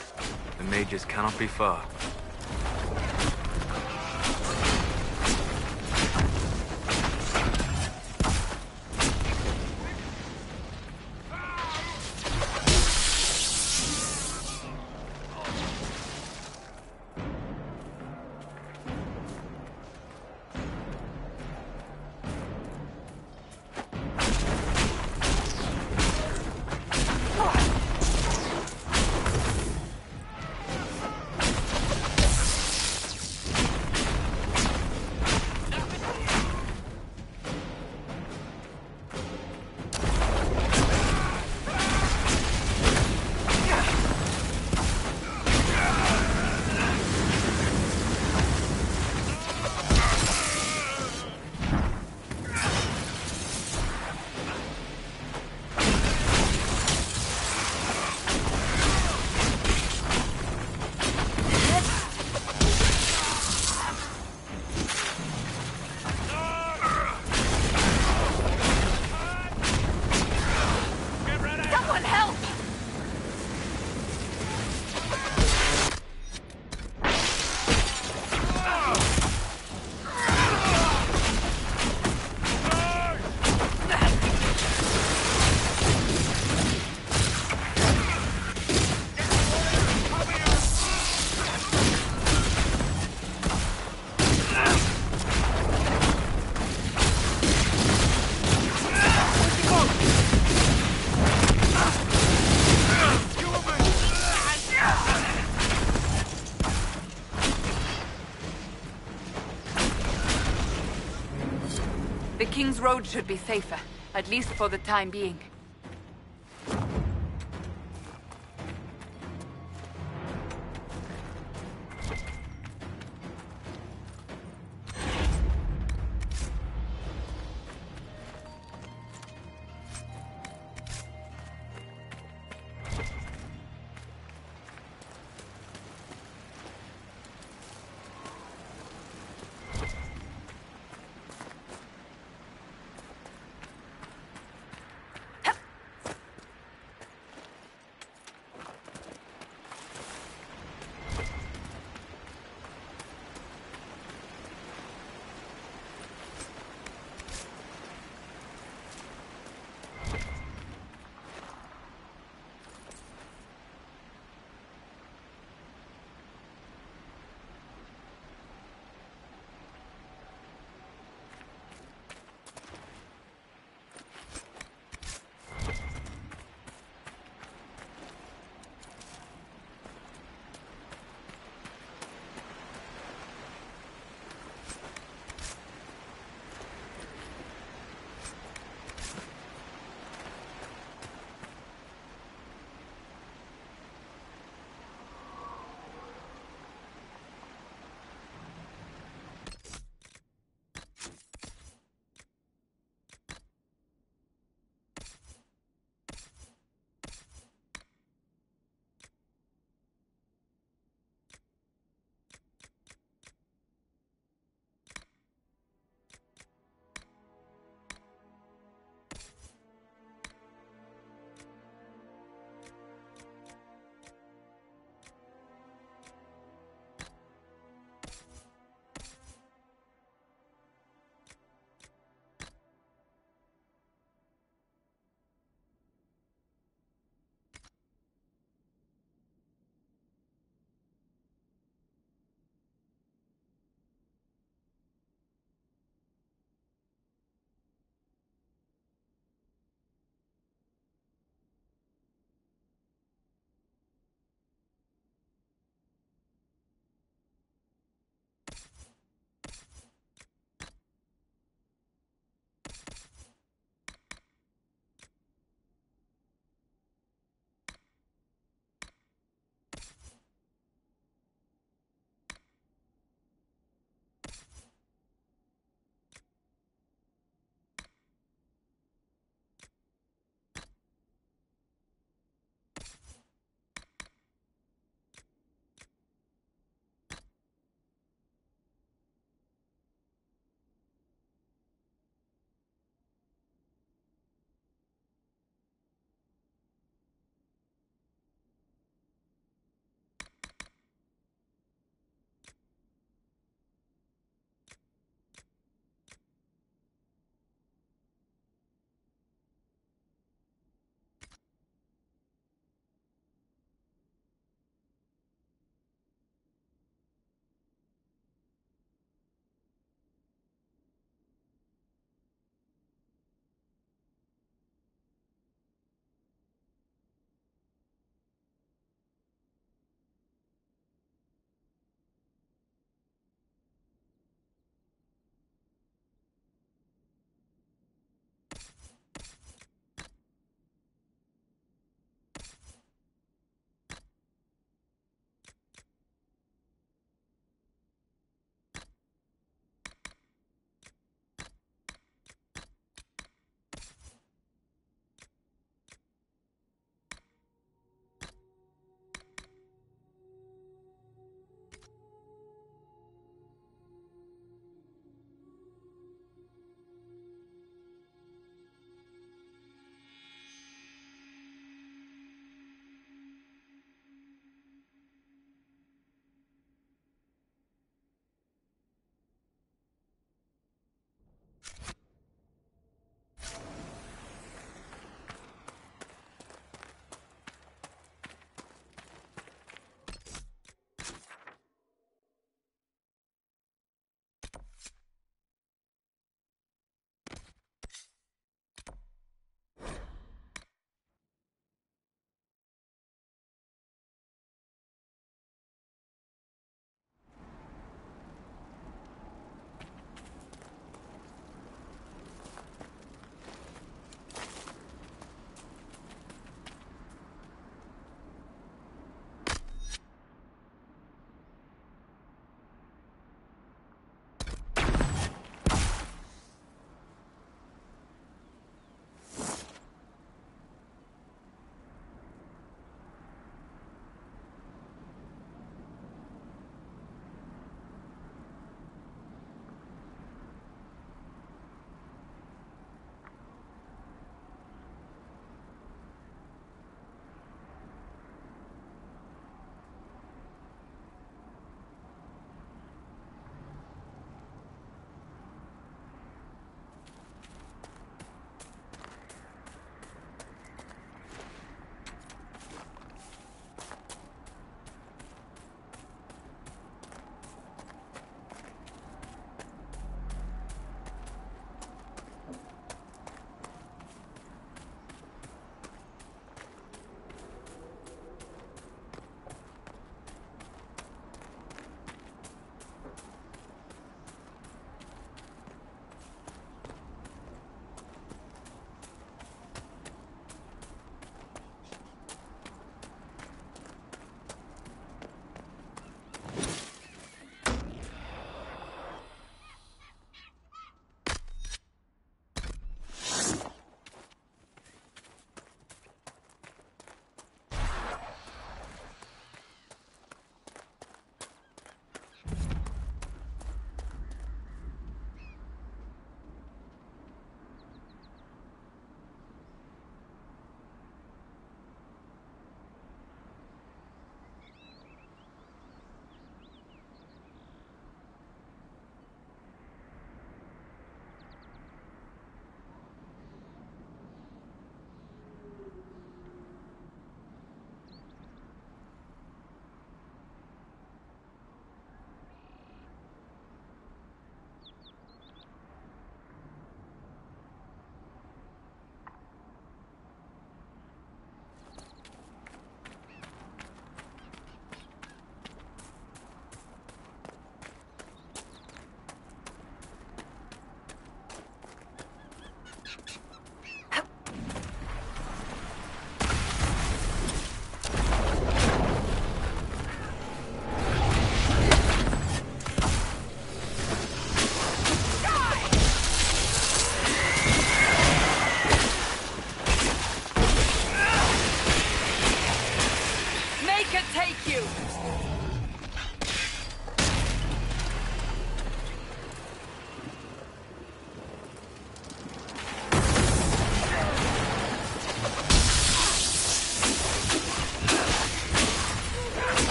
The mages cannot be far. The King's Road should be safer, at least for the time being.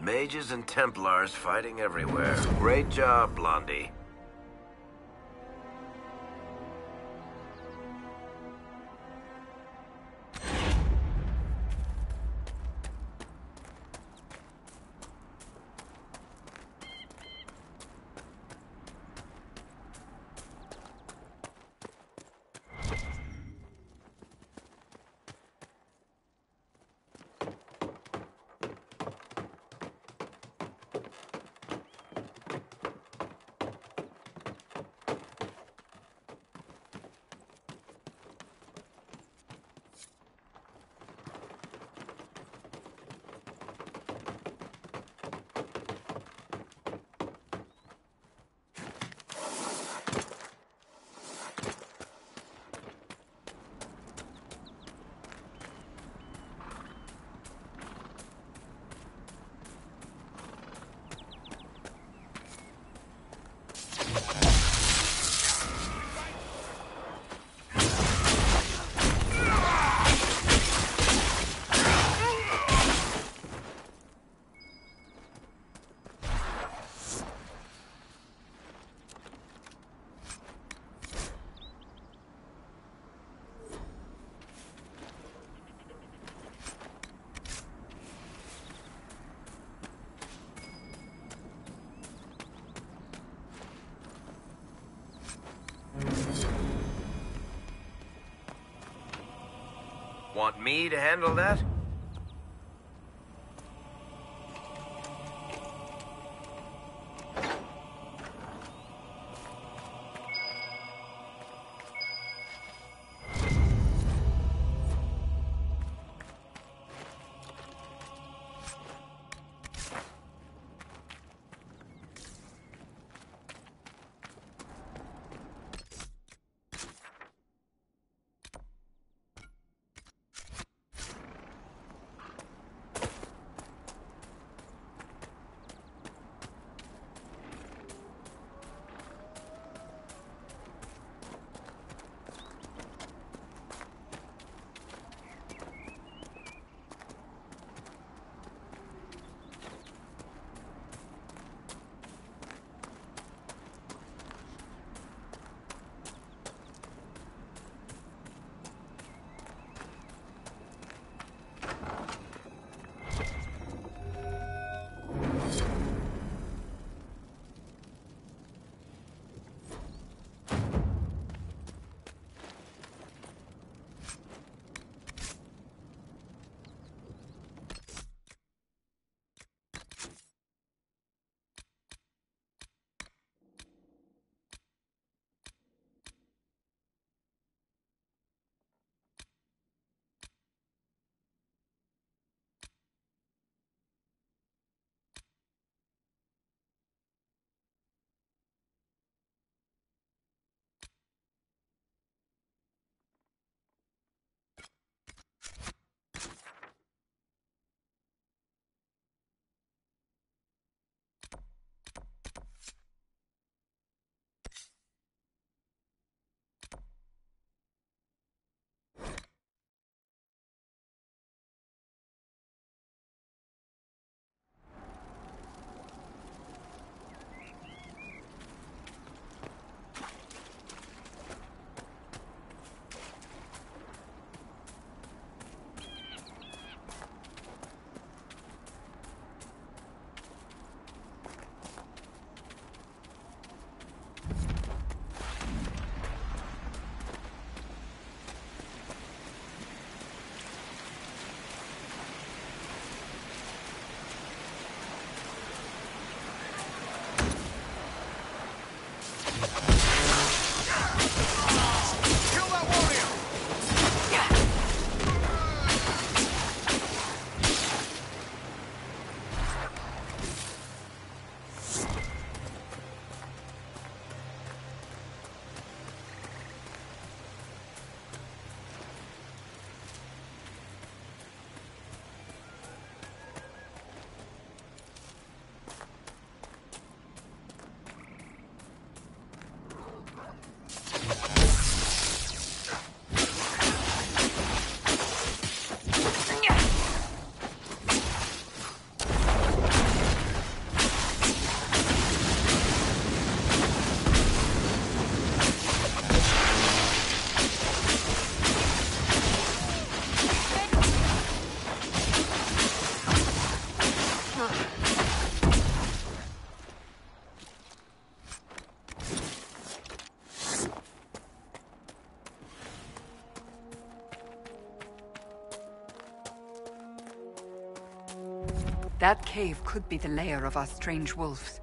Mages and Templars fighting everywhere. Great job, Blondie. Want me to handle that? That cave could be the lair of our strange wolves.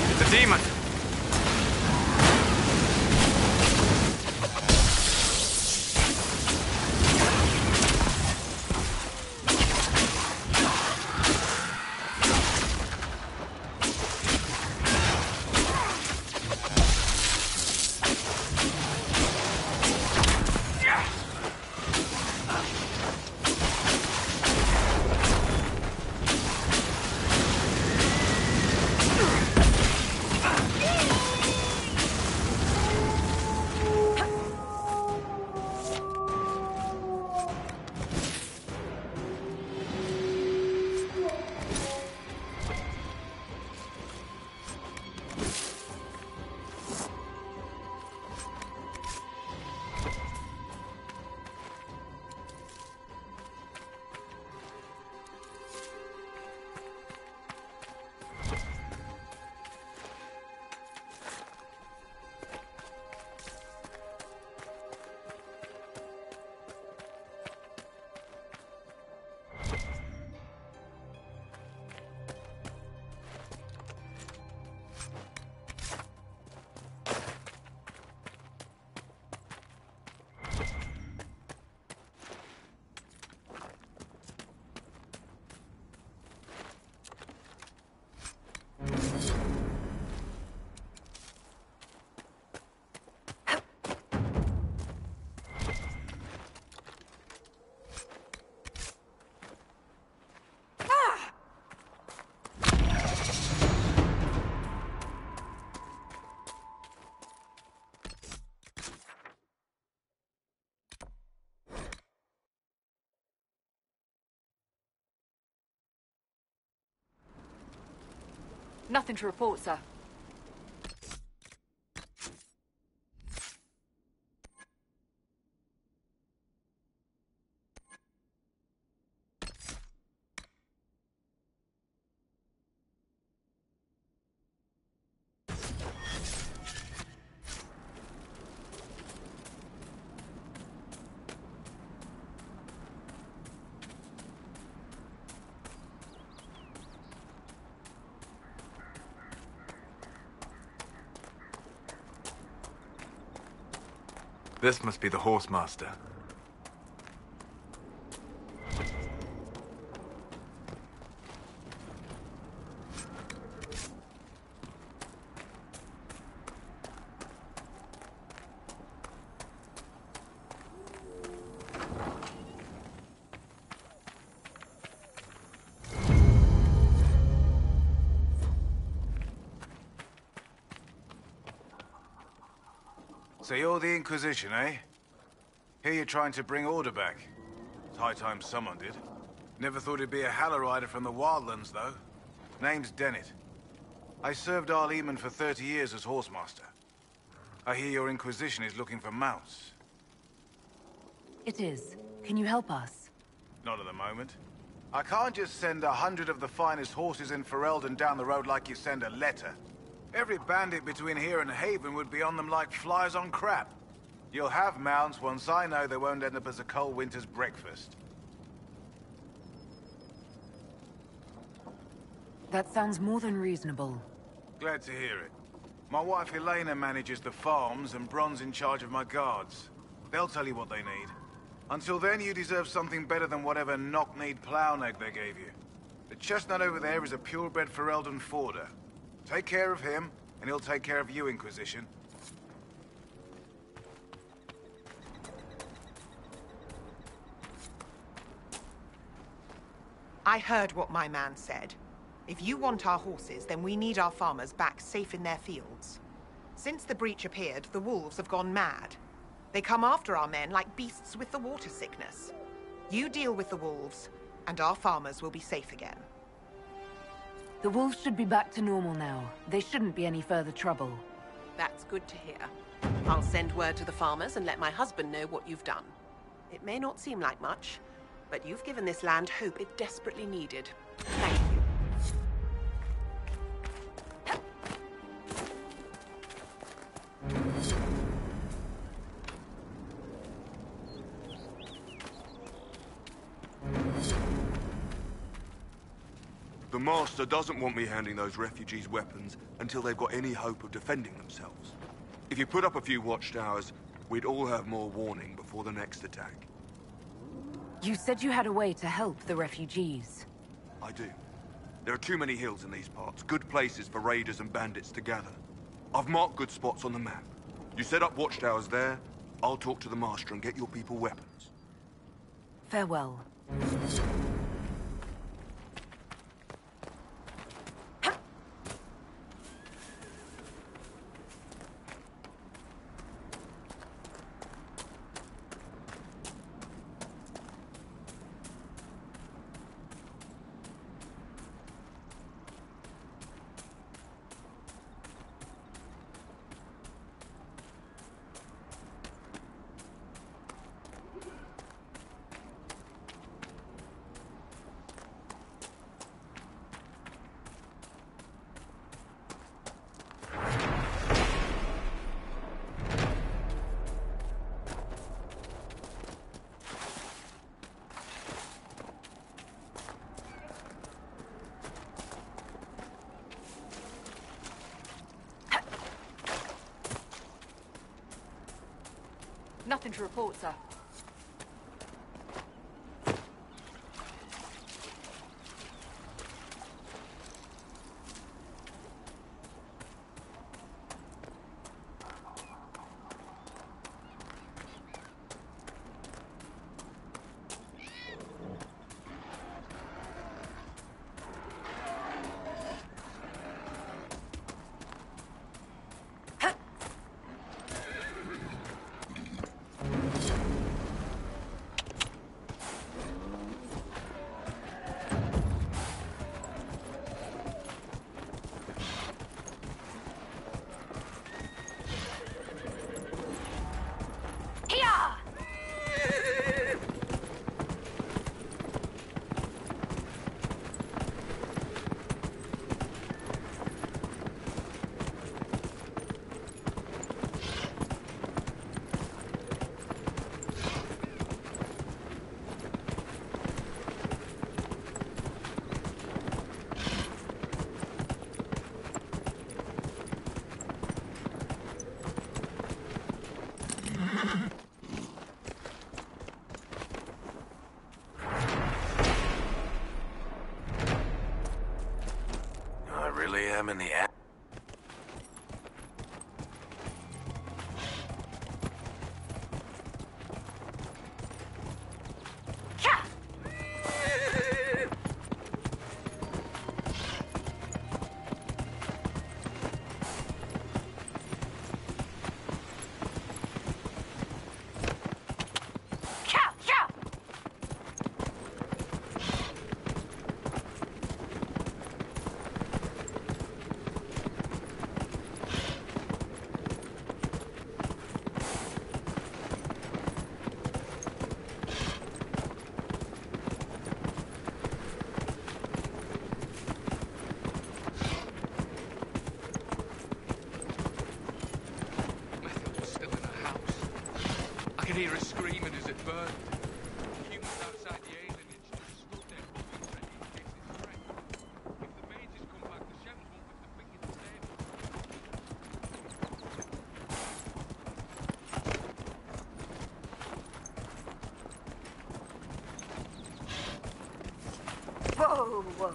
It's a demon! Nothing to report, sir. This must be the Horsemaster. So you're the Inquisition, eh? Here you're trying to bring order back. It's high time someone did. Never thought it'd be a Hallow-Rider from the Wildlands, though. Name's Dennett. I served Arleman for 30 years as Horsemaster. I hear your Inquisition is looking for mounts. It is. Can you help us? Not at the moment. I can't just send 100 of the finest horses in Ferelden down the road like you send a letter. Every bandit between here and Haven would be on them like flies on crap. You'll have mounts once I know they won't end up as a cold winter's breakfast. That sounds more than reasonable. Glad to hear it. My wife Helena manages the farms and Bron's in charge of my guards. They'll tell you what they need. Until then, you deserve something better than whatever knock-kneed plow-neck they gave you. The chestnut over there is a purebred Ferelden forder. Take care of him, and he'll take care of you, Inquisition. I heard what my man said. If you want our horses, then we need our farmers back safe in their fields. Since the breach appeared, the wolves have gone mad. They come after our men like beasts with the water sickness. You deal with the wolves, and our farmers will be safe again. The wolves should be back to normal now. They shouldn't be any further trouble. That's good to hear. I'll send word to the farmers and let my husband know what you've done. It may not seem like much, but you've given this land hope it desperately needed. Thank you. The Master doesn't want me handing those refugees weapons until they've got any hope of defending themselves. If you put up a few watchtowers, we'd all have more warning before the next attack. You said you had a way to help the refugees. I do. There are too many hills in these parts, good places for raiders and bandits to gather. I've marked good spots on the map. You set up watchtowers there, I'll talk to the Master and get your people weapons. Farewell. Nothing to report, sir. I really am in the act. I could hear her screaming as it burned. Humans outside the alienage just stood there hoping for any case it's threat. If the mages come back, the Shem's won't lift a finger to save them. Whoa, whoa.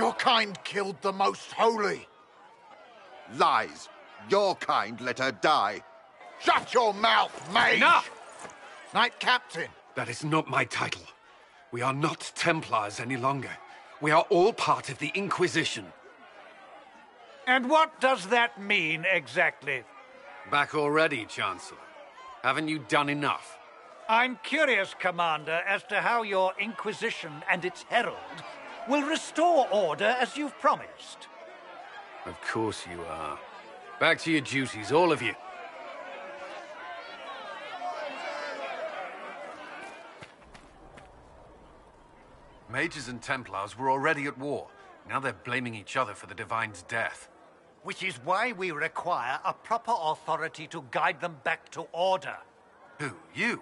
Your kind killed the most holy. Lies. Your kind let her die. Shut your mouth, mage! Enough! Knight Captain. That is not my title. We are not Templars any longer. We are all part of the Inquisition. And what does that mean, exactly? Back already, Chancellor. Haven't you done enough? I'm curious, Commander, as to how your Inquisition and its herald will restore order as you've promised. Of course you are. Back to your duties, all of you. Mages and Templars were already at war. Now they're blaming each other for the Divine's death. Which is why we require a proper authority to guide them back to order. Who? You?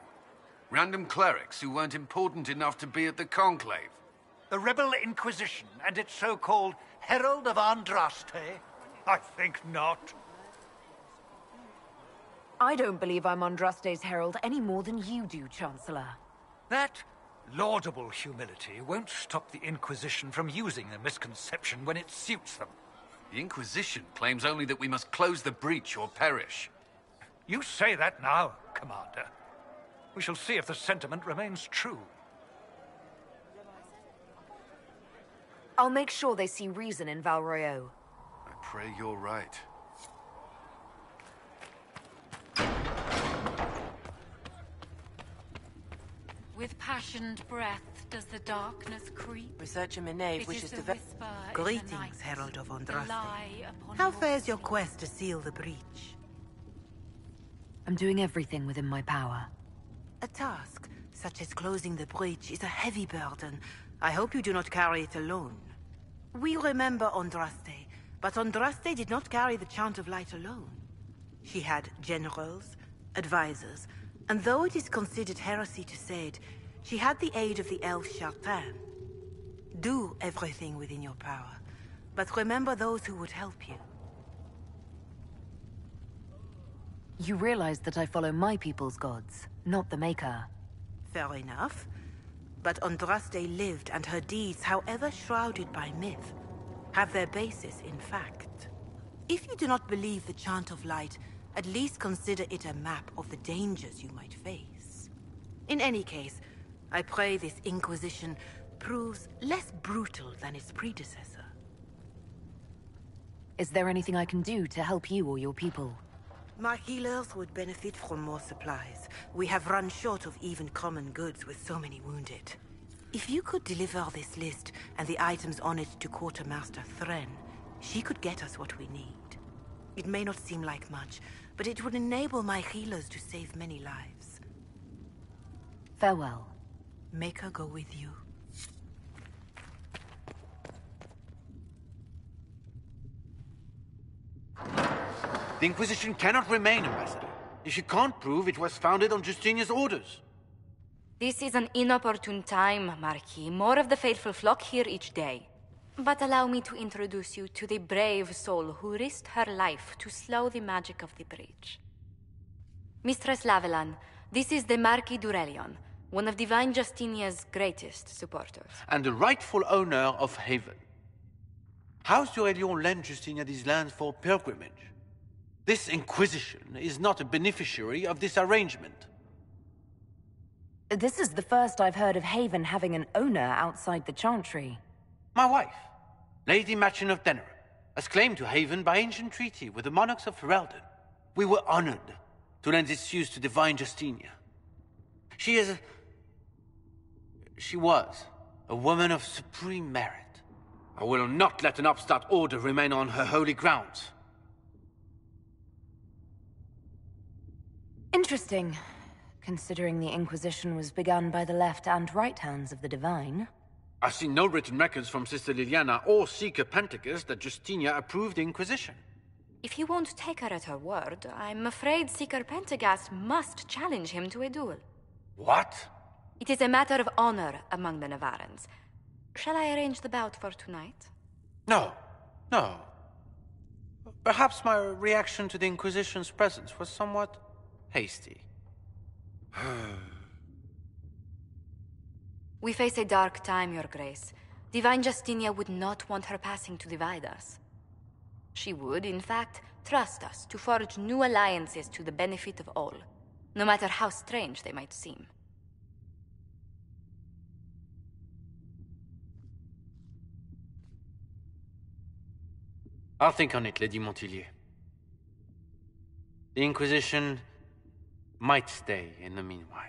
Random clerics who weren't important enough to be at the Conclave? The Rebel Inquisition and its so-called Herald of Andraste? I think not. I don't believe I'm Andraste's herald any more than you do, Chancellor. That laudable humility won't stop the Inquisition from using the misconception when it suits them. The Inquisition claims only that we must close the breach or perish. You say that now, Commander. We shall see if the sentiment remains true. I'll make sure they see reason in Val Royeaux. I pray you're right. With passioned breath does the darkness creep. Researcher Minave It wishes is to... the whisper in the Greetings, night, Herald of the Andraste. lie upon How your fares your quest to seal the breach? I'm doing everything within my power. A task, such as closing the breach, is a heavy burden. I hope you do not carry it alone. We remember Andraste, but Andraste did not carry the Chant of Light alone. She had generals, advisors, and though it is considered heresy to say it, she had the aid of the elf Chartan. Do everything within your power, but remember those who would help you. You realize that I follow my people's gods, not the Maker. Fair enough. But Andraste lived, and her deeds, however shrouded by myth, have their basis in fact. If you do not believe the Chant of Light, at least consider it a map of the dangers you might face. In any case, I pray this Inquisition proves less brutal than its predecessor. Is there anything I can do to help you or your people? My healers would benefit from more supplies. We have run short of even common goods with so many wounded. If you could deliver this list and the items on it to Quartermaster Thren, she could get us what we need. It may not seem like much, but it would enable my healers to save many lives. Farewell. Make her go with you. The Inquisition cannot remain, Ambassador. If you can't prove it was founded on Justinia's orders. This is an inopportune time, Marquis. More of the faithful flock here each day. But allow me to introduce you to the brave soul who risked her life to slow the magic of the breach. Mistress Lavelan, this is the Marquis d'Aurelion, one of Divine Justinia's greatest supporters. And the rightful owner of Haven. House d'Aurelion lent Justinia these lands for pilgrimage. This Inquisition is not a beneficiary of this arrangement. This is the first I've heard of Haven having an owner outside the Chantry. My wife, Lady Machin of Denerim, has claimed to Haven by ancient treaty with the monarchs of Ferelden. We were honored to lend its use to Divine Justinia. She was a woman of supreme merit. I will not let an upstart order remain on her holy grounds. Interesting, considering the Inquisition was begun by the left and right hands of the Divine. I've seen no written records from Sister Liliana or Seeker Pentagus that Justinia approved the Inquisition. If you won't take her at her word, I'm afraid Seeker Pentagast must challenge him to a duel. What? It is a matter of honor among the Navarrans. Shall I arrange the bout for tonight? No. Perhaps my reaction to the Inquisition's presence was somewhat hasty. We face a dark time, Your Grace. Divine Justinia would not want her passing to divide us. She would, in fact, trust us to forge new alliances to the benefit of all, no matter how strange they might seem. I'll think on it, Lady Montilyet. The Inquisition might stay in the meanwhile.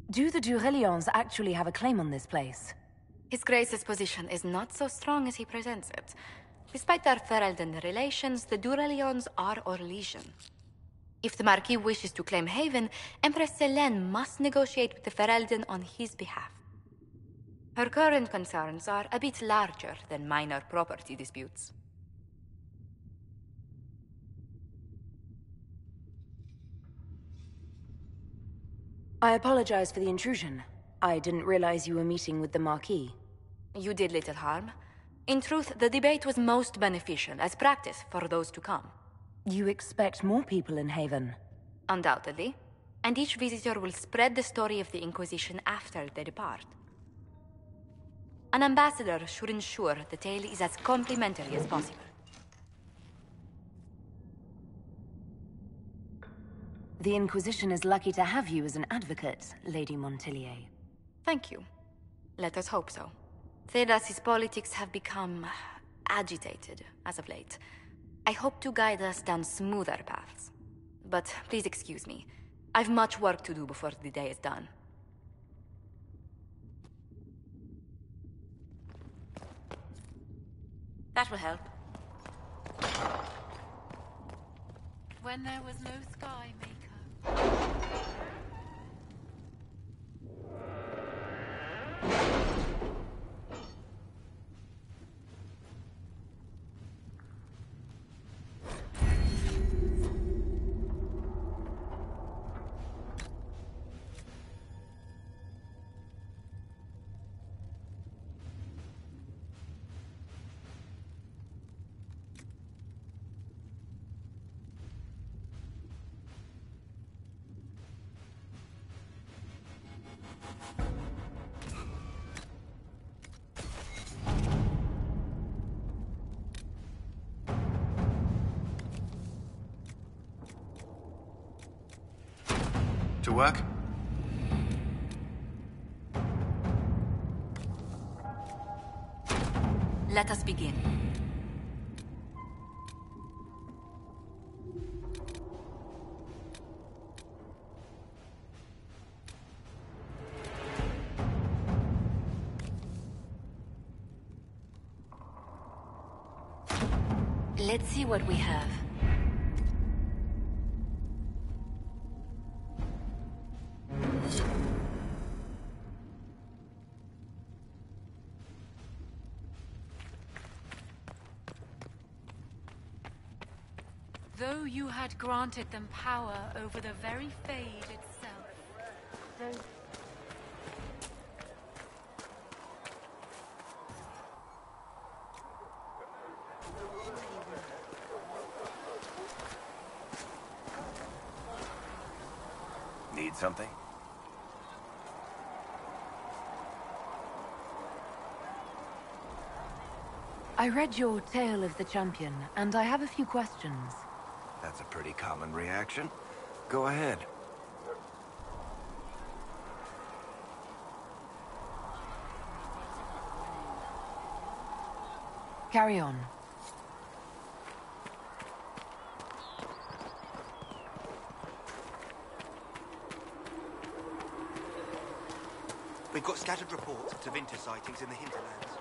Do the Durelions actually have a claim on this place? His Grace's position is not so strong as he presents it. Despite their Ferelden relations, the Durelions are Orlesian. If the Marquis wishes to claim Haven, Empress Selene must negotiate with the Ferelden on his behalf. Her current concerns are a bit larger than minor property disputes. I apologize for the intrusion. I didn't realize you were meeting with the Marquis. You did little harm. In truth, the debate was most beneficial as practice for those to come. You expect more people in Haven? Undoubtedly. And each visitor will spread the story of the Inquisition after they depart. An ambassador should ensure the tale is as complimentary as possible. The Inquisition is lucky to have you as an advocate, Lady Montilyet. Thank you. Let us hope so. Thedas's politics have become agitated as of late. I hope to guide us down smoother paths. But please excuse me. I've much work to do before the day is done. That will help. When there was no sky maker. To work? Let us begin. Let's see what we have. Though you had granted them power over the very Fade itself. Need something? I read your Tale of the Champion, and I have a few questions. That's a pretty common reaction. Go ahead. Carry on. We've got scattered reports of Tevinter sightings in the hinterlands.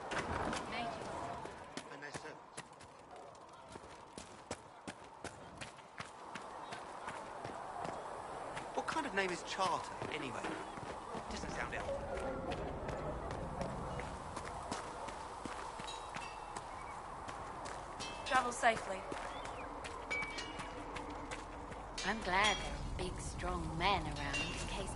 And their servants. What kind of name is Charter, anyway? Doesn't sound elven. Travel safely. I'm glad there are big, strong men around in case...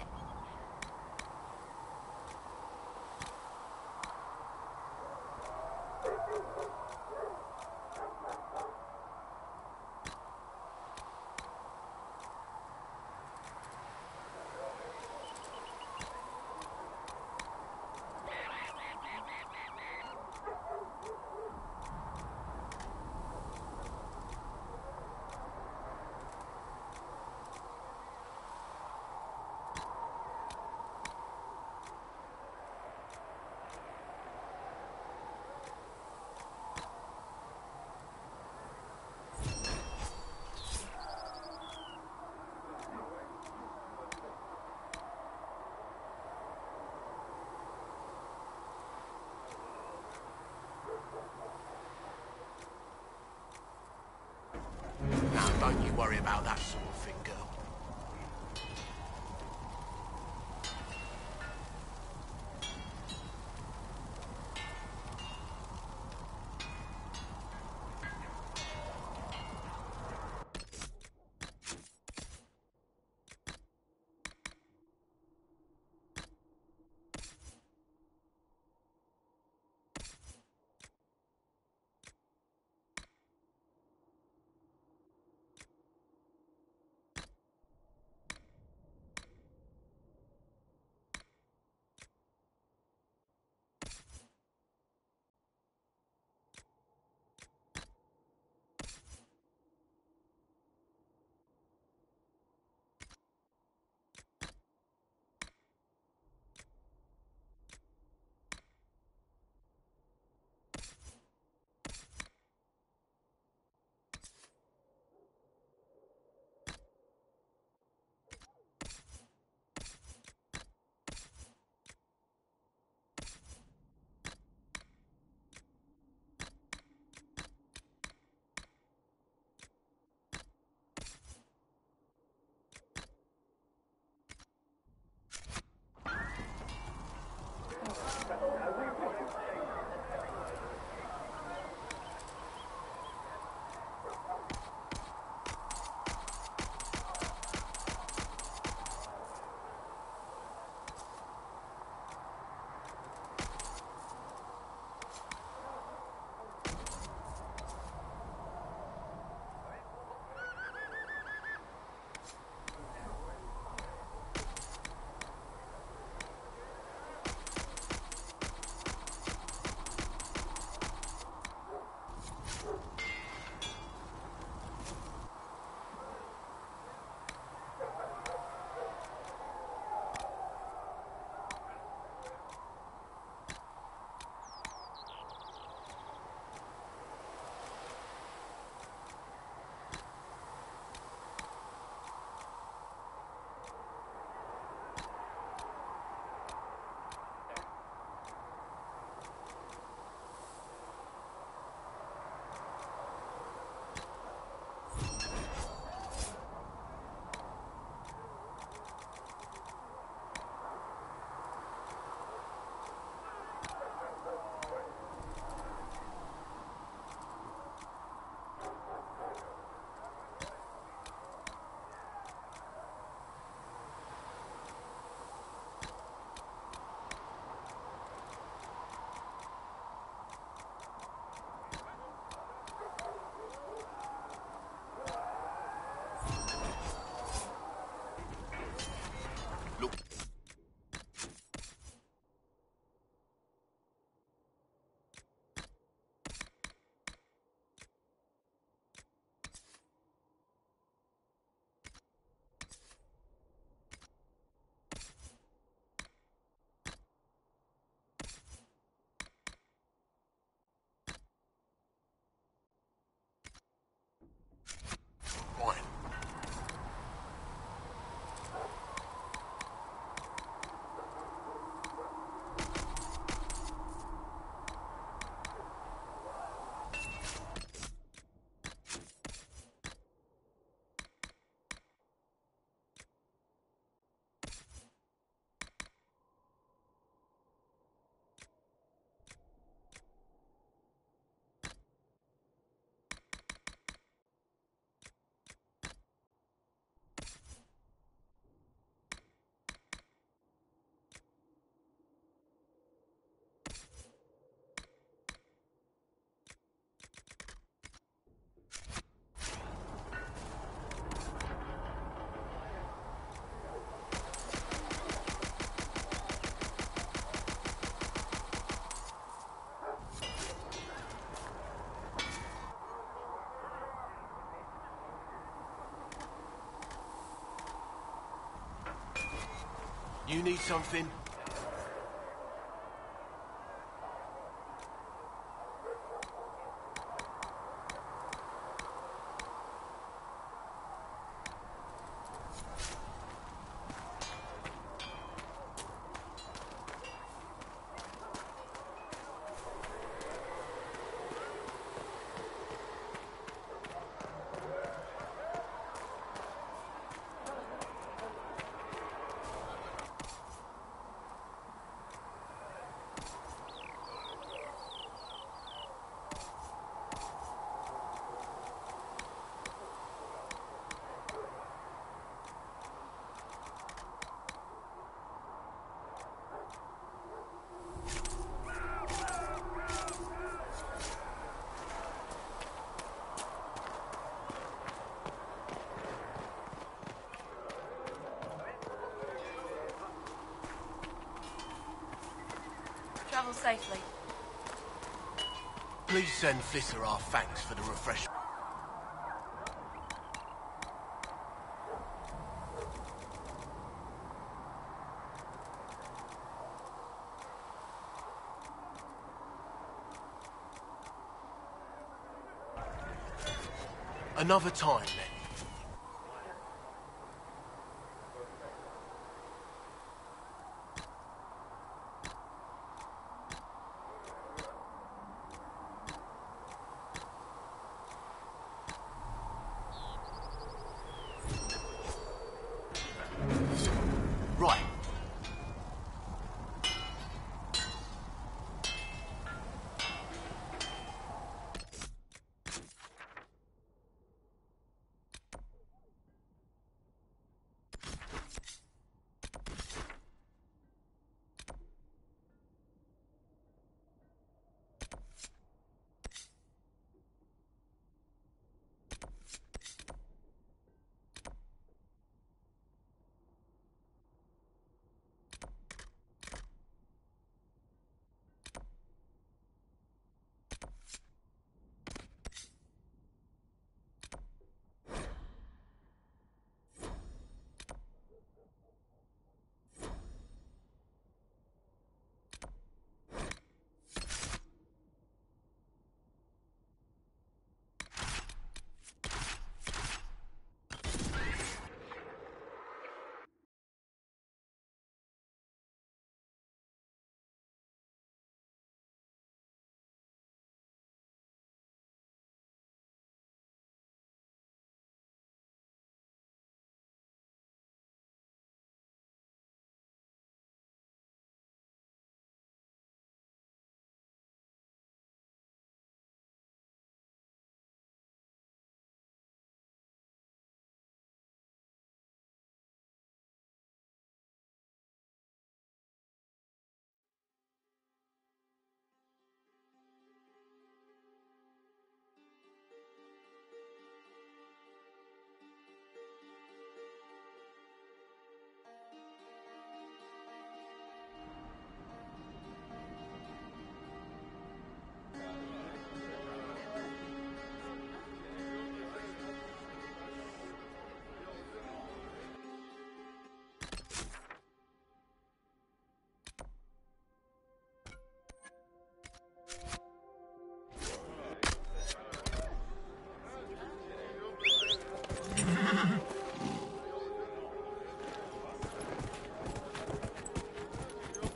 about that sort of thing, girl. You need something? Travel safely. Please send Flisser our thanks for the refreshment. Another time, then. Right.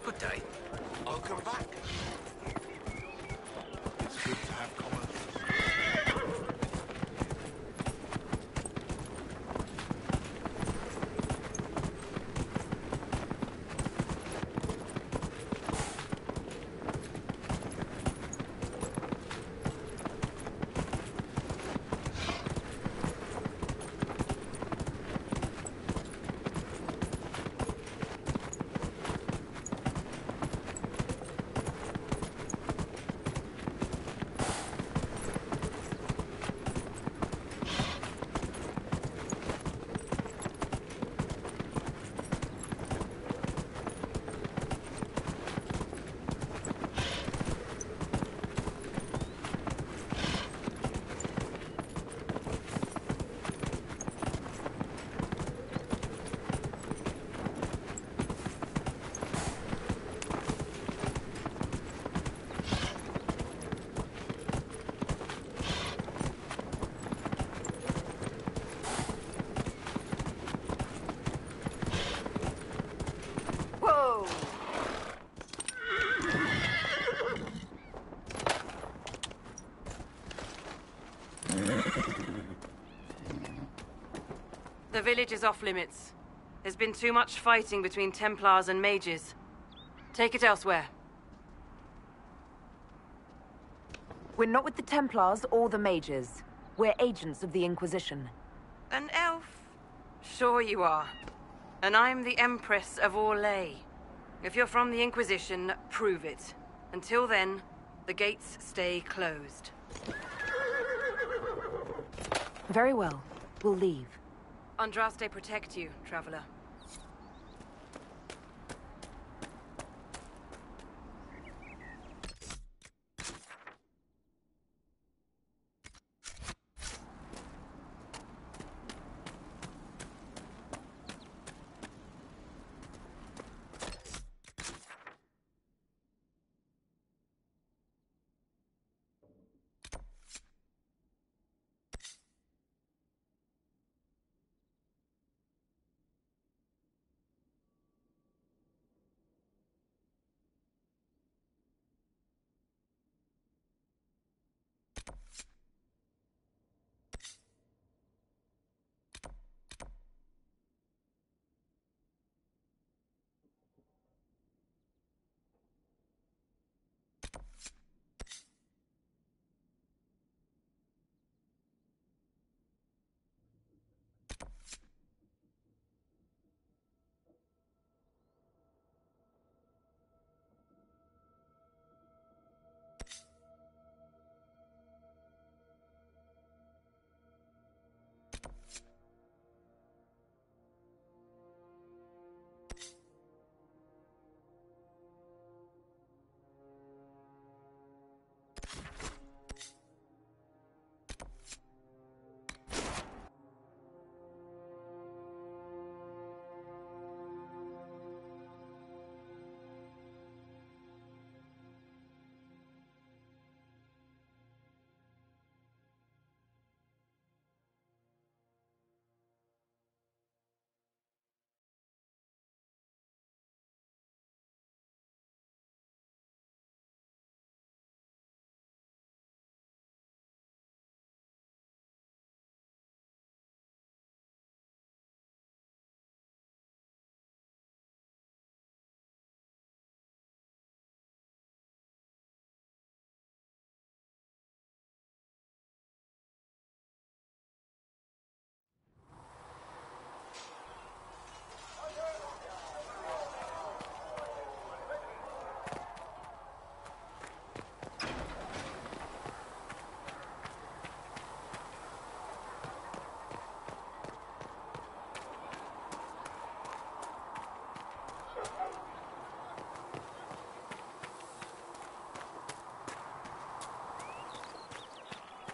Good day. I'll come back. It's good to have common. Whoa! The village is off limits. There's been too much fighting between Templars and mages. Take it elsewhere. We're not with the Templars or the mages. We're agents of the Inquisition. An elf? Sure you are. And I'm the Empress of Orlais. If you're from the Inquisition, prove it. Until then, the gates stay closed. Very well. We'll leave. Andraste protect you, traveler.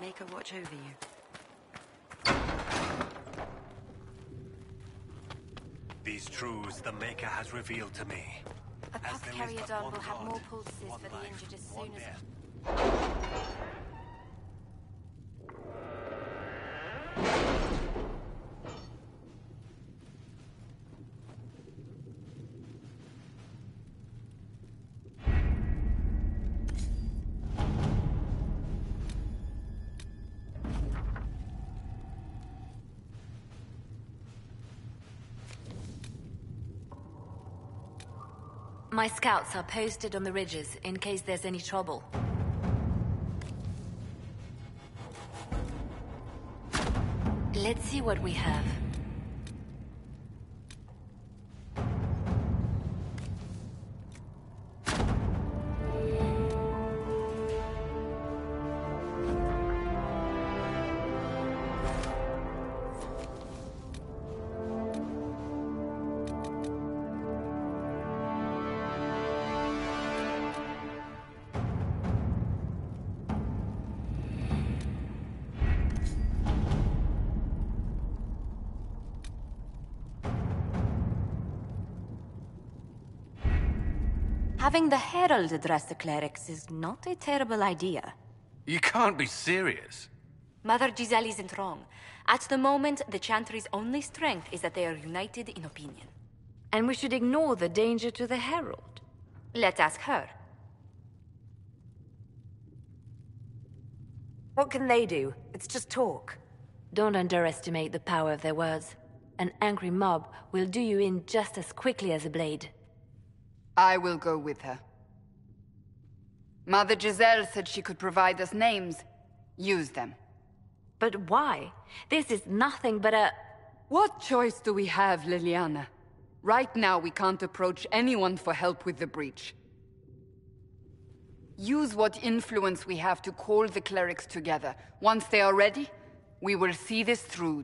Make her watch over you. These truths the Maker has revealed to me. Apothecary Adon will have more poultices for the injured as soon as... My scouts are posted on the ridges in case there's any trouble. Let's see what we have. Having the Herald address the clerics is not a terrible idea. You can't be serious. Mother Giselle isn't wrong. At the moment, the Chantry's only strength is that they are united in opinion. And we should ignore the danger to the Herald. Let's ask her. What can they do? It's just talk. Don't underestimate the power of their words. An angry mob will do you in just as quickly as a blade. I will go with her. Mother Giselle said she could provide us names. Use them. But why? This is nothing but a... What choice do we have, Liliana? Right now, we can't approach anyone for help with the breach. Use what influence we have to call the clerics together. Once they are ready, we will see this through.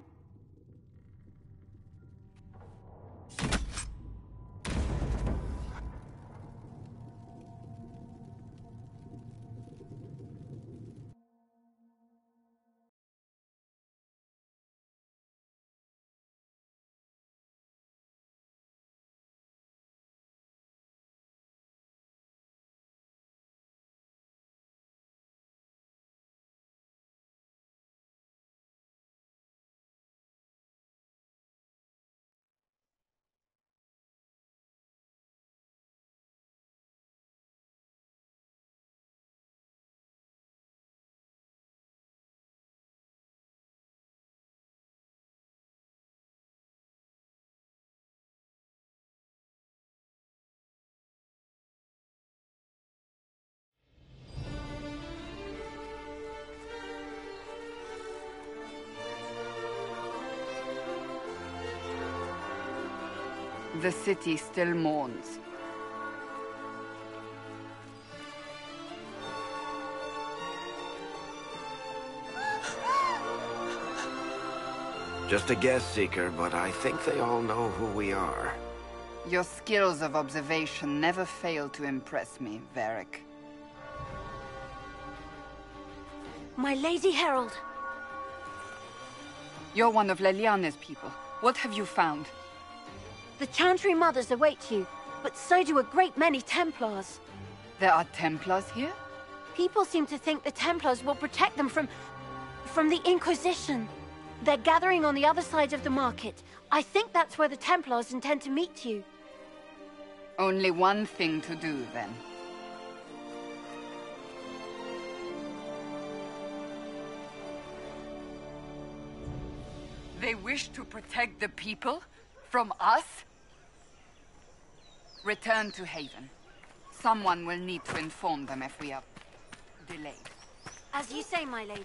The city still mourns. Just a guess, Seeker, but I think they all know who we are. Your skills of observation never fail to impress me, Varric. My Lady Herald! You're one of Leliane's people. What have you found? The Chantry Mothers await you, but so do a great many Templars. There are Templars here? People seem to think the Templars will protect them from the Inquisition. They're gathering on the other side of the market. I think that's where the Templars intend to meet you. Only one thing to do, then. They wish to protect the people? From us? Return to Haven. Someone will need to inform them if we are delayed. As you say, my lady.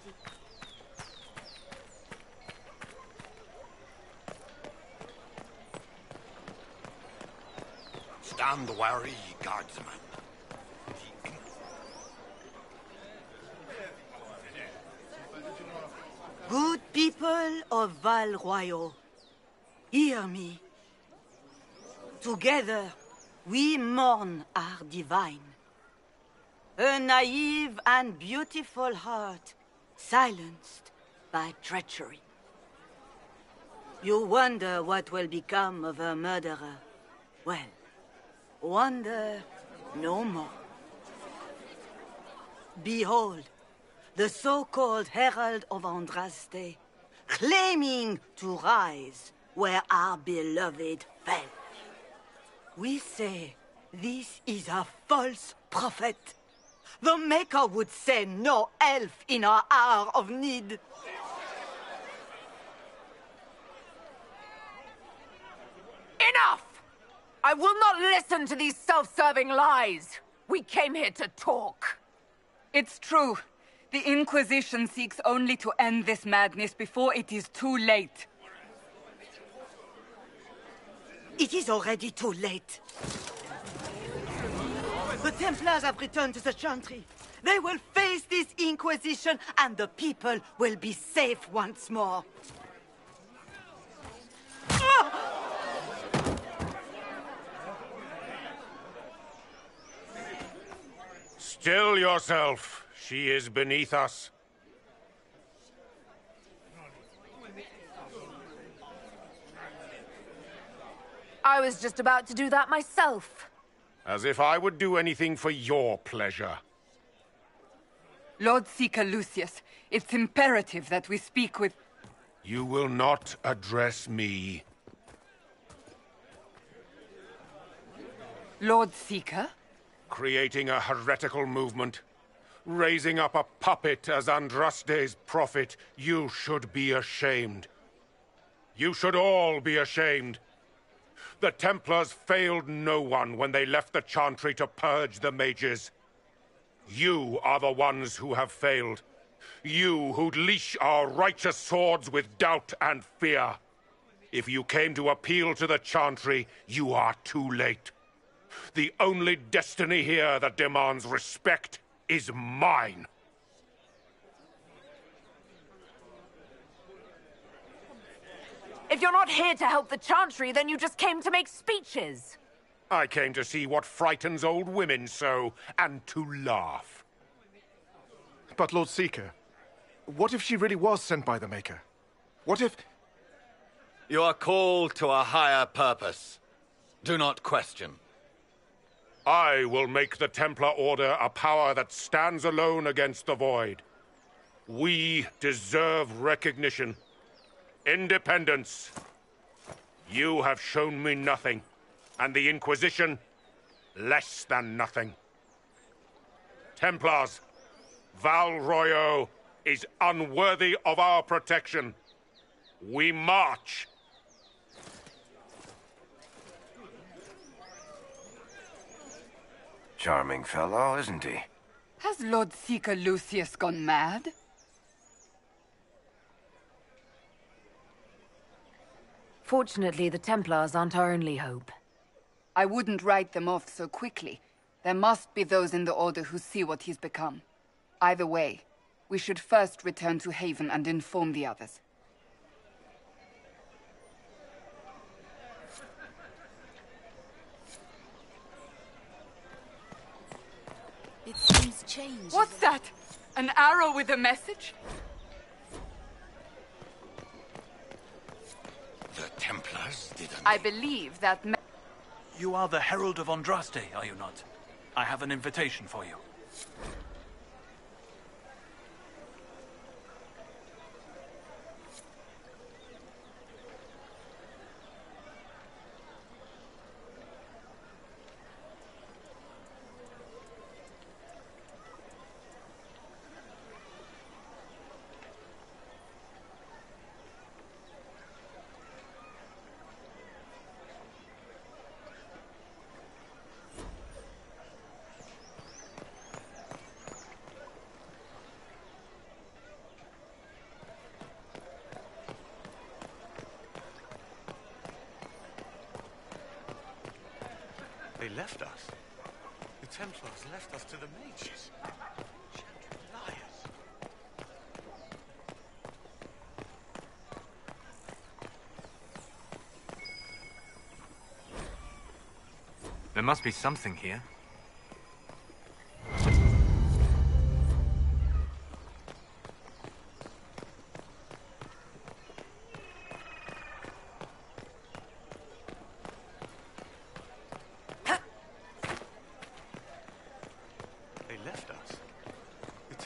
Stand wary, guardsman. Good people of Val Royal, hear me. Together, we mourn our divine. A naive and beautiful heart silenced by treachery. You wonder what will become of a murderer. Well, wonder no more. Behold, the so-called Herald of Andraste, claiming to rise where our beloved fell. We say this is a false prophet. The Maker would send no elf in our hour of need. Enough! I will not listen to these self-serving lies. We came here to talk. It's true. The Inquisition seeks only to end this madness before it is too late. It is already too late. The Templars have returned to the Chantry. They will face this Inquisition, and the people will be safe once more. Still yourself. She is beneath us. I was just about to do that myself. As if I would do anything for your pleasure. Lord Seeker Lucius, it's imperative that we speak with... You will not address me. Lord Seeker? Creating a heretical movement. Raising up a puppet as Andraste's prophet. You should be ashamed. You should all be ashamed. The Templars failed no one when they left the Chantry to purge the mages. You are the ones who have failed. You who'd leash our righteous swords with doubt and fear. If you came to appeal to the Chantry, you are too late. The only destiny here that demands respect is mine. If you're not here to help the Chantry, then you just came to make speeches. I came to see what frightens old women so, and to laugh. But Lord Seeker, what if she really was sent by the Maker? What if... You are called to a higher purpose. Do not question. I will make the Templar Order a power that stands alone against the Void. We deserve recognition. Independence. You have shown me nothing, and the Inquisition, less than nothing. Templars, Val Royo is unworthy of our protection. We march. Charming fellow, isn't he? Has Lord Seeker Lucius gone mad? Fortunately, the Templars aren't our only hope. I wouldn't write them off so quickly. There must be those in the Order who see what he's become. Either way, we should first return to Haven and inform the others. It seems changed. What's that? An arrow with a message? The Templars didn't... I believe that... You are the Herald of Andraste, are you not? I have an invitation for you. They left us. The Templars left us to the mages. Chantry liars. There must be something here.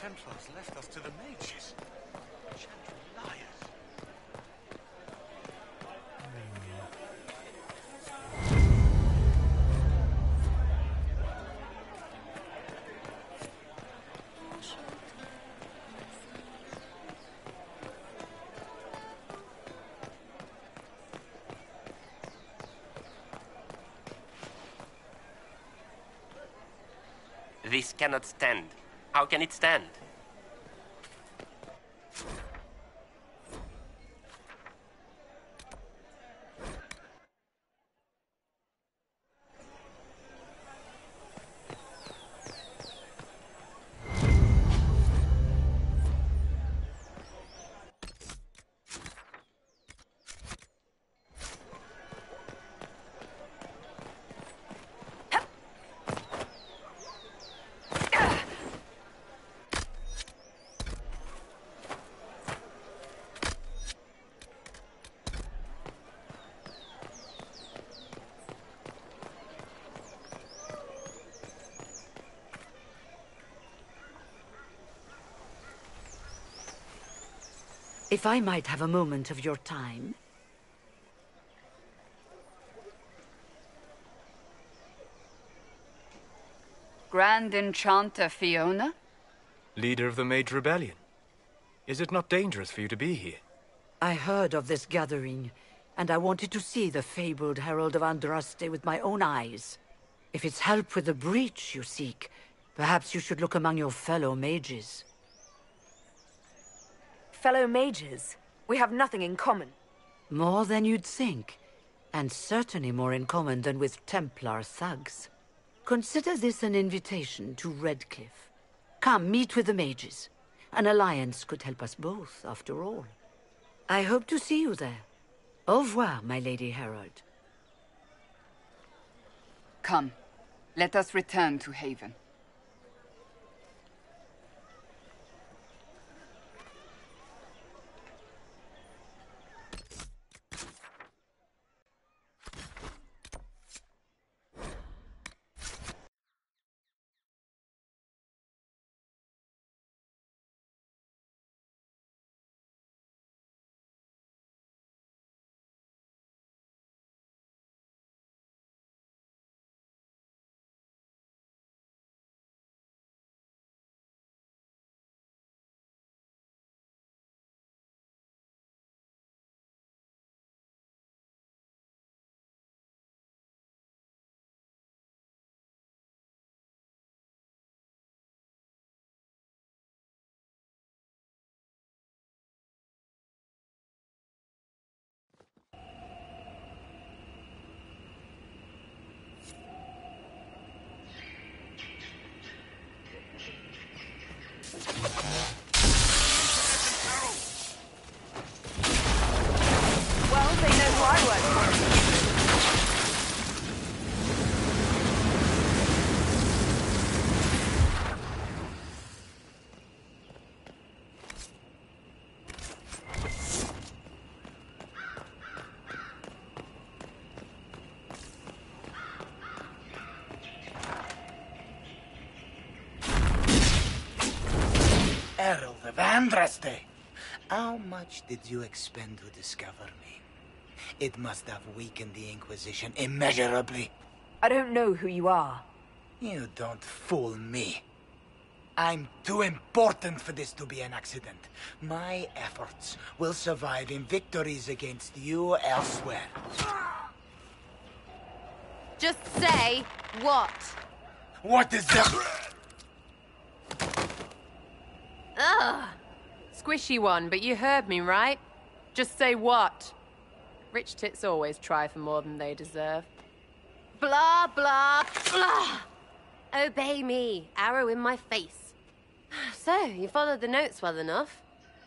Templars left us to the mages. Chantry liars. This cannot stand. How can it stand? If I might have a moment of your time. Grand Enchanter Fiona? Leader of the Mage Rebellion. Is it not dangerous for you to be here? I heard of this gathering, and I wanted to see the fabled Herald of Andraste with my own eyes. If it's help with the breach you seek, perhaps you should look among your fellow mages. Fellow mages? We have nothing in common. More than you'd think, and certainly more in common than with Templar thugs. Consider this an invitation to Redcliffe. Come, meet with the mages. An alliance could help us both, after all. I hope to see you there. Au revoir, my Lady Herald. Come, let us return to Haven. Well, they know who I work for. Herald of Andraste! How much did you expend to discover me? It must have weakened the Inquisition immeasurably. I don't know who you are. You don't fool me. I'm too important for this to be an accident. My efforts will survive in victories against you elsewhere. Just say what? What is that? Ugh. Squishy one, but you heard me, right? Just say what? Rich tits always try for more than they deserve. Blah, blah, blah. Obey me. Arrow in my face. So, you followed the notes well enough.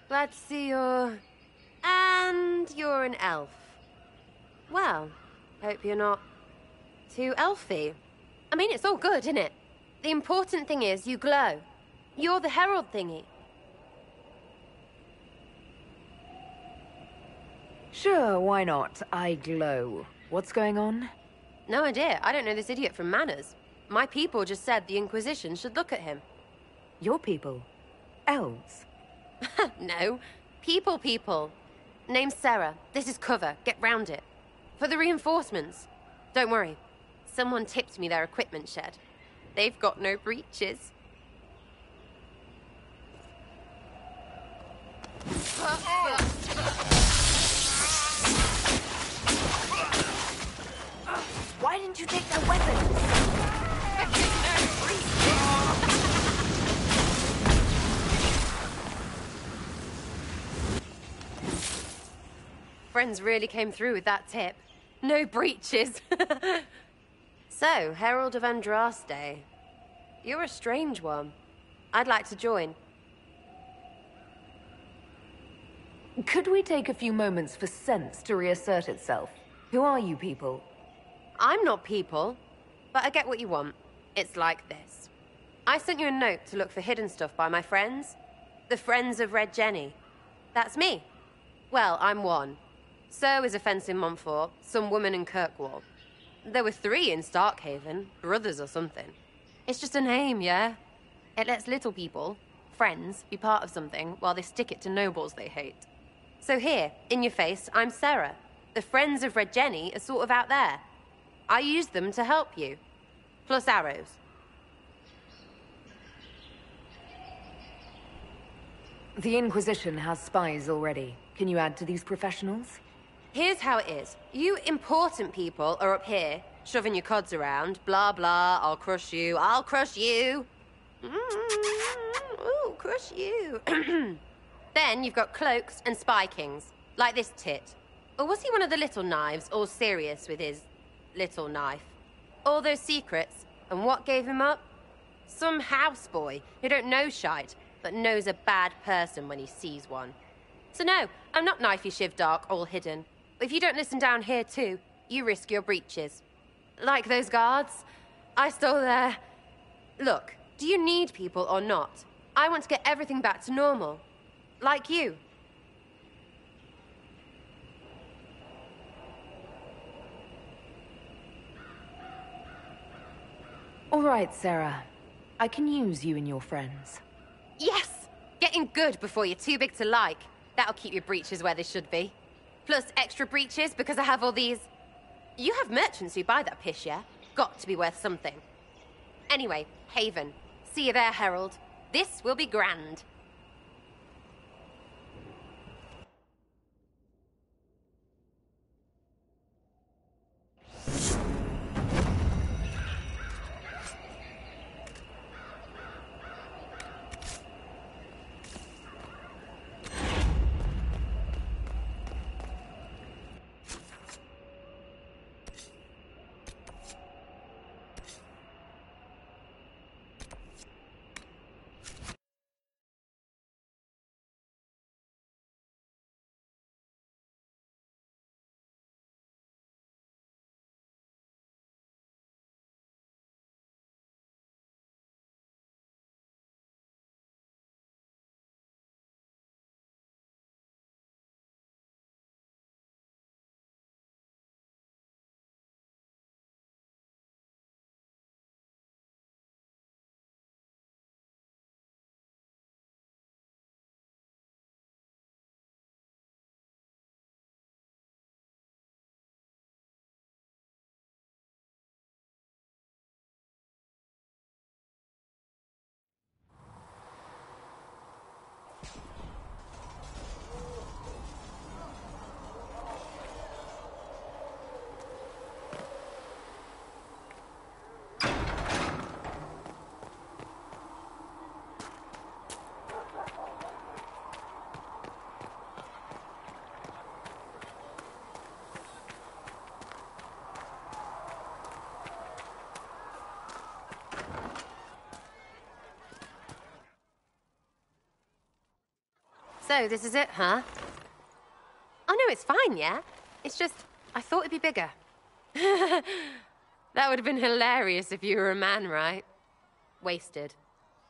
Glad to see you're... And you're an elf. Well, hope you're not too elfy. I mean, it's all good, isn't it? The important thing is you glow. You're the herald thingy. Sure, why not? I glow. What's going on? No idea. I don't know this idiot from Manners. My people just said the Inquisition should look at him. Your people? elves? No. People. Name's Sarah. This is cover. Get round it. For the reinforcements. Don't worry. Someone tipped me their equipment shed. They've got no breaches. Why didn't you take their weapons? Friends really came through with that tip. No breaches. So, Herald of Andraste. You're a strange one. I'd like to join. Could we take a few moments for sense to reassert itself? Who are you people? I'm not people, but I get what you want. It's like this. I sent you a note to look for hidden stuff by my friends. The Friends of Red Jenny. That's me. Well, I'm one. So is a fence in Montfort, some woman in Kirkwall. There were 3 in Starkhaven, brothers or something. It's just a name, yeah? It lets little people, friends, be part of something while they stick it to nobles they hate. So here, in your face, I'm Sarah. The Friends of Red Jenny are sort of out there. I used them to help you. Plus arrows. The Inquisition has spies already. Can you add to these professionals? Here's how it is. You important people are up here, shoving your cods around. Blah, blah, I'll crush you. Ooh, crush you. Then you've got cloaks and spy kings, like this tit. Or was he one of the little knives, all serious with his little knife? All those secrets, and what gave him up? Some houseboy who don't know shite, but knows a bad person when he sees one. So no, I'm not knifey shiv dark, all hidden. But if you don't listen down here too, you risk your breeches. Like those guards, I stole their... Look, do you need people or not? I want to get everything back to normal. Like you. All right, Sarah. I can use you and your friends. Yes! Getting good before you're too big to like. That'll keep your breeches where they should be. Plus extra breeches because I have all these... You have merchants who buy that piss, yeah? Got to be worth something. Anyway, Haven. See you there, Herald. This will be grand. So, this is it, huh? Oh, no, it's fine, yeah? It's just, I thought it'd be bigger. That would have been hilarious if you were a man, right? Wasted.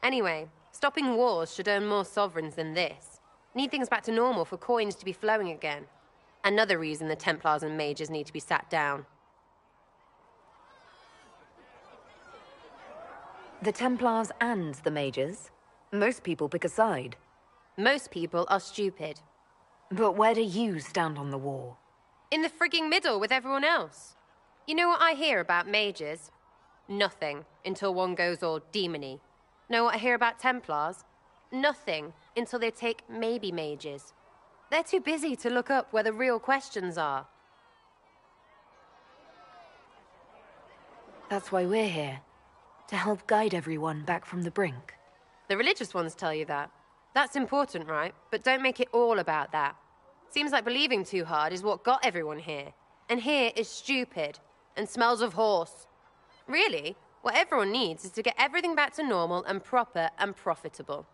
Anyway, stopping wars should earn more sovereigns than this. Need things back to normal for coins to be flowing again. Another reason the Templars and mages need to be sat down. The Templars and the mages? Most people pick a side. Most people are stupid. But where do you stand on the war? In the frigging middle with everyone else. You know what I hear about mages? Nothing, until one goes all demony. Know what I hear about Templars? Nothing, until they take maybe mages. They're too busy to look up where the real questions are. That's why we're here. To help guide everyone back from the brink. The religious ones tell you that. That's important, right? But don't make it all about that. Seems like believing too hard is what got everyone here. And here is stupid and smells of horse. Really, what everyone needs is to get everything back to normal and proper and profitable.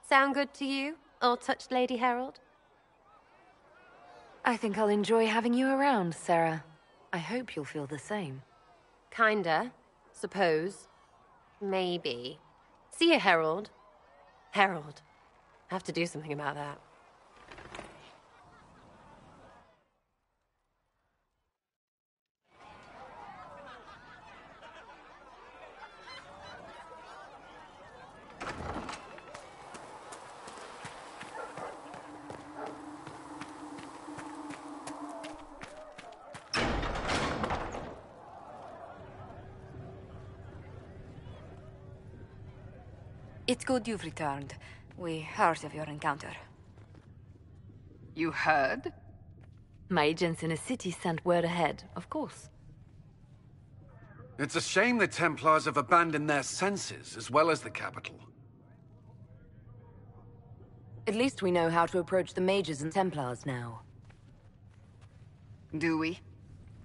Sound good to you, all-touched Lady Herald? I think I'll enjoy having you around, Sarah. I hope you'll feel the same. Kinda. Suppose. Maybe. See you, Herald. Herald. I have to do something about that. It's good you've returned. We heard of your encounter. You heard? My agents in the city sent word ahead, of course. It's a shame the Templars have abandoned their senses, as well as the capital. At least we know how to approach the mages and Templars now. Do we?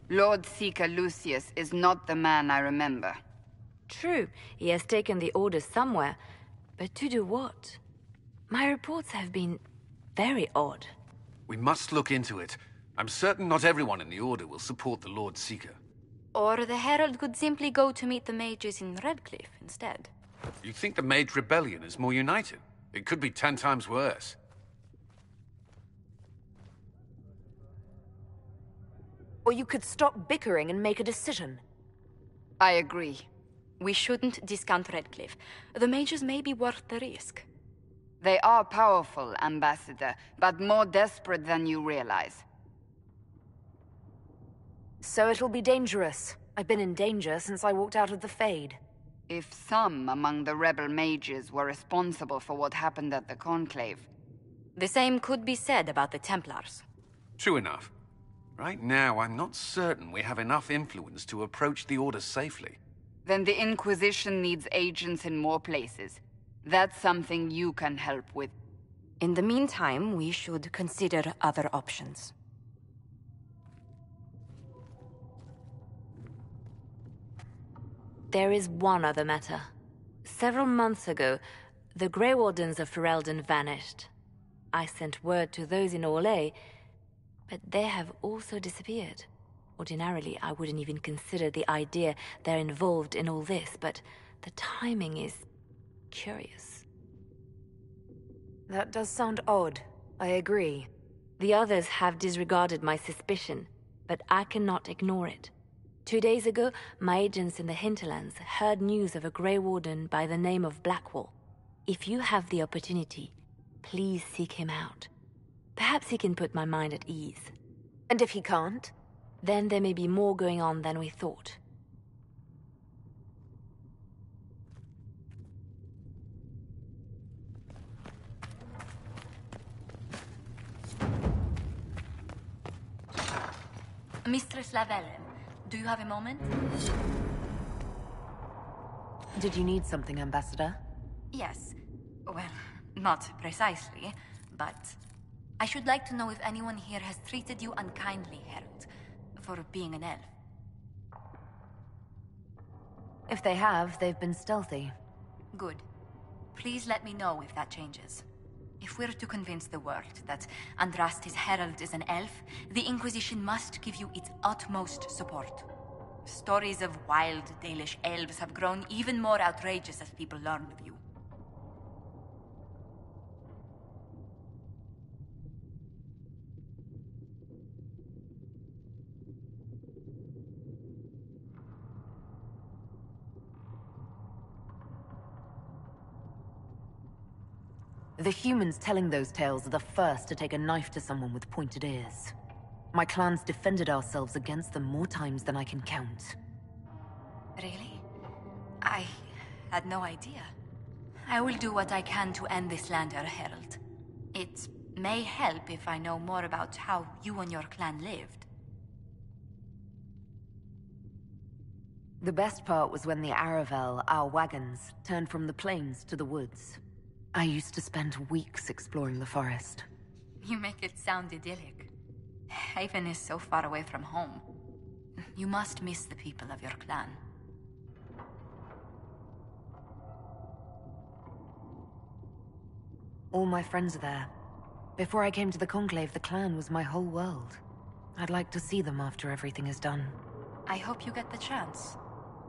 Lord Seeker Lucius is not the man I remember. True, he has taken the orders somewhere, but to do what? My reports have been very odd. We must look into it. I'm certain not everyone in the Order will support the Lord Seeker. Or the Herald could simply go to meet the mages in Redcliffe instead. You think the Mage Rebellion is more united? It could be 10 times worse. Or you could stop bickering and make a decision. I agree. We shouldn't discount Redcliffe. The mages may be worth the risk. They are powerful, Ambassador, but more desperate than you realize. So it'll be dangerous. I've been in danger since I walked out of the Fade. If some among the rebel mages were responsible for what happened at the Conclave... The same could be said about the Templars. True enough. Right now, I'm not certain we have enough influence to approach the Order safely. Then the Inquisition needs agents in more places. That's something you can help with. In the meantime, we should consider other options. There is one other matter. Several months ago, the Grey Wardens of Ferelden vanished. I sent word to those in Orlais, but they have also disappeared. Ordinarily, I wouldn't even consider the idea they're involved in all this, but the timing is curious. That does sound odd. I agree. The others have disregarded my suspicion, but I cannot ignore it. 2 days ago, my agents in the hinterlands heard news of a Grey Warden by the name of Blackwall. If you have the opportunity, please seek him out. Perhaps he can put my mind at ease. And if he can't? Then there may be more going on than we thought. Mistress Lavelle, do you have a moment? Did you need something, Ambassador? Yes. Well, not precisely, but I should like to know if anyone here has treated you unkindly, Herald, for being an elf. If they have, they've been stealthy. Good. Please let me know if that changes. If we're to convince the world that Andraste's herald is an elf, the Inquisition must give you its utmost support. Stories of wild Dalish elves have grown even more outrageous as people learn of you. The humans telling those tales are the first to take a knife to someone with pointed ears. My clans defended ourselves against them more times than I can count. Really? I had no idea. I will do what I can to end this slander, Herald. It may help if I know more about how you and your clan lived. The best part was when the Aravel, our wagons, turned from the plains to the woods. I used to spend weeks exploring the forest. You make it sound idyllic. Haven is so far away from home. You must miss the people of your clan. All my friends are there. Before I came to the Conclave, the clan was my whole world. I'd like to see them after everything is done. I hope you get the chance.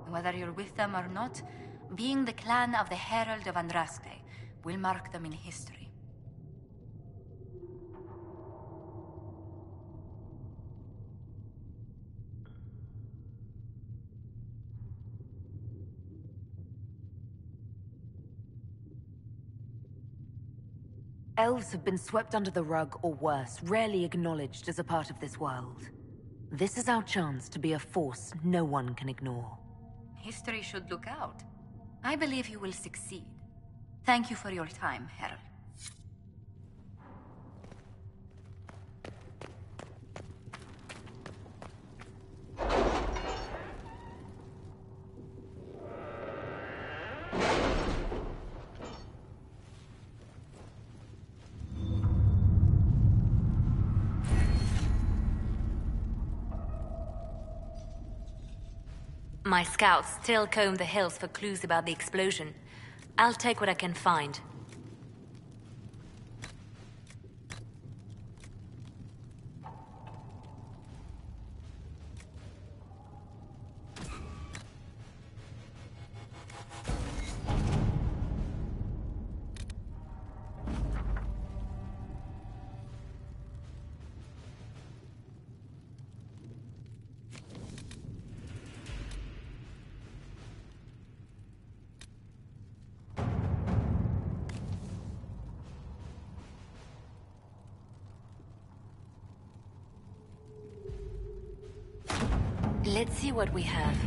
Whether you're with them or not, being the clan of the Herald of Andraste will mark them in history. Elves have been swept under the rug, or worse, rarely acknowledged as a part of this world. This is our chance to be a force no one can ignore. History should look out. I believe you will succeed. Thank you for your time, Herald. My scouts still comb the hills for clues about the explosion. I'll take what I can find. Let's see what we have.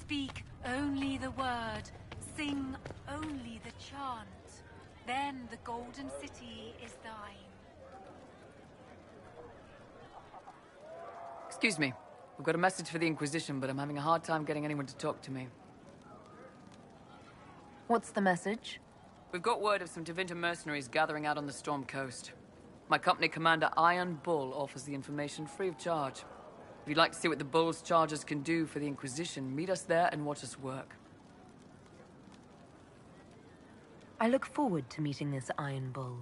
Speak only the word, sing only the chant. Then the Golden City is thine. Excuse me. We've got a message for the Inquisition, but I'm having a hard time getting anyone to talk to me. What's the message? We've got word of some Tevinter mercenaries gathering out on the Storm Coast. My company commander, Iron Bull, offers the information free of charge. If you'd like to see what the Bull's charges can do for the Inquisition, meet us there and watch us work. I look forward to meeting this Iron Bull.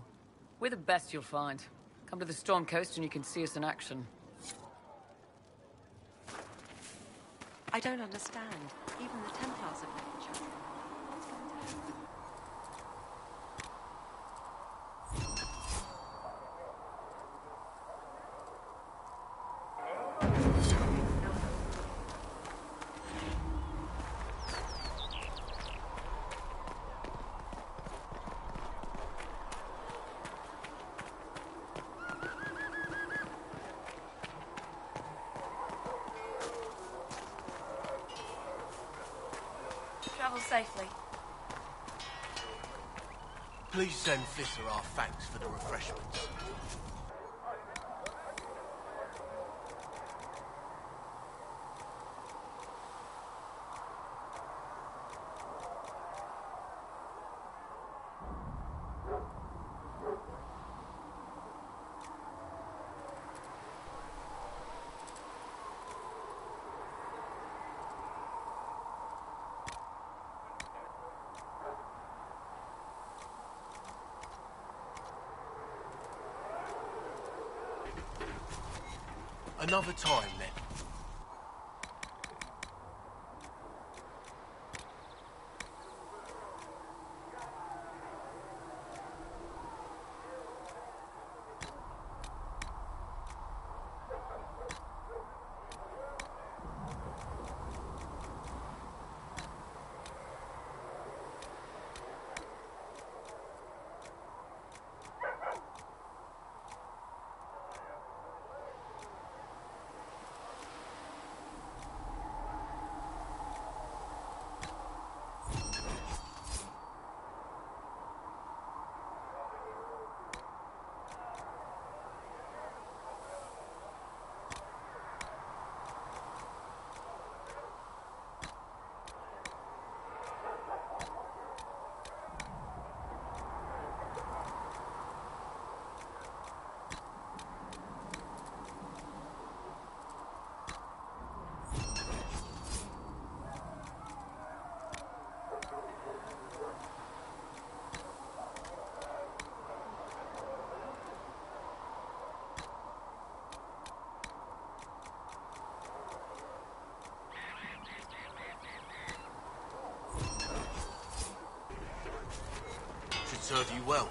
We're the best you'll find. Come to the Storm Coast and you can see us in action. I don't understand. Even the Templars have left the chapel. What's going to happen? Travel safely. Please send Flitter our thanks for the refreshments. Another time, then. Serve you well.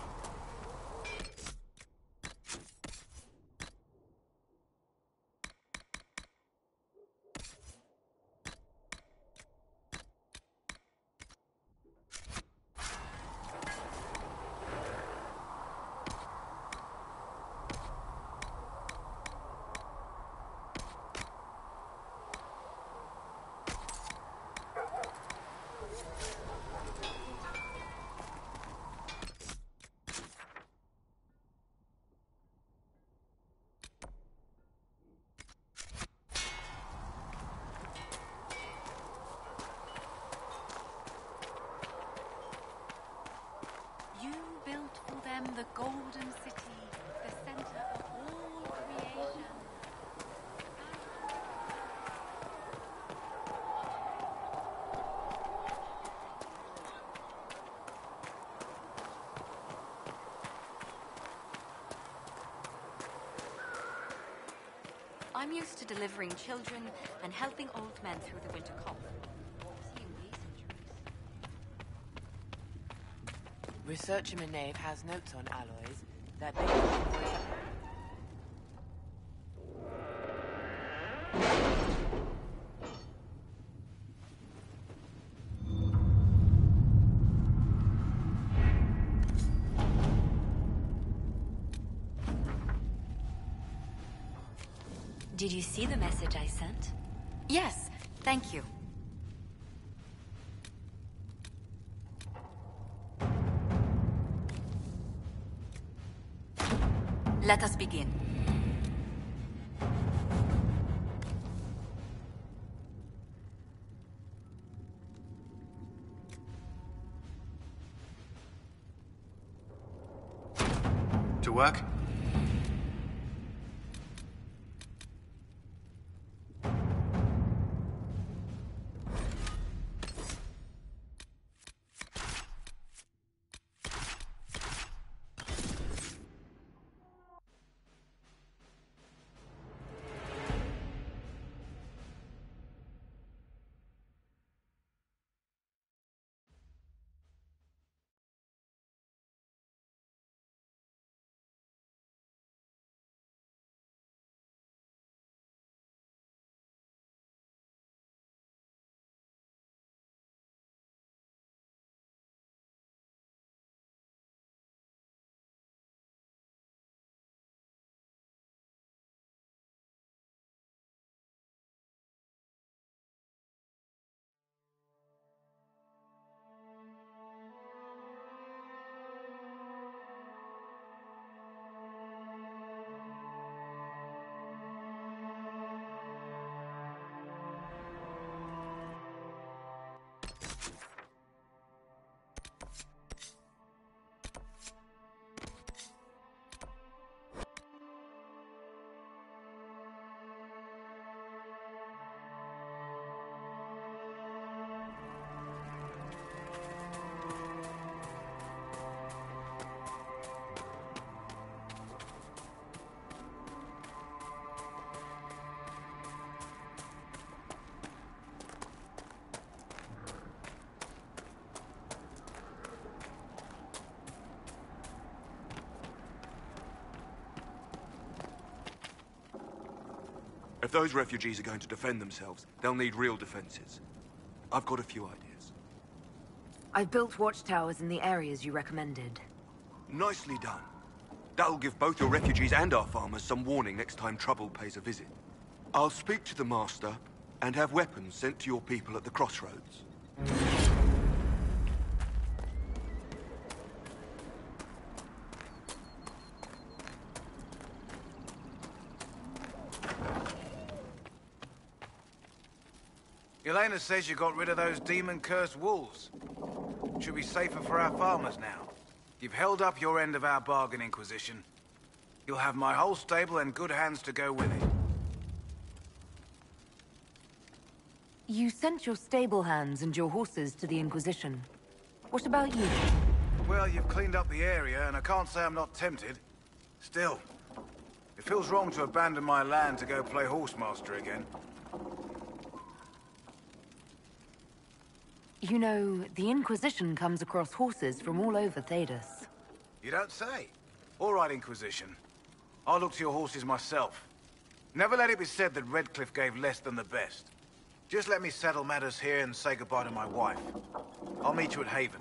You built for them the Golden City, the center of all creation. I'm used to delivering children and helping old men through the winter cold. Seeing these injuries. Researcher Manave has notes on alloys that may be Did you see the message I sent? Yes, thank you. Let us begin. To work? If those refugees are going to defend themselves, they'll need real defenses. I've got a few ideas. I've built watchtowers in the areas you recommended. Nicely done. That'll give both your refugees and our farmers some warning next time trouble pays a visit. I'll speak to the Master and have weapons sent to your people at the crossroads. Elena says you got rid of those demon-cursed wolves. Should be safer for our farmers now. You've held up your end of our bargain, Inquisition. You'll have my whole stable and good hands to go with it. You sent your stable hands and your horses to the Inquisition. What about you? Well, you've cleaned up the area, and I can't say I'm not tempted. Still, it feels wrong to abandon my land to go play horsemaster again. You know, the Inquisition comes across horses from all over Thedas. You don't say. All right, Inquisition. I'll look to your horses myself. Never let it be said that Redcliffe gave less than the best. Just let me settle matters here and say goodbye to my wife. I'll meet you at Haven.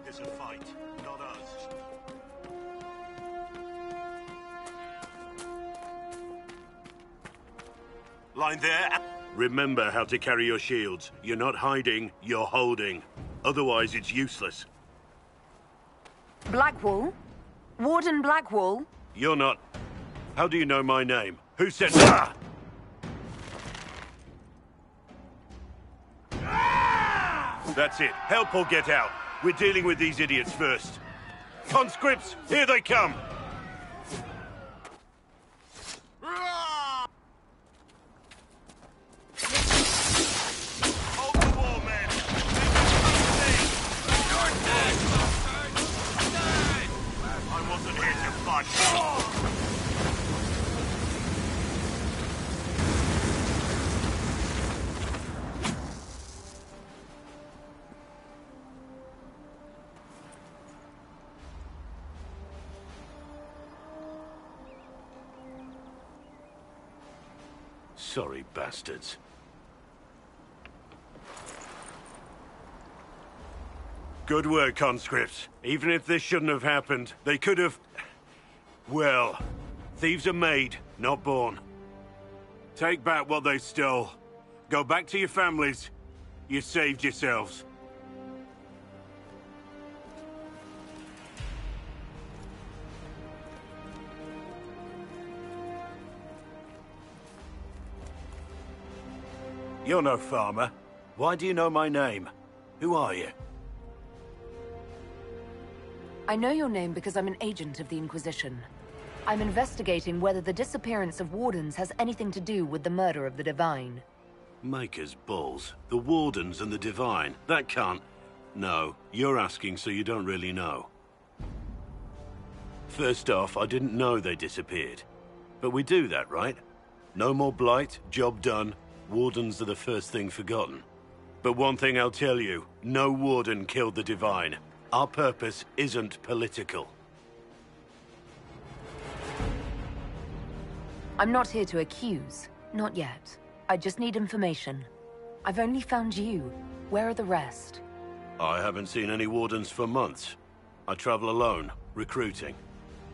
It's a fight, not us. Line there. Remember how to carry your shields. You're not hiding, you're holding. Otherwise, it's useless. Blackwall? Warden Blackwall? You're not... How do you know my name? Who said... Ah! That's it. Help or get out. We're dealing with these idiots first. Conscripts, here they come! Hold the wall, men! You're dead, bastard! Dead! I wasn't here to fight. Sorry, bastards. Good work, conscripts. Even if this shouldn't have happened, they could have... Well, thieves are made, not born. Take back what they stole. Go back to your families. You saved yourselves. You're no farmer. Why do you know my name? Who are you? I know your name because I'm an agent of the Inquisition. I'm investigating whether the disappearance of Wardens has anything to do with the murder of the Divine. Maker's balls. The Wardens and the Divine. That can't... No, you're asking so you don't really know. First off, I didn't know they disappeared. But we do that, right? No more blight, job done. Wardens are the first thing forgotten. But one thing I'll tell you, no Warden killed the Divine. Our purpose isn't political. I'm not here to accuse. Not yet. I just need information. I've only found you. Where are the rest? I haven't seen any Wardens for months. I travel alone, recruiting.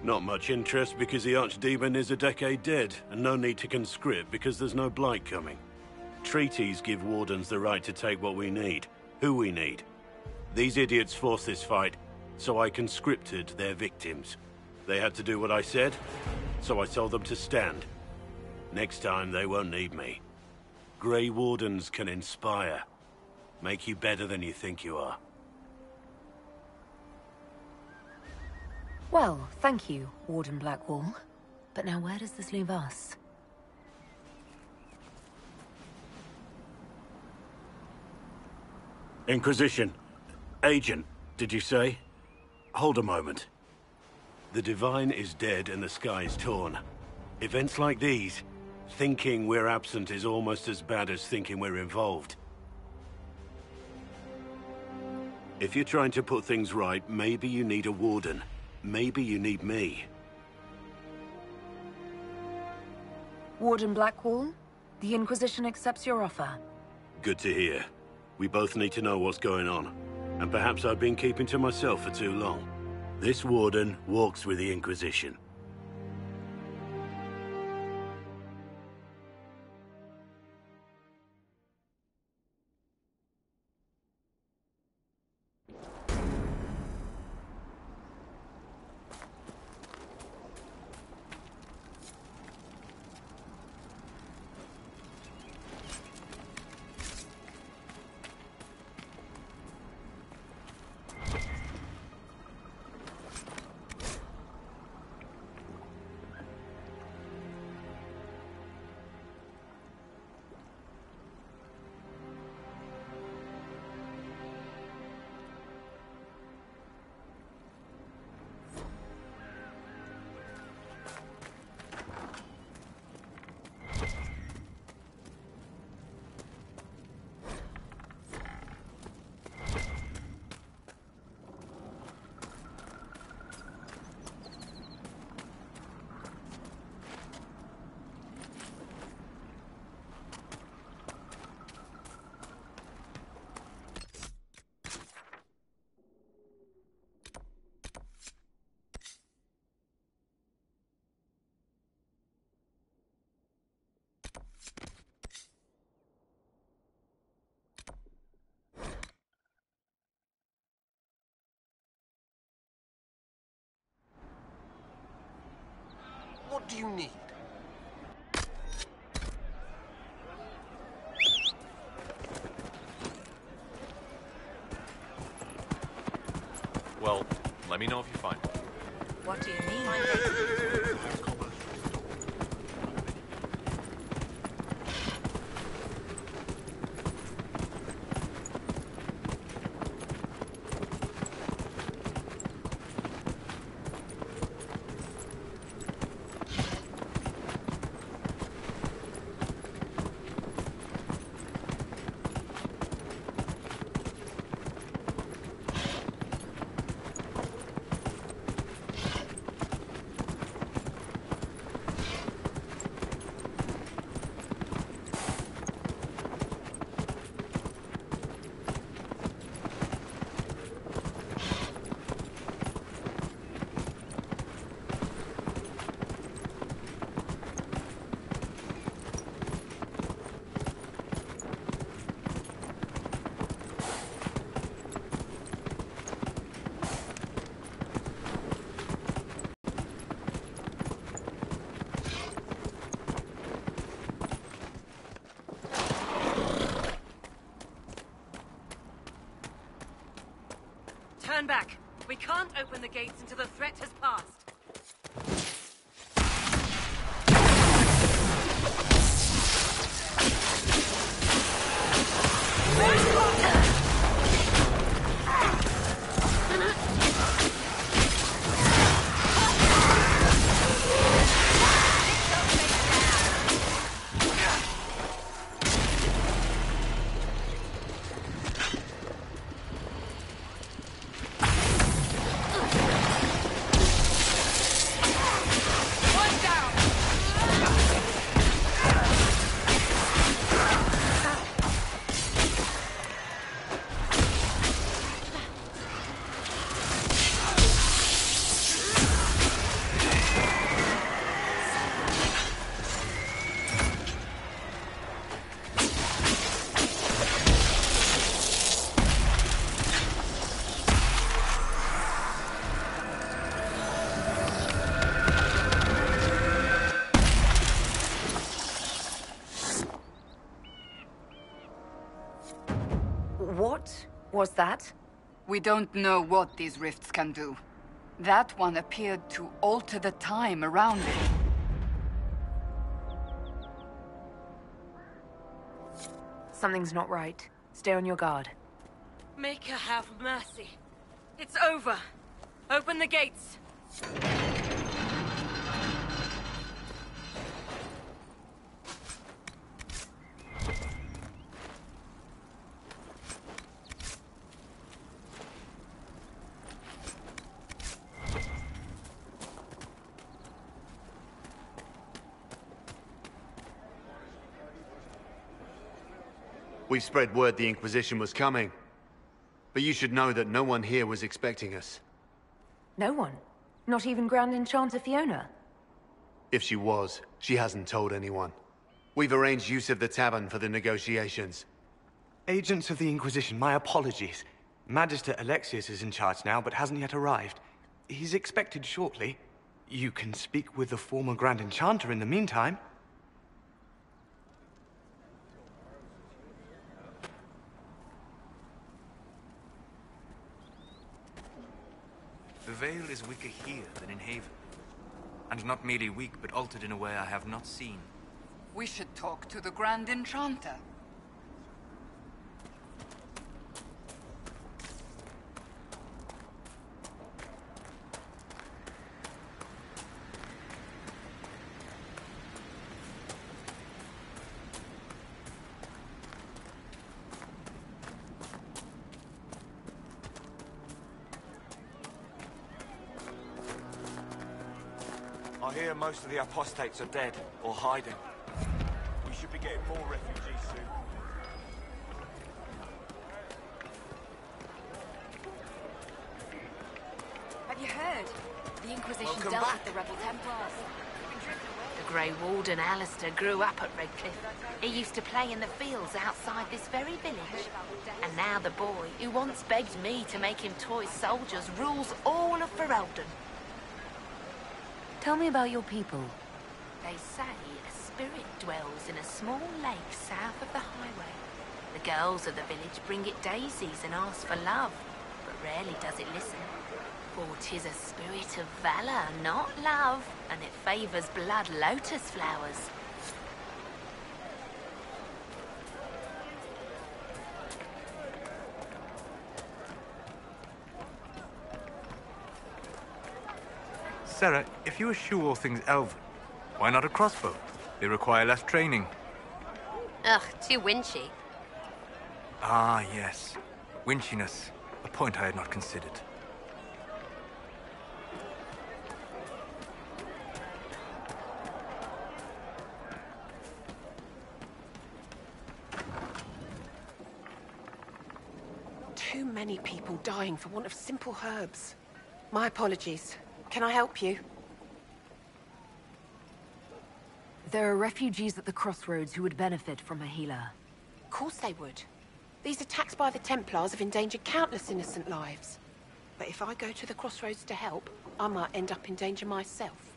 Not much interest because the Archdemon is a decade dead, and no need to conscript because there's no blight coming. Treaties give Wardens the right to take what we need, who we need. These idiots forced this fight, so I conscripted their victims. They had to do what I said, so I told them to stand. Next time, they won't need me. Grey Wardens can inspire. Make you better than you think you are. Well, thank you, Warden Blackwall. But now where does this leave us? Inquisition. Agent, did you say? Hold a moment. The Divine is dead and the sky is torn. Events like these, thinking we're absent is almost as bad as thinking we're involved. If you're trying to put things right, maybe you need a Warden. Maybe you need me. Warden Blackwall, the Inquisition accepts your offer. Good to hear. We both need to know what's going on. And perhaps I've been keeping to myself for too long. This Warden walks with the Inquisition. What do you need? Well, let me know if you find it. What do you mean? Turn back. We can't open the gates until the threat has passed. What was that? We don't know what these rifts can do. That one appeared to alter the time around it. Something's not right. Stay on your guard. Make her have mercy. It's over. Open the gates. We've spread word the Inquisition was coming. But you should know that no one here was expecting us. No one? Not even Grand Enchanter Fiona? If she was, she hasn't told anyone. We've arranged use of the tavern for the negotiations. Agents of the Inquisition, my apologies. Magister Alexius is in charge now, but hasn't yet arrived. He's expected shortly. You can speak with the former Grand Enchanter in the meantime. The veil is weaker here than in Haven. And not merely weak, but altered in a way I have not seen. We should talk to the Grand Enchanter. I hear most of the apostates are dead, or hiding. We should be getting more refugees soon. Have you heard? The Inquisition Welcome dealt back. with the rebel Templars. The Grey Warden Alistair grew up at Redcliffe. He used to play in the fields outside this very village. And now the boy, who once begged me to make him toy soldiers, rules all of Ferelden. Tell me about your people. They say a spirit dwells in a small lake south of the highway. The girls of the village bring it daisies and ask for love, but rarely does it listen. For 'tis a spirit of valor, not love, and it favors blood lotus flowers. Sarah, if you eschew all things elven, why not a crossbow? They require less training. Ugh, too winchy. Ah, yes. Winchiness. A point I had not considered. Too many people dying for want of simple herbs. My apologies. Can I help you? There are refugees at the crossroads who would benefit from a healer. Of course they would. These attacks by the Templars have endangered countless innocent lives. But if I go to the crossroads to help, I might end up in danger myself.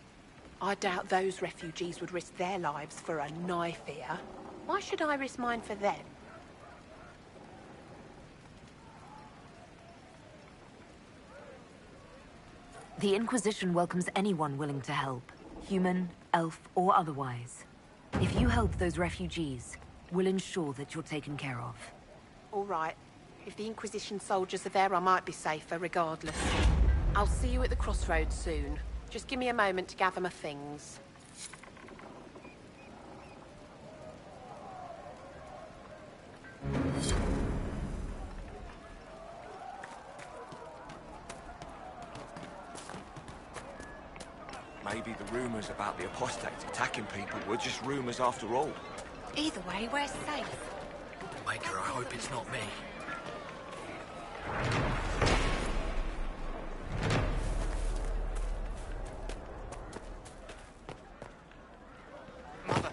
I doubt those refugees would risk their lives for a knife here. Why should I risk mine for them? The Inquisition welcomes anyone willing to help, human, elf, or otherwise. If you help those refugees, we'll ensure that you're taken care of. All right. If the Inquisition soldiers are there, I might be safer regardless. I'll see you at the crossroads soon. Just give me a moment to gather my things. Maybe the rumors about the apostates attacking people were just rumors after all. Either way, we're safe. Maker, I hope it's not me. Mother,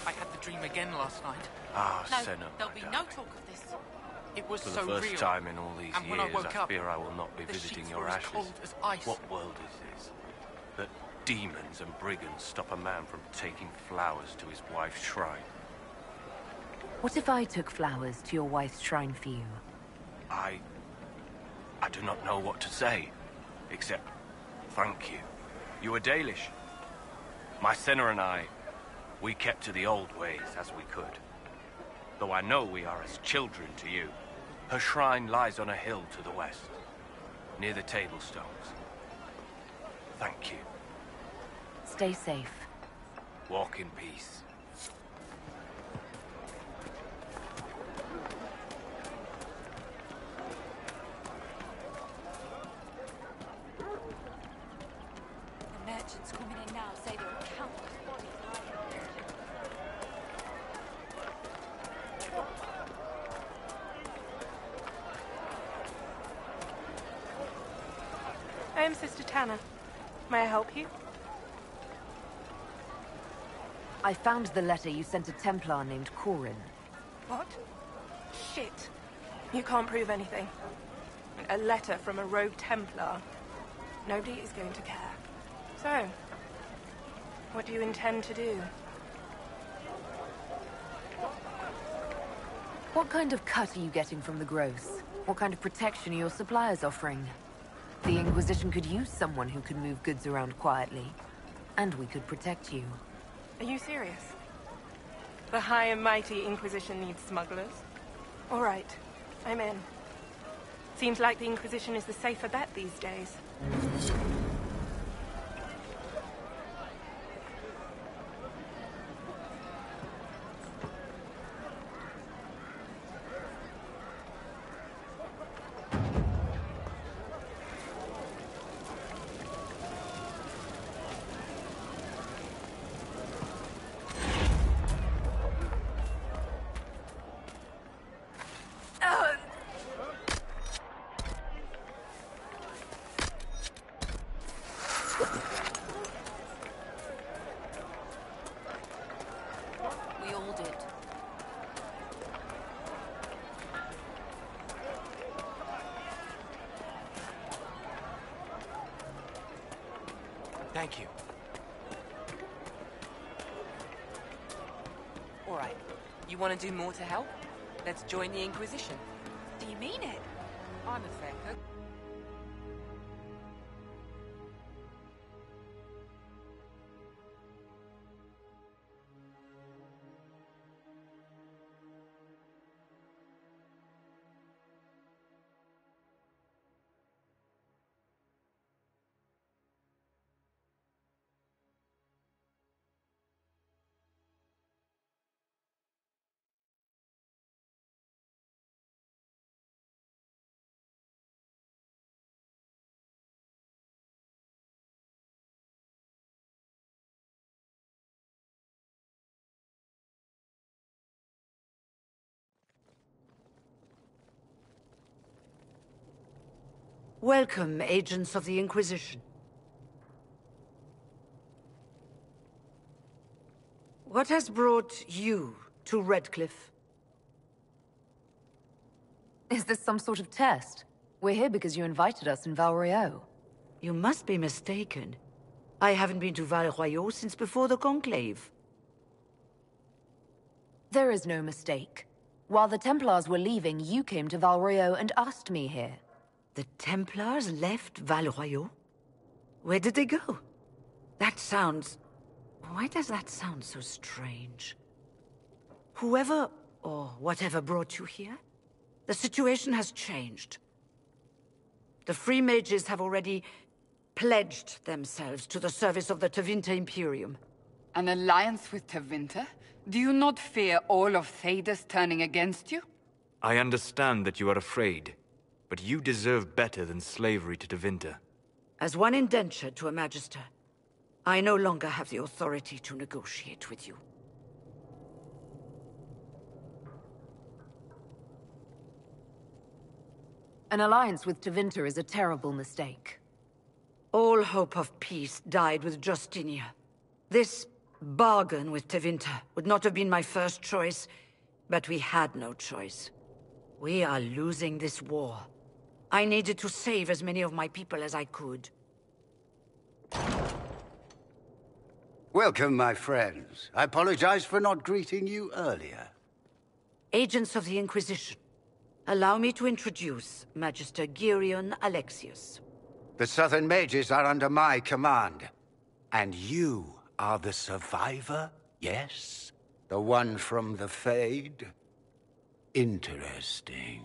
I had the dream again last night. Ah, no, Senna, there'll my be no darling. talk of this. It was For so the first real. time in all these And when I years, woke I up, fear I will not be the visiting sheets your were as ashes. cold as ice. What world is this? That demons and brigands stop a man from taking flowers to his wife's shrine. What if I took flowers to your wife's shrine for you? I do not know what to say, except thank you. You were Dalish. My Senna and I, we kept to the old ways as we could. Though I know we are as children to you. Her shrine lies on a hill to the west, near the Tablestones. Thank you. Stay safe. Walk in peace. The merchants coming in now say there are countless bodies lying. I am Sister Tanner. May I help you? I found the letter you sent a Templar named Corin. What? Shit. You can't prove anything. A letter from a rogue Templar. Nobody is going to care. So, what do you intend to do? What kind of cut are you getting from the gross? What kind of protection are your suppliers offering? The Inquisition could use someone who can move goods around quietly. And we could protect you. Are you serious? The High and Mighty Inquisition needs smugglers? All right, I'm in. Seems like the Inquisition is the safer bet these days. We all did. Thank you. Alright, you want to do more to help? Let's join the Inquisition. Do you mean it? I'm a fair cook. Welcome, agents of the Inquisition. What has brought you to Redcliffe? Is this some sort of test? We're here because you invited us in Val Royeaux. You must be mistaken. I haven't been to Val Royeaux since before the Conclave. There is no mistake. While the Templars were leaving, you came to Val Royeaux and asked me here. The Templars left Val Royeaux? Where did they go? That sounds... Why does that sound so strange? Whoever or whatever brought you here, the situation has changed. The Free Mages have already pledged themselves to the service of the Tevinter Imperium. An alliance with Tevinter? Do you not fear all of Thedas turning against you? I understand that you are afraid, but you deserve better than slavery to Tevinter. As one indentured to a Magister, I no longer have the authority to negotiate with you. An alliance with Tevinter is a terrible mistake. All hope of peace died with Justinia. This bargain with Tevinter would not have been my first choice, but we had no choice. We are losing this war. I needed to save as many of my people as I could. Welcome, my friends. I apologize for not greeting you earlier. Agents of the Inquisition, allow me to introduce Magister Girion Alexius. The Southern Mages are under my command. And you are the survivor, yes? The one from the Fade? Interesting.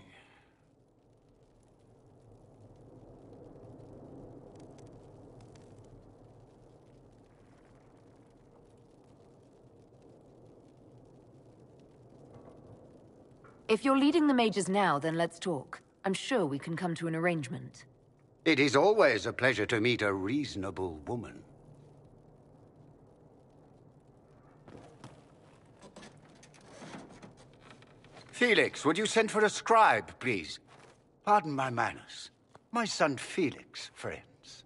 If you're leading the mages now, then let's talk. I'm sure we can come to an arrangement. It is always a pleasure to meet a reasonable woman. Felix, would you send for a scribe, please? Pardon my manners. My son Felix, friends.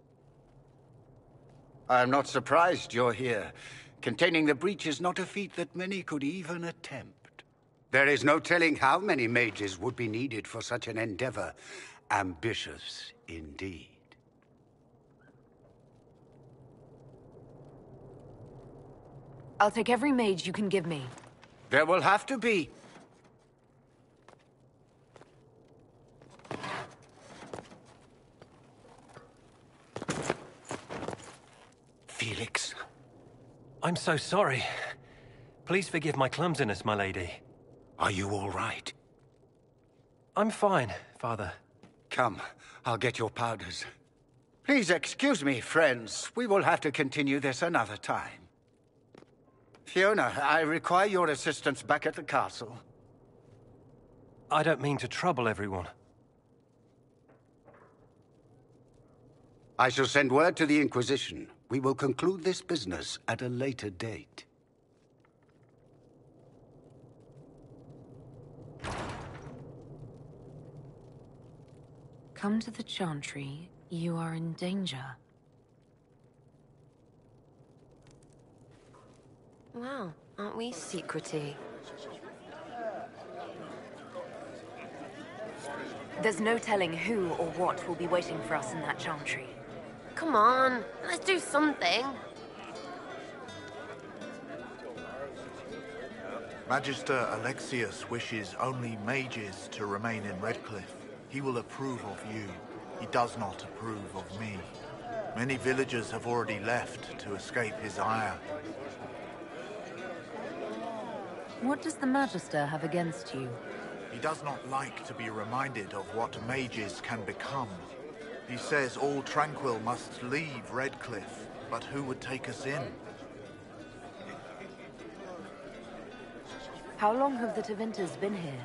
I am not surprised you're here. Containing the breach is not a feat that many could even attempt. There is no telling how many mages would be needed for such an endeavor. Ambitious, indeed. I'll take every mage you can give me. There will have to be. Felix. I'm so sorry. Please forgive my clumsiness, my lady. Are you all right? I'm fine, Father. Come, I'll get your powders. Please excuse me, friends. We will have to continue this another time. Fiona, I require your assistance back at the castle. I don't mean to trouble everyone. I shall send word to the Inquisition. We will conclude this business at a later date. Come to the Chantry. You are in danger. Wow, aren't we secrety? There's no telling who or what will be waiting for us in that Chantry. Come on, let's do something. Magister Alexius wishes only mages to remain in Redcliffe. He will approve of you. He does not approve of me. Many villagers have already left to escape his ire. What does the Magister have against you? He does not like to be reminded of what mages can become. He says all Tranquil must leave Redcliffe, but who would take us in? How long have the Tevinters been here?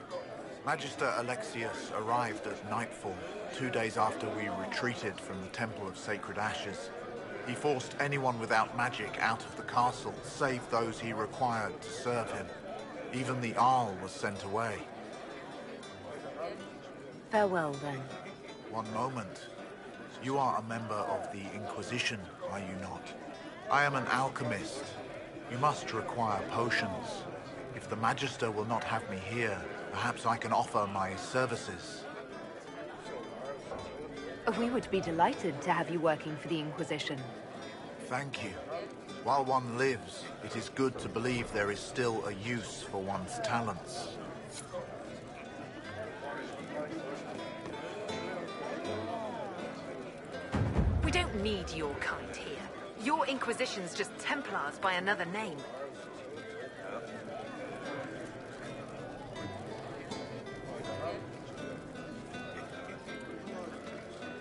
Magister Alexius arrived at nightfall, 2 days after we retreated from the Temple of Sacred Ashes. He forced anyone without magic out of the castle, save those he required to serve him. Even the Arl was sent away. Farewell, then. One moment. You are a member of the Inquisition, are you not? I am an alchemist. You must require potions. If the Magister will not have me here, perhaps I can offer my services. We would be delighted to have you working for the Inquisition. Thank you. While one lives, it is good to believe there is still a use for one's talents. We don't need your kind here. Your Inquisition's just Templars by another name.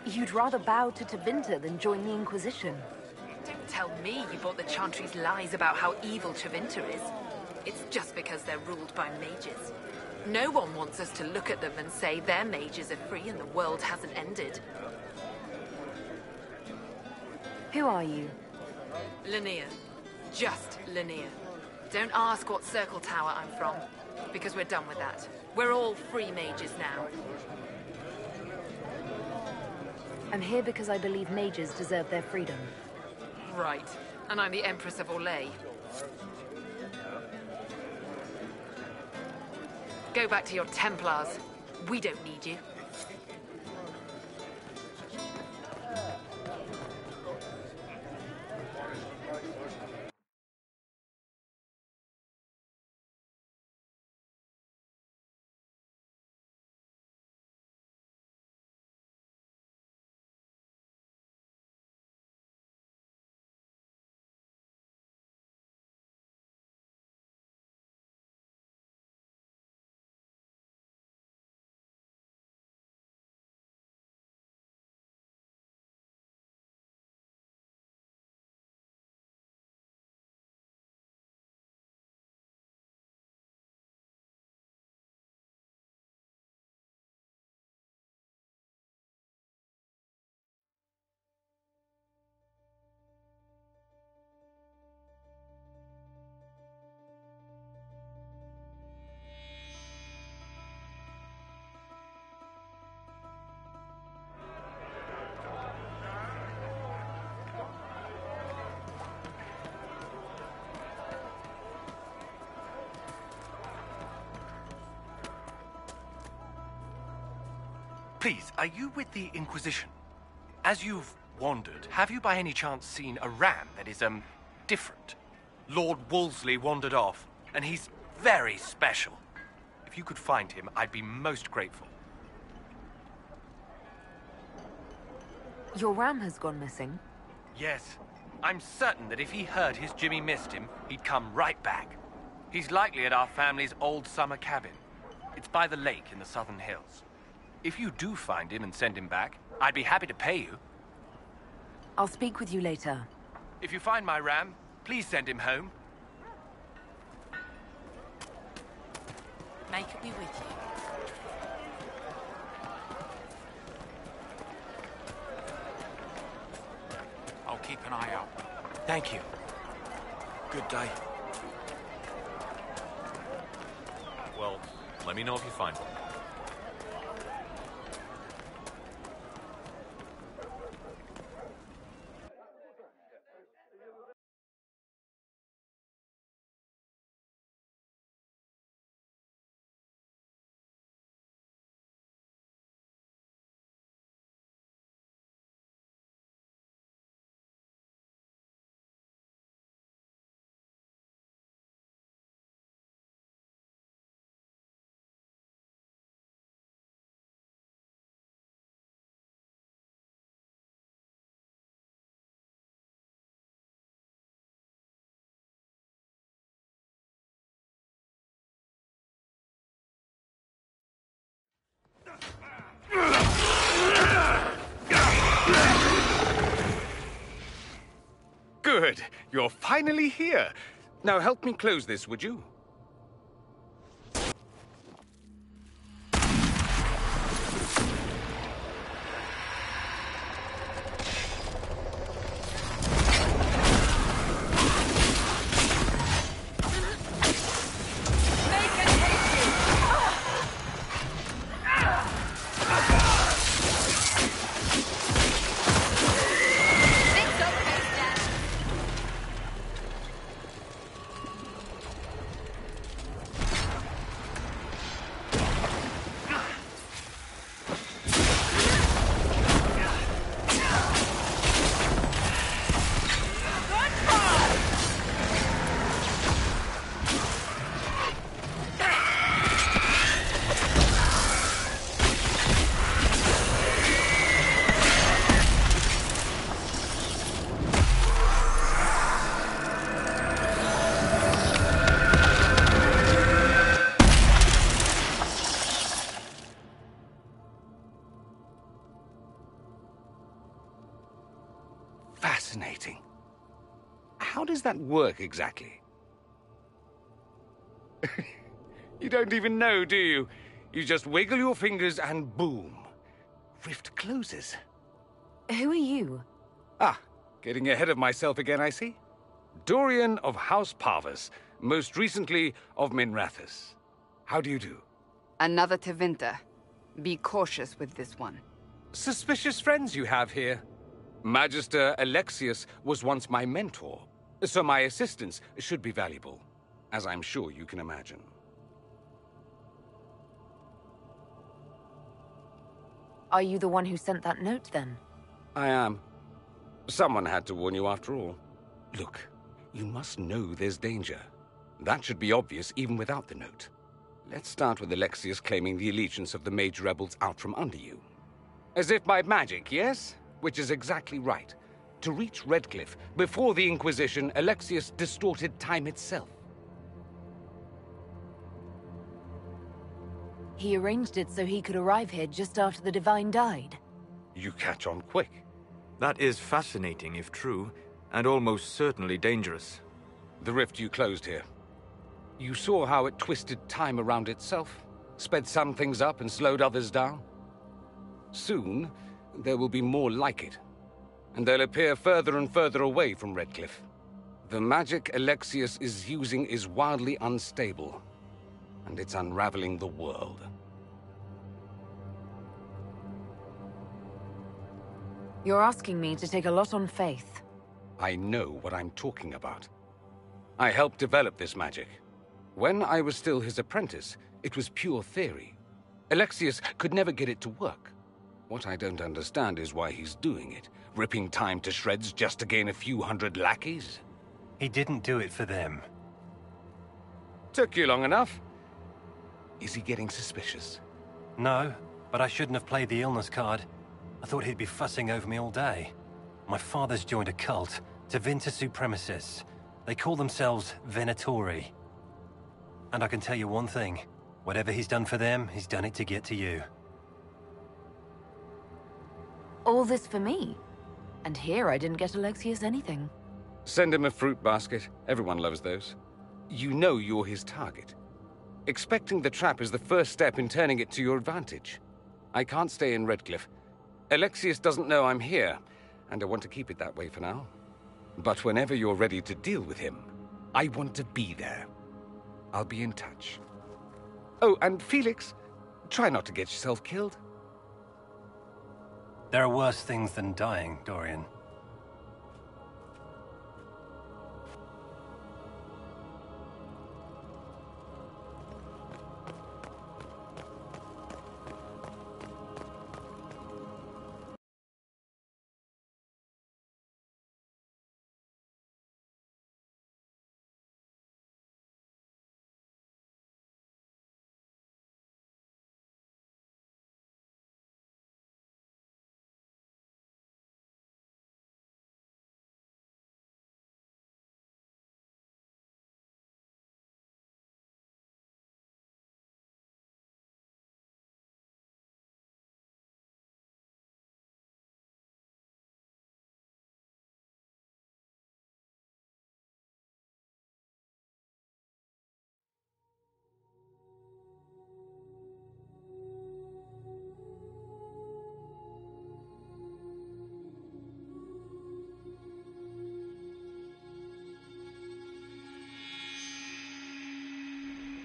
You'd rather bow to Tevinter than join the Inquisition. Don't tell me you bought the Chantry's lies about how evil Tevinter is. It's just because they're ruled by mages. No one wants us to look at them and say their mages are free and the world hasn't ended. Who are you? Linnea. Just Linnea. Don't ask what Circle Tower I'm from, because we're done with that. We're all free mages now. I'm here because I believe mages deserve their freedom. Right. And I'm the Empress of Orlais. Go back to your Templars. We don't need you. Please, are you with the Inquisition? As you've wandered, have you by any chance seen a ram that is, different? Lord Wolseley wandered off, and he's very special. If you could find him, I'd be most grateful. Your ram has gone missing? Yes. I'm certain that if he heard his Jimmy missed him, he'd come right back. He's likely at our family's old summer cabin. It's by the lake in the southern hills. If you do find him and send him back, I'd be happy to pay you. I'll speak with you later. If you find my ram, please send him home. Make it be with you. I'll keep an eye out. Thank you. Good day. Well, let me know if you find one. Good. You're finally here. Now help me close this, would you? Fascinating. How does that work exactly? You don't even know, do you? You just wiggle your fingers and boom. Rift closes. Who are you? Ah, getting ahead of myself again, I see. Dorian of House Parvus, most recently of Minrathous. How do you do? Another Tevinter. Be cautious with this one. Suspicious friends you have here. Magister Alexius was once my mentor, so my assistance should be valuable, as I'm sure you can imagine. Are you the one who sent that note, then? I am. Someone had to warn you after all. Look, you must know there's danger. That should be obvious even without the note. Let's start with Alexius claiming the allegiance of the mage rebels out from under you. As if by magic, yes? Which is exactly right. To reach Redcliffe, before the Inquisition, Alexius distorted time itself. He arranged it so he could arrive here just after the Divine died. You catch on quick. That is fascinating, if true, and almost certainly dangerous. The rift you closed here. You saw how it twisted time around itself, sped some things up and slowed others down. Soon, there will be more like it, and they'll appear further and further away from Redcliffe. The magic Alexius is using is wildly unstable, and it's unraveling the world. You're asking me to take a lot on faith. I know what I'm talking about. I helped develop this magic. When I was still his apprentice, it was pure theory. Alexius could never get it to work. What I don't understand is why he's doing it, ripping time to shreds just to gain a few hundred lackeys. He didn't do it for them. Took you long enough. Is he getting suspicious? No, but I shouldn't have played the illness card. I thought he'd be fussing over me all day. My father's joined a cult, Tevinter Supremacists. They call themselves Venatori. And I can tell you one thing. Whatever he's done for them, he's done it to get to you. All this for me. And here I didn't get Alexius anything. Send him a fruit basket. Everyone loves those. You know you're his target. Expecting the trap is the first step in turning it to your advantage. I can't stay in Redcliffe. Alexius doesn't know I'm here, and I want to keep it that way for now. But whenever you're ready to deal with him, I want to be there. I'll be in touch. Oh, and Felix, try not to get yourself killed. There are worse things than dying, Dorian.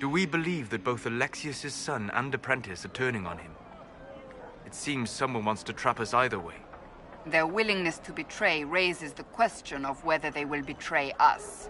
Do we believe that both Alexius's son and apprentice are turning on him? It seems someone wants to trap us either way. Their willingness to betray raises the question of whether they will betray us.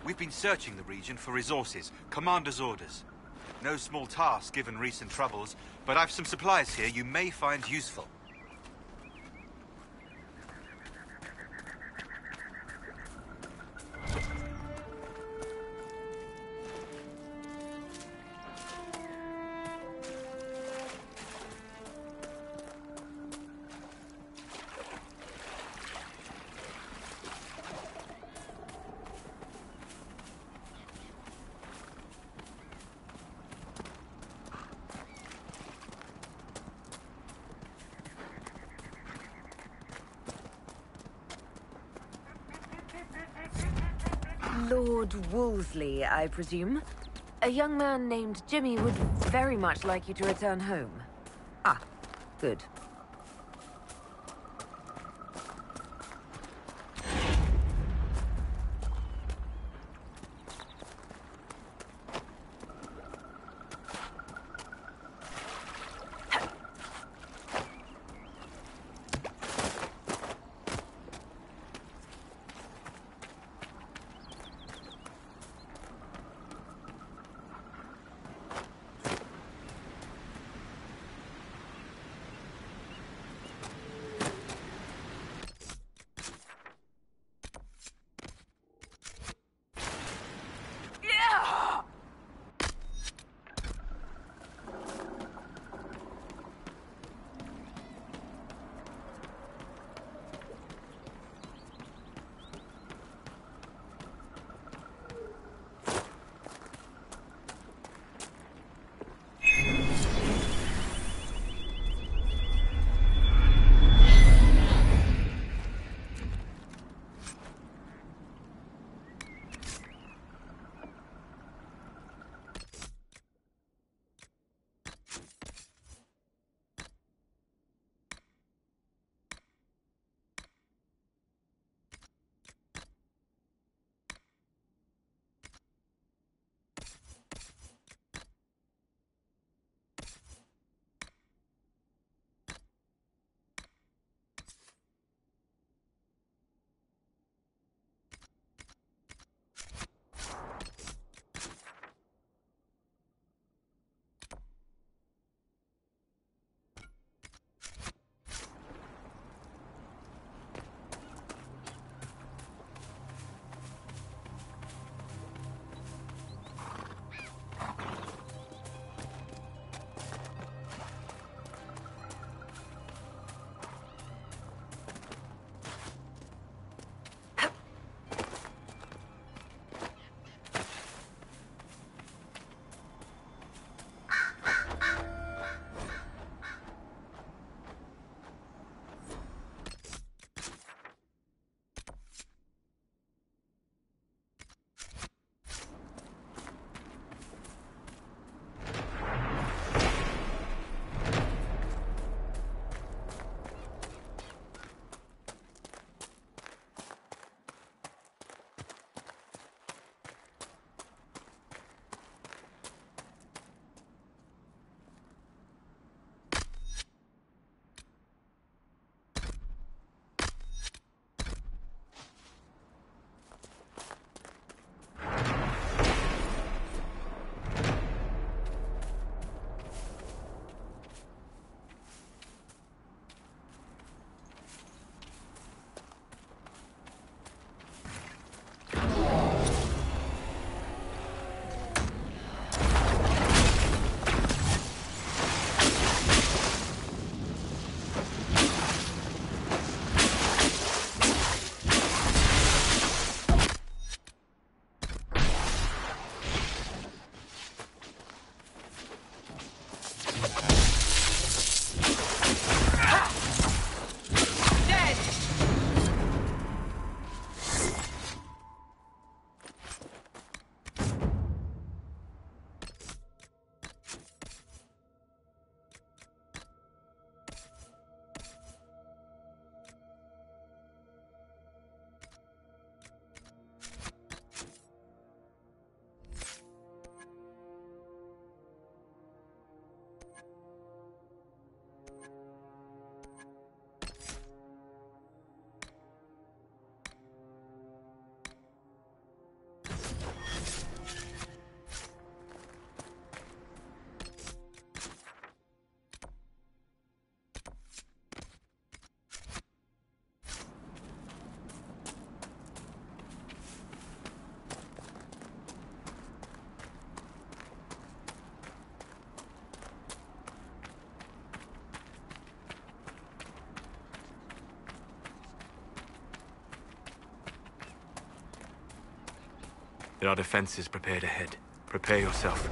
We've been searching the region for resources, commander's orders. No small task given recent troubles, but I've some supplies here you may find useful. Lord Wolseley, I presume? A young man named Jimmy would very much like you to return home. Ah, good. There are defenses prepared ahead. Prepare yourself.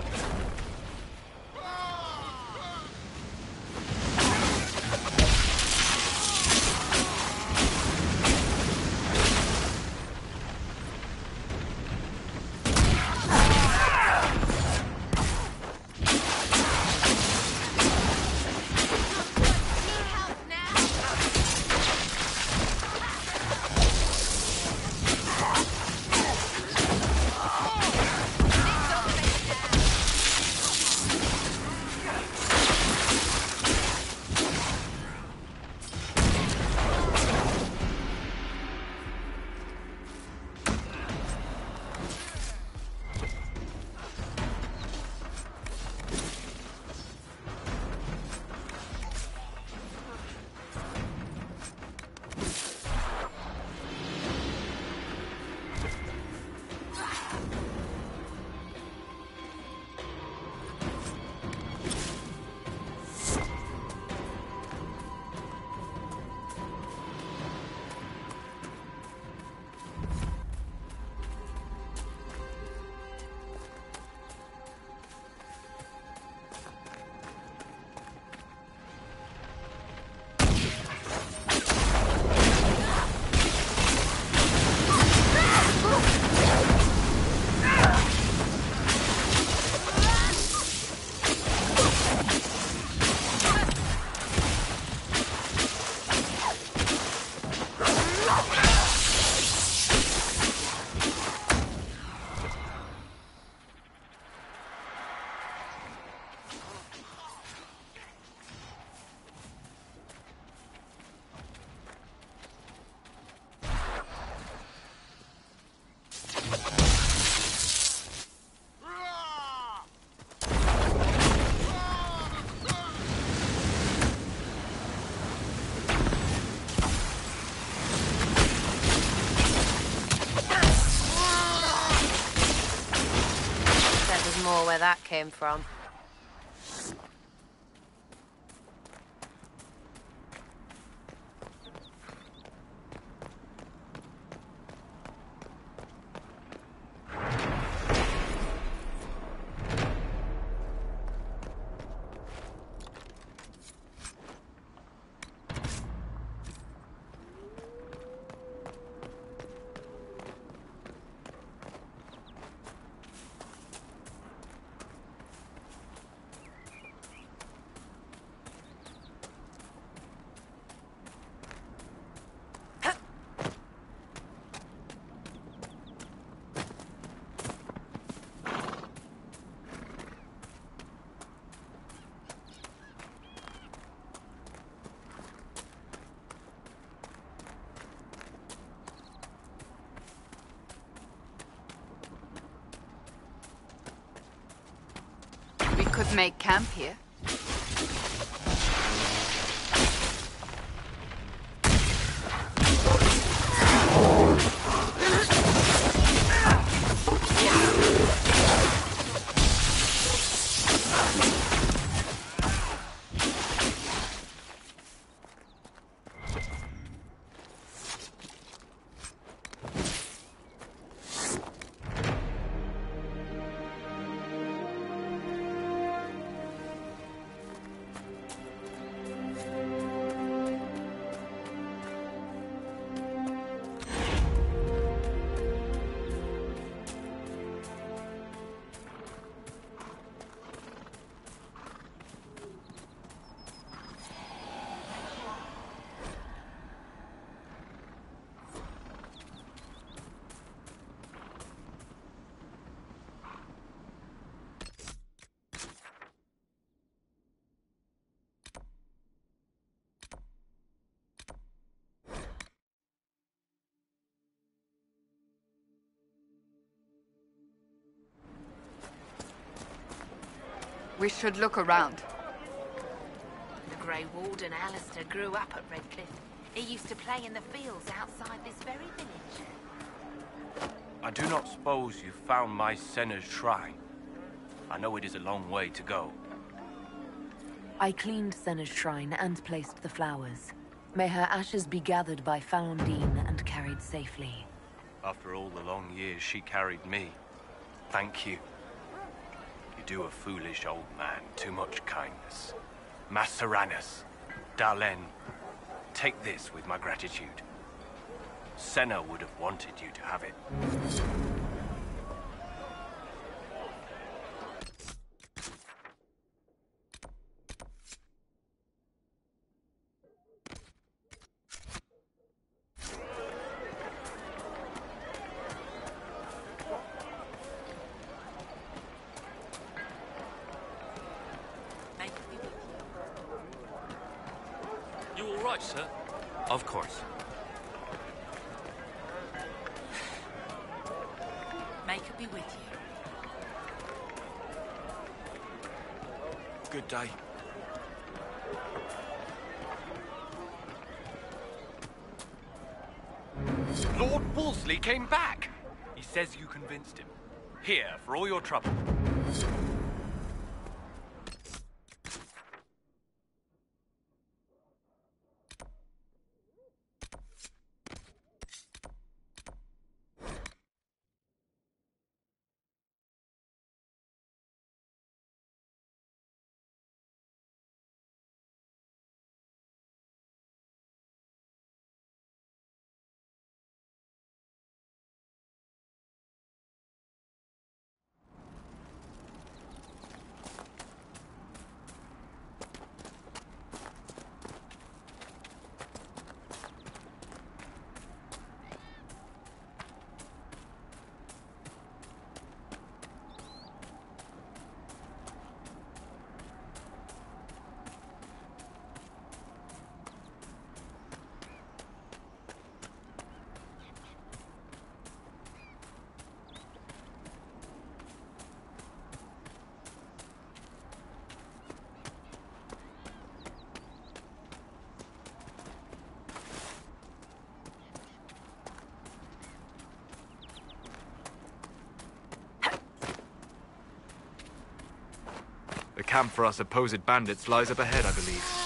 More where that came from. We could make camp here. We should look around. The Grey Warden Alistair grew up at Redcliffe. He used to play in the fields outside this very village. I do not suppose you found my Senna's shrine. I know it is a long way to go. I cleaned Senna's shrine and placed the flowers. May her ashes be gathered by Foundine and carried safely. After all the long years she carried me, Thank you. You do a foolish old man too much kindness. Maseranus, Dalen, take this with my gratitude. Senna would have wanted you to have it. You all right, sir? Of course. Maker be with you. Good day. Lord Wolseley came back! He says you convinced him. Here, for all your trouble. The camp for our supposed bandits lies up ahead, I believe.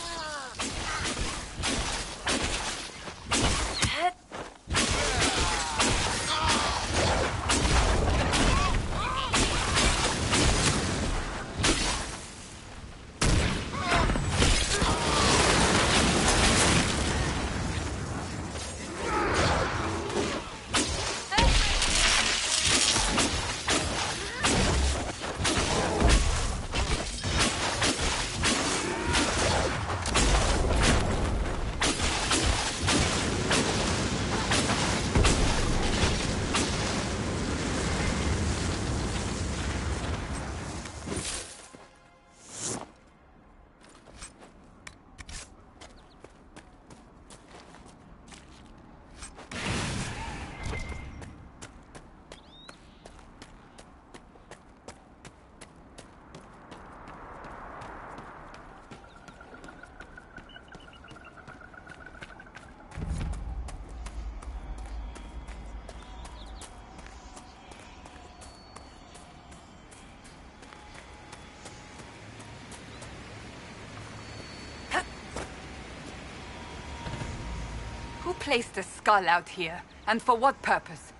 Who placed a skull out here, and for what purpose?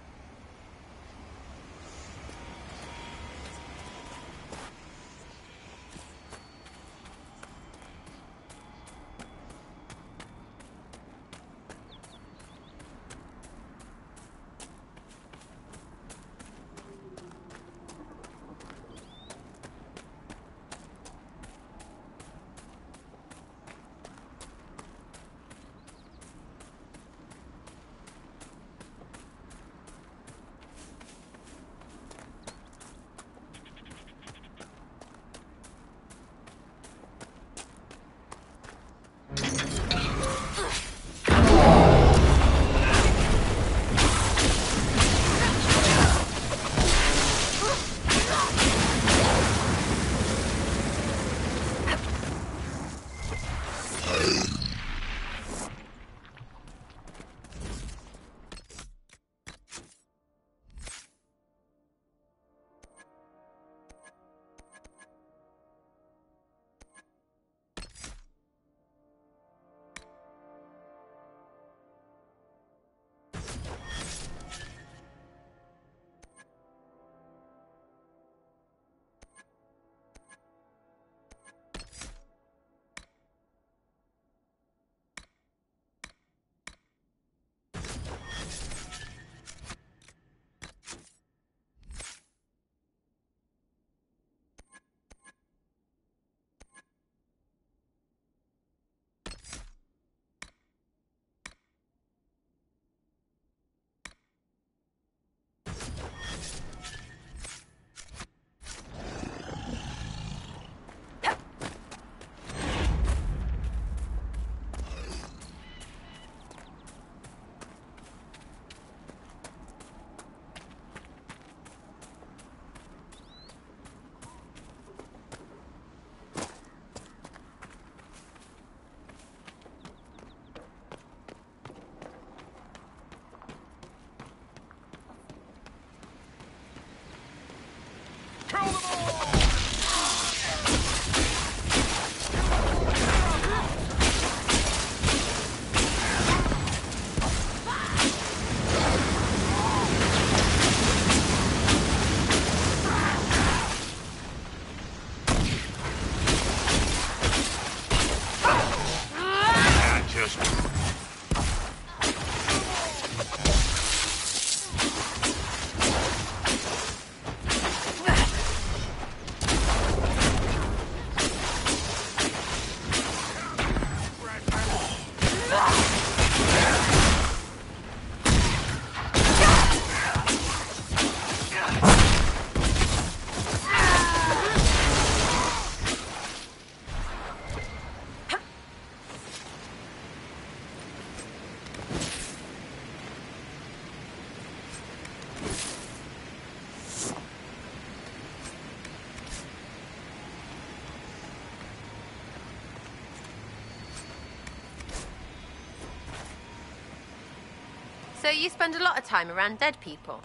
So you spend a lot of time around dead people?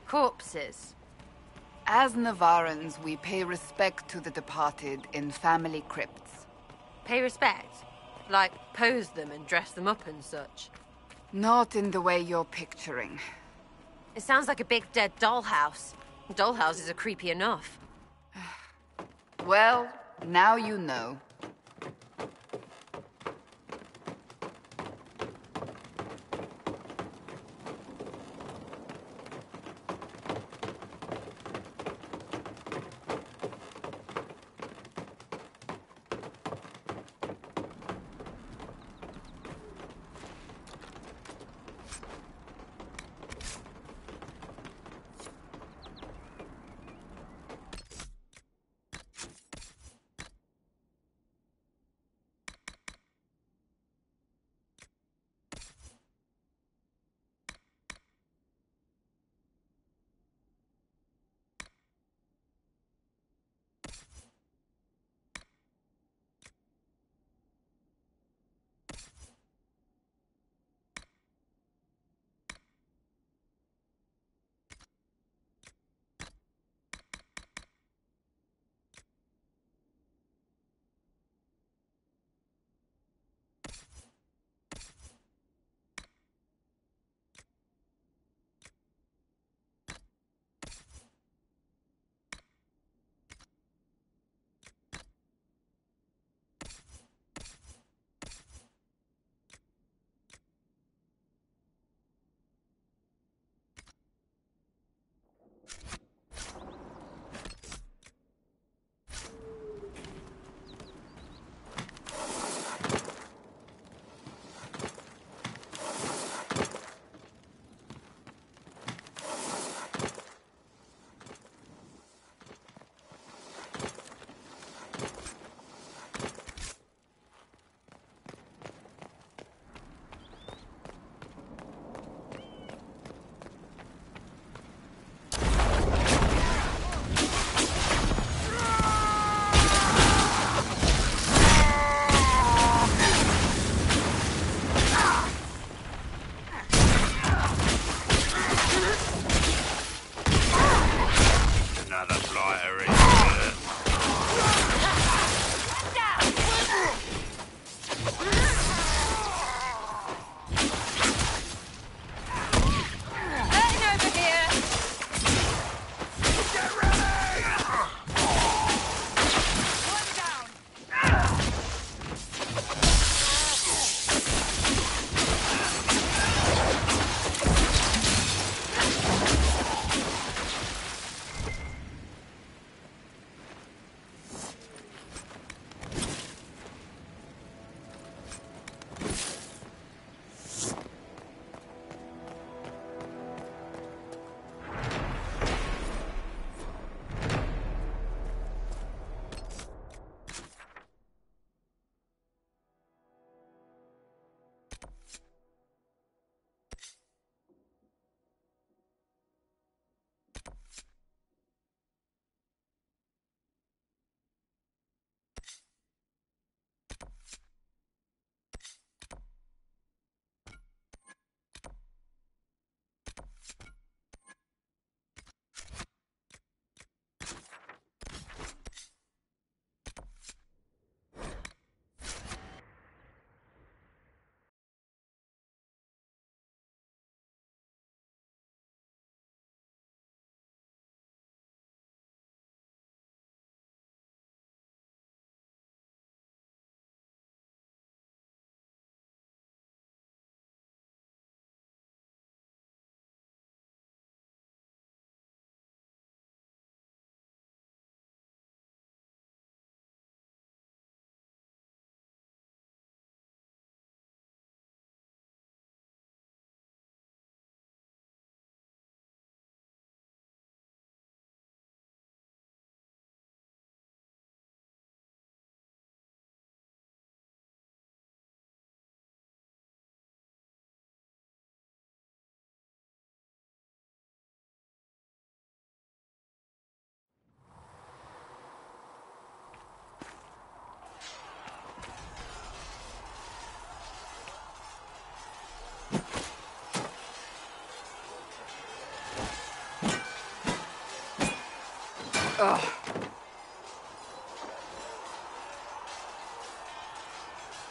Corpses? As Navarrans, we pay respect to the departed in family crypts. Pay respect? Like pose them and dress them up and such? Not in the way you're picturing. It sounds like a big dead dollhouse. Dollhouses are creepy enough. Well, now you know.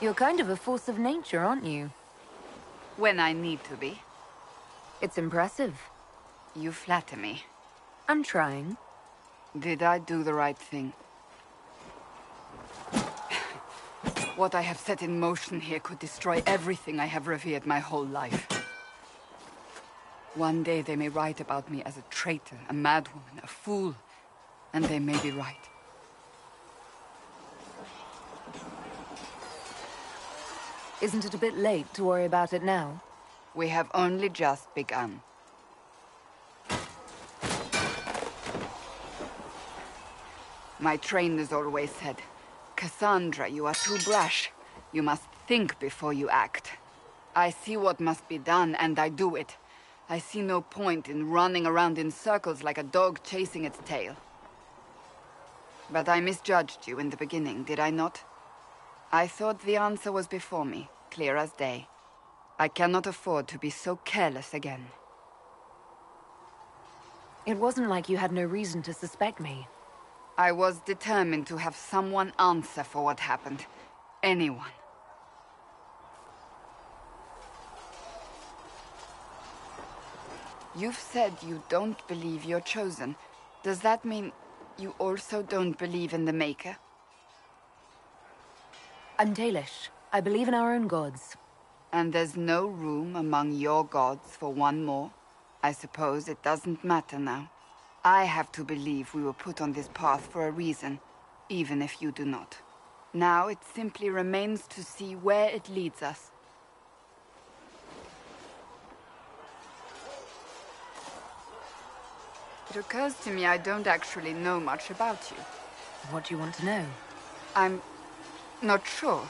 You're kind of a force of nature, aren't you? When I need to be. It's impressive. You flatter me. I'm trying. Did I do the right thing? What I have set in motion here could destroy everything I have revered my whole life. One day they may write about me as a traitor, a madwoman, a fool, and they may be right. Isn't it a bit late to worry about it now? We have only just begun. My trainers always said, Cassandra, you are too brash. You must think before you act. I see what must be done, and I do it. I see no point in running around in circles like a dog chasing its tail. But I misjudged you in the beginning, did I not? I thought the answer was before me, clear as day. I cannot afford to be so careless again. It wasn't like you had no reason to suspect me. I was determined to have someone answer for what happened. Anyone. You've said you don't believe you're chosen. Does that mean you also don't believe in the Maker? I'm Dalish. I believe in our own gods. And there's no room among your gods for one more? I suppose it doesn't matter now. I have to believe we were put on this path for a reason, even if you do not. Now it simply remains to see where it leads us. It occurs to me I don't actually know much about you. What do you want to know? I'm not sure.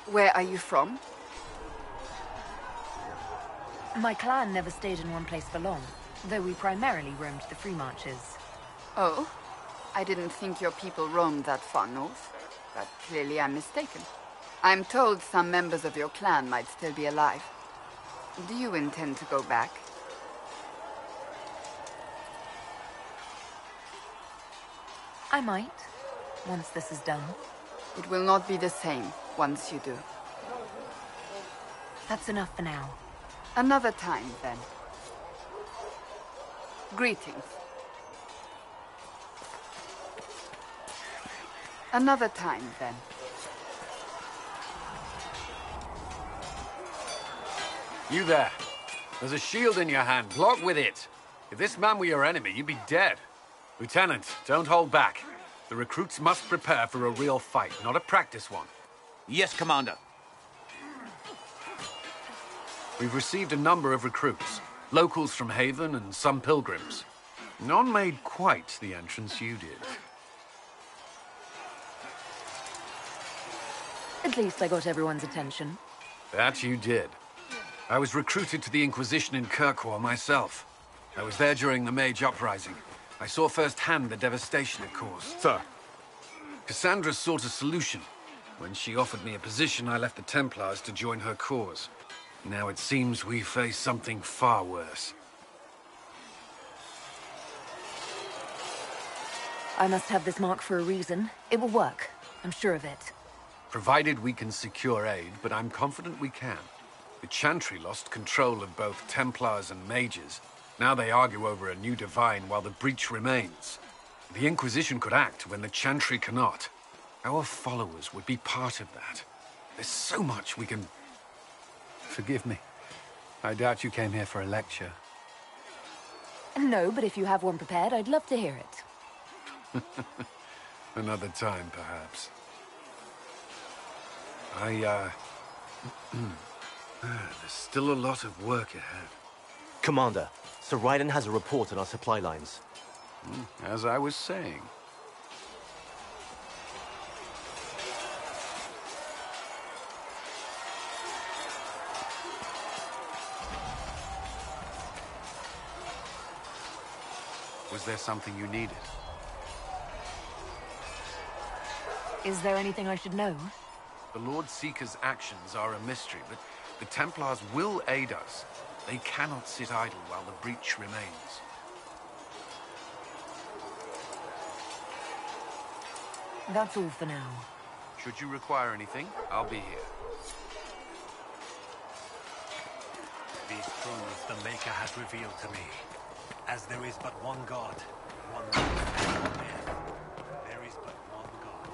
Where are you from? My clan never stayed in one place for long, though we primarily roamed the free marches. Oh? I didn't think your people roamed that far north, but clearly I'm mistaken. I'm told some members of your clan might still be alive. Do you intend to go back? I might, once this is done. It will not be the same once you do. That's enough for now. Another time, then. Greetings. Another time, then. You there. There's a shield in your hand. Block with it. If this man were your enemy, you'd be dead. Lieutenant, don't hold back. The recruits must prepare for a real fight, not a practice one. Yes, Commander. We've received a number of recruits. Locals from Haven and some pilgrims. None made quite the entrance you did. At least I got everyone's attention. That you did. I was recruited to the Inquisition in Kirkwall myself. I was there during the Mage Uprising. I saw firsthand the devastation it caused. Sir. Cassandra sought a solution. When she offered me a position, I left the Templars to join her cause. Now it seems we face something far worse. I must have this mark for a reason. It will work. I'm sure of it. Provided we can secure aid, but I'm confident we can. The Chantry lost control of both Templars and Mages. Now they argue over a new divine while the breach remains. The Inquisition could act when the Chantry cannot. Our followers would be part of that. There's so much we can... Forgive me. I doubt you came here for a lecture. No, but if you have one prepared, I'd love to hear it. Another time, perhaps. There's still a lot of work ahead. Commander, Sir Raiden has a report on our supply lines. As I was saying. Was there something you needed? Is there anything I should know? The Lord Seeker's actions are a mystery, but the Templars will aid us. They cannot sit idle while the breach remains. That's all for now. Should you require anything, I'll be here. These truths the Maker has revealed to me. As there is but one God, one life and one death. There is but one God,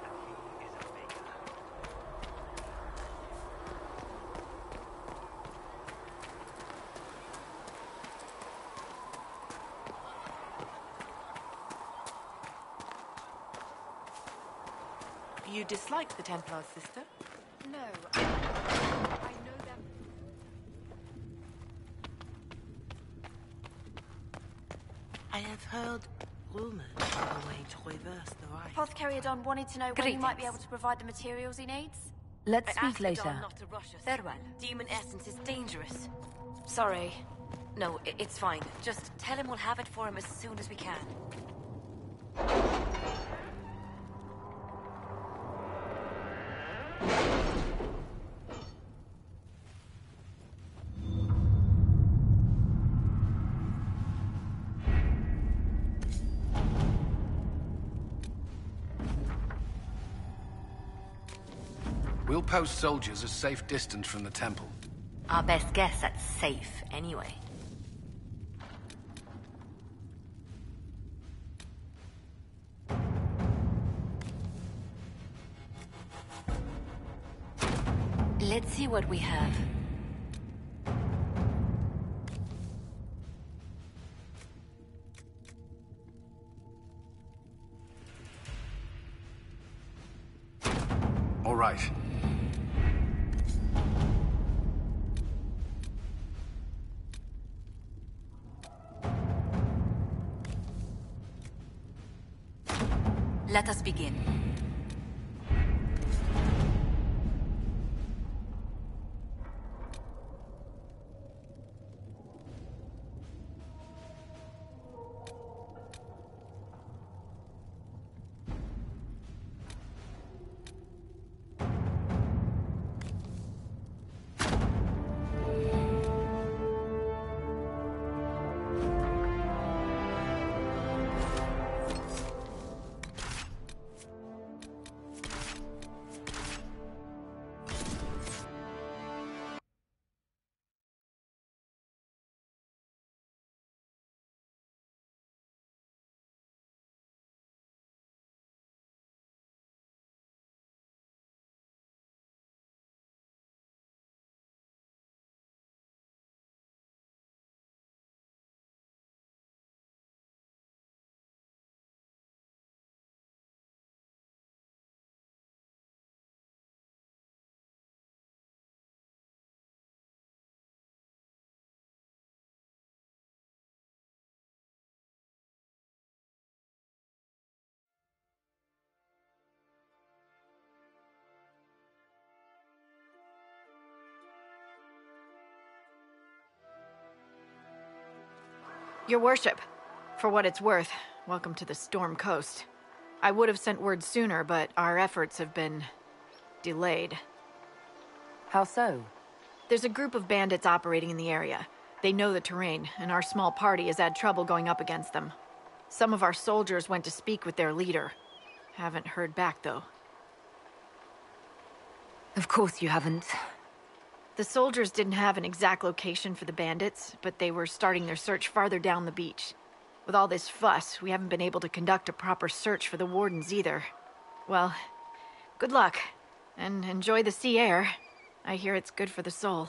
and he is a Maker. You dislike the Templars, sister? No, I know them. I have heard rumors of a way to reverse the right. Apothecary Adon wanted to know when you might be able to provide the materials he needs. Let's I speak asked later. Adon not to rush us. Farewell. Demon essence is dangerous. Sorry. No, it's fine. Just tell him we'll have it for him as soon as we can. We'll post soldiers a safe distance from the temple. Our best guess at safe, anyway. Let's see what we have. All right. Let us begin. Your worship, for what it's worth, welcome to the Storm Coast. I would have sent word sooner, but our efforts have been delayed. How so? There's a group of bandits operating in the area. They know the terrain, and our small party has had trouble going up against them. Some of our soldiers went to speak with their leader. Haven't heard back, though. Of course you haven't. The soldiers didn't have an exact location for the bandits, but they were starting their search farther down the beach. With all this fuss, we haven't been able to conduct a proper search for the wardens either. Well, good luck, and enjoy the sea air. I hear it's good for the soul.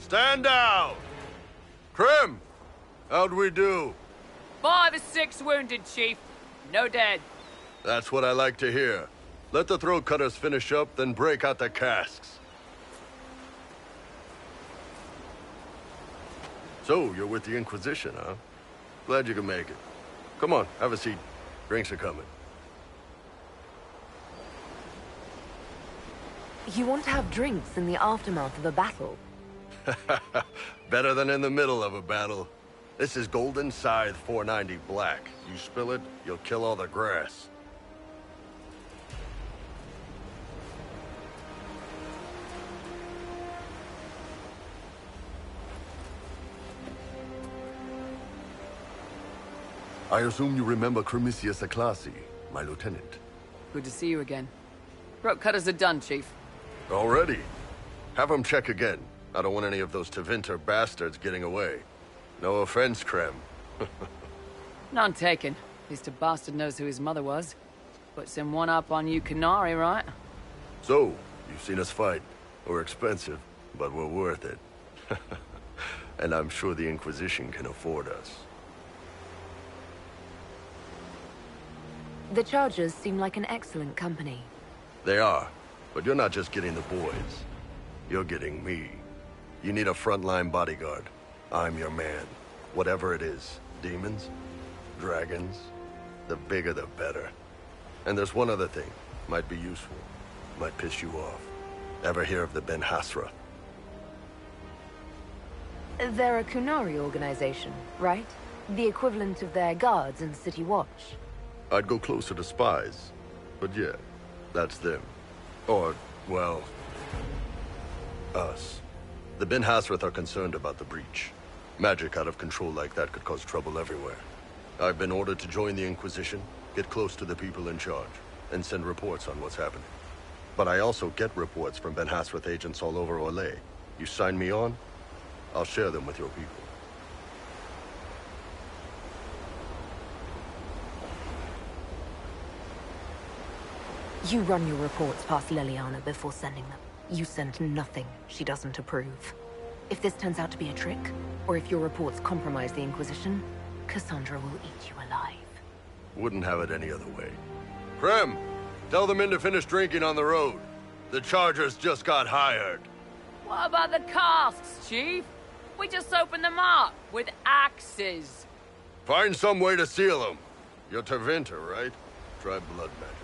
Stand down! Krim! How'd we do? 5 or 6 wounded, Chief. No dead. That's what I like to hear. Let the throat cutters finish up, then break out the casks. So, you're with the Inquisition, huh? Glad you can make it. Come on, have a seat. Drinks are coming. You want to have drinks in the aftermath of a battle? Better than in the middle of a battle. This is Golden Scythe 490 Black. You spill it, you'll kill all the grass. I assume you remember Cremisius Aclassi, my lieutenant. Good to see you again. Throat cutters are done, Chief. Already? Have them check again. I don't want any of those Tevinter bastards getting away. No offense, Krem. None taken. At least a bastard knows who his mother was. Puts him one up on you Canary, right? So, you've seen us fight. We're expensive, but we're worth it. And I'm sure the Inquisition can afford us. The Chargers seem like an excellent company. They are, but you're not just getting the boys. You're getting me. You need a frontline bodyguard. I'm your man. Whatever it is. Demons? Dragons? The bigger the better. And there's one other thing. Might be useful. Might piss you off. Ever hear of the Ben Hasra? They're a Kunari organization, right? The equivalent of their guards in City Watch. I'd go closer to spies. But yeah, that's them. Or, well, us. The Ben Hasrath are concerned about the breach. Magic out of control like that could cause trouble everywhere. I've been ordered to join the Inquisition, get close to the people in charge, and send reports on what's happening. But I also get reports from Ben Hasrath agents all over Orlais. You sign me on, I'll share them with your people. You run your reports past Liliana before sending them. You send nothing she doesn't approve. If this turns out to be a trick, or if your reports compromise the Inquisition, Cassandra will eat you alive. Wouldn't have it any other way. Krem, tell the men to finish drinking on the road. The Chargers just got hired. What about the casks, Chief? We just opened them up with axes. Find some way to seal them. You're Tevinter, right? Try blood magic.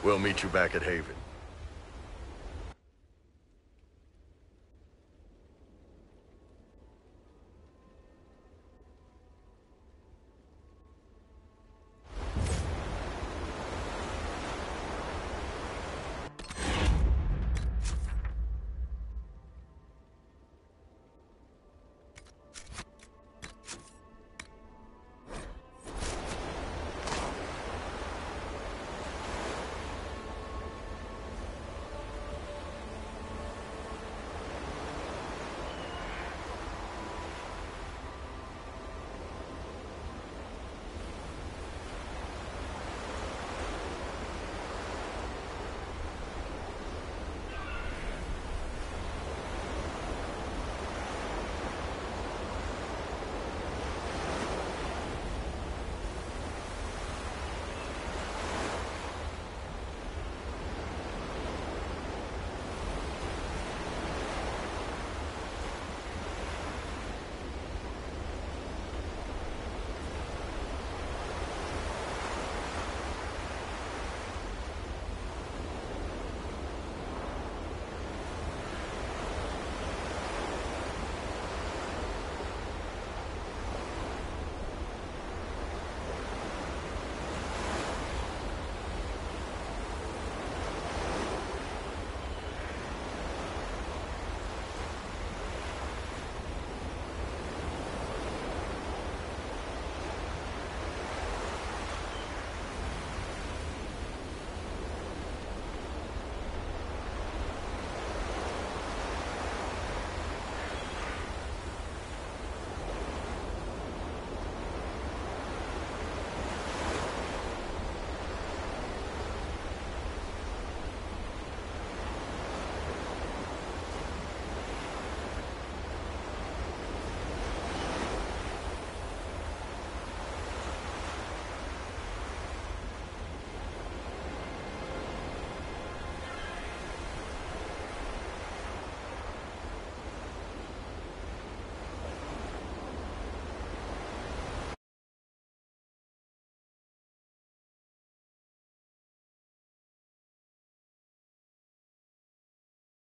We'll meet you back at Haven.